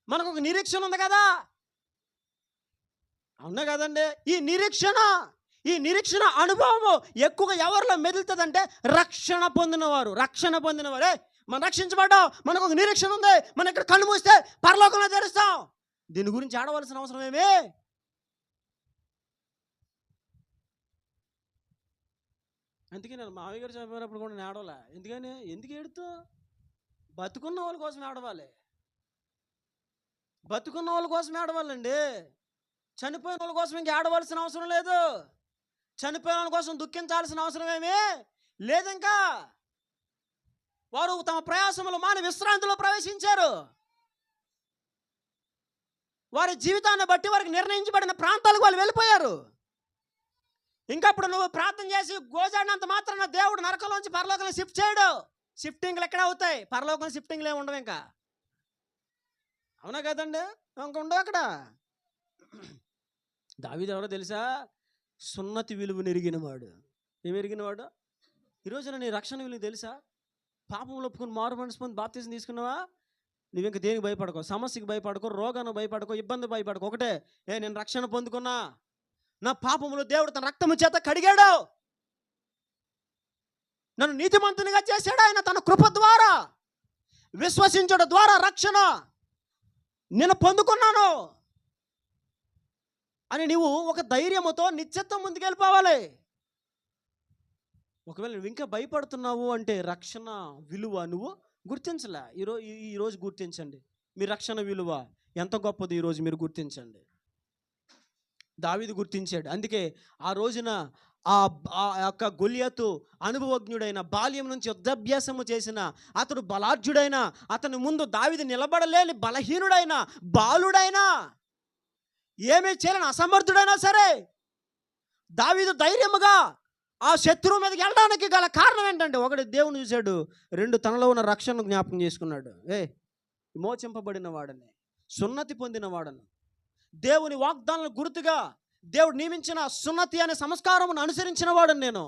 Speaker 1: మనకు ఒక నిరీక్షణ ఉంది కదా. అవునా కదండి. ఈ నిరీక్షణ అనుభవము ఎక్కువగా ఎవరిలో మెదులుతుందంటే రక్షణ పొందినవారు. మనం రక్షించబడ్డాం, మనకు ఒక నిరీక్షణ ఉంది, మనం ఇక్కడ కళ్ళు మూస్తే పరలోకంలో తెరుస్తాం. దీని గురించి ఆడవలసిన అవసరం ఏమి? అందుకే నేను మామయ్య గారు చనిపోయినప్పుడు కూడా నేను ఆడవాలా. ఎందుకు ఏడుతూ? బతుకున్న వాళ్ళ కోసం ఆడవాలి. బతుకున్న వాళ్ళ కోసం ఆడవాలండి. చనిపోయిన వాళ్ళ కోసం ఇంక ఆడవలసిన అవసరం లేదు. చనిపోయిన వాళ్ళ కోసం దుఃఖించాల్సిన అవసరం ఏమీ లేదు. ఇంకా వారు తమ ప్రయాసములు మాని విశ్రాంతిలో ప్రవేశించారు. వారి జీవితాన్ని బట్టి వారికి నిర్ణయించబడిన ప్రాంతాలకు వాళ్ళు వెళ్ళిపోయారు. ఇంకా ఇప్పుడు నువ్వు ప్రార్థన చేసి గోజాడినంత మాత్రాన దేవుడు నరకంలోంచి పరలోకంలో షిఫ్ట్ చేయడు. షిఫ్టింగ్లు ఎక్కడ అవుతాయి? పరలోకంలో షిఫ్టింగ్లు ఏమి ఉండవు ఇంకా. అవునా కదండి. ఇంకా ఉండవు అక్కడ. దావీదు ఎవరో తెలుసా? సున్నతి విలువను ఎరిగినవాడు. ఏమి ఎరిగినవాడు? ఈరోజున నీ రక్షణ విలువ తెలుసా? పాపంలో ఒప్పుకుని మారు మనసు పొంది బాప్తిజం తీసుకున్నావా? నువ్వు ఇంక దేనికి భయపడకో, సమస్యకి భయపడకో, రోగానికి భయపడకో, ఇబ్బంది భయపడకో. ఒకటే, నేను రక్షణ పొందుకున్నా, నా పాపములు దేవుడు తన రక్తము చేత కడిగాడు, నన్ను నీతిమంతునిగా చేశాడు ఆయన తన కృప ద్వారా. విశ్వసించడం ద్వారా రక్షణ నేను పొందుకున్నాను అని నువ్వు ఒక ధైర్యముతో నిశ్చిత్తం ముందుకెళ్ళిపోవాలి. ఒకవేళ నువ్వు ఇంకా భయపడుతున్నావు అంటే రక్షణ విలువ నువ్వు గుర్తించలే. ఈరోజు గుర్తించండి. మీ రక్షణ విలువ ఎంత గొప్పది ఈరోజు మీరు గుర్తించండి. దావీదు గుర్తించాడు. అందుకే ఆ రోజున ఆ యొక్క గొలియాతు అనుభవజ్ఞుడైన, బాల్యం నుంచి యుద్ధాభ్యాసము చేసిన అతడు బలాఢ్యుడైన, అతని ముందు దావీదు నిలబడలేని బలహీనుడైన, బాలుడైనా, ఏమీ చేయలేని అసమర్థుడైనా సరే దావీదు ధైర్యముగా ఆ శత్రువు మీదకి వెళ్ళడానికి గల కారణం ఏంటంటే, ఒకటి దేవుని చూశాడు, రెండు తనలో ఉన్న రక్షణను జ్ఞాపకం చేసుకున్నాడు. విమోచింపబడిన వాడని, సున్నతి పొందిన వాడని, దేవుని వాగ్దానాలను గుర్తుగా దేవుడు నియమించిన సున్నతి అనే సంస్కారమును అనుసరించిన వాడని నేను.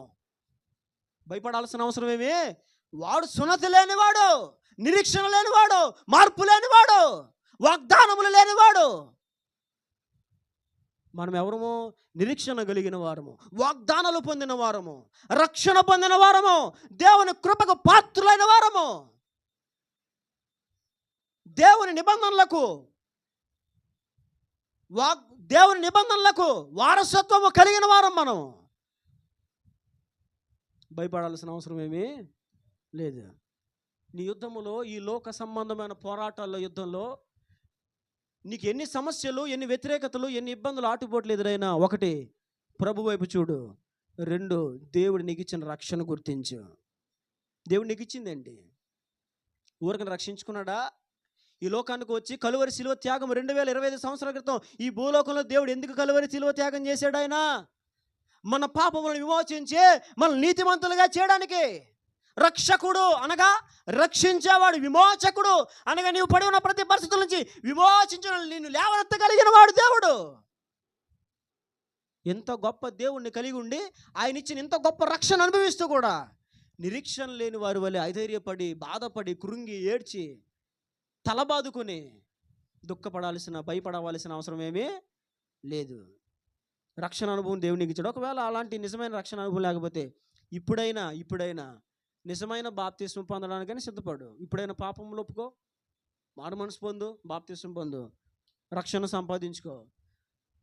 Speaker 1: భయపడాల్సిన అవసరం ఏమి? వాడు సున్నతి లేనివాడు, నిరీక్షణ లేనివాడు, మార్పు లేనివాడు, వాగ్దానములు లేనివాడు. మనం ఎవరము? నిరీక్షణ కలిగిన వారము, వాగ్దానాలు పొందిన వారము, రక్షణ పొందిన వారము, దేవుని కృపకు పాత్రులైన వారము, దేవుని నిబంధనలకు వారసత్వము కలిగిన వారం మనం. భయపడాల్సిన అవసరం ఏమీ లేదు. నీ యుద్ధములో, ఈ లోక సంబంధమైన పోరాటాల్లో, యుద్ధంలో నీకు ఎన్ని సమస్యలు, ఎన్ని వ్యతిరేకతలు, ఎన్ని ఇబ్బందులు, ఆటుపోట్లు ఎదురైనా, ఒకటి, ప్రభు వైపు చూడు. రెండు, దేవుడు నీకు ఇచ్చిన రక్షణ గుర్తించు. దేవుడు నీకు ఇచ్చిందేంటి? ఊరికని రక్షించుకున్నాడా? ఈ లోకానికి వచ్చి కలువరి శిలువ త్యాగం 2025 సంవత్సరాల క్రితం ఈ భూలోకంలో దేవుడు ఎందుకు కలువరి శిలువ త్యాగం చేశాడు? ఆయన మన పాపములను విమోచించి మన నీతిమంతులుగా చేయడానికి. రక్షకుడు అనగా రక్షించేవాడు, విమోచకుడు అనగా నీవు పడి ఉన్న ప్రతి పరిస్థితుల నుంచి విమోచించిన నిన్ను లేవనెత్తగలిగిన వాడు దేవుడు. ఎంత గొప్ప దేవుణ్ణి కలిగి ఉండి ఆయన ఇచ్చిన ఇంత గొప్ప రక్షణ అనుభవిస్తూ కూడా నిరీక్షణ లేని వారి వలె అధైర్యపడి, బాధపడి, కృంగి, ఏడ్చి, తలబాదుకొని భయపడవలసిన అవసరం ఏమీ లేదు. రక్షణ అనుభవం దేవునికి ఇచ్చాడు. ఒకవేళ అలాంటి నిజమైన రక్షణ అనుభవం లేకపోతే ఇప్పుడైనా నిజమైన బాప్తిస్మం పొందడానికని సిద్ధపడు. ఇప్పుడైనా పాపంలో ఒప్పుకో, మారు మనసు పొందు, బాప్తిస్మం పొందు, రక్షణ సంపాదించుకో.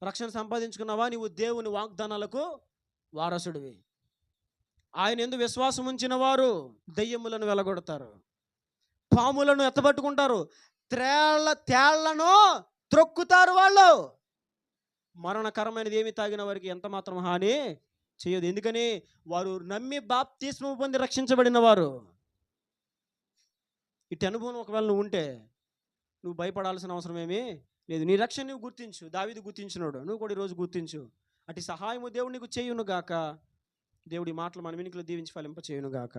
Speaker 1: రక్షణ సంపాదించుకున్నావా, నీవు దేవుని వాగ్దానాలకు వారసుడివి. ఆయన యందు విశ్వాసం ఉంచిన వారు దెయ్యములను వెలగొడతారు, పాములను ఎత్తబట్టుకుంటారు, తేళ్లను త్రొక్కుతారు. వాళ్ళు మరణకరమైనది ఏమి తాగిన వారికి ఎంత మాత్రం హాని చేయదు. ఎందుకని వారు నమ్మి బాప్తిస్మం పొంది రక్షించబడిన వారు. ఇటు అనుభవం ఒకవేళ నువ్వు ఉంటే నువ్వు భయపడాల్సిన అవసరం ఏమీ లేదు. నీ రక్షణ నువ్వు గుర్తించు. దావీదు గుర్తించినాడు, నువ్వు కూడా ఈరోజు గుర్తించు. అటు సహాయము దేవుడు నీకు చేయును గాక. దేవుడి మాటలు మన వెనుకలు దీవించి ఫలింప చేయును గాక.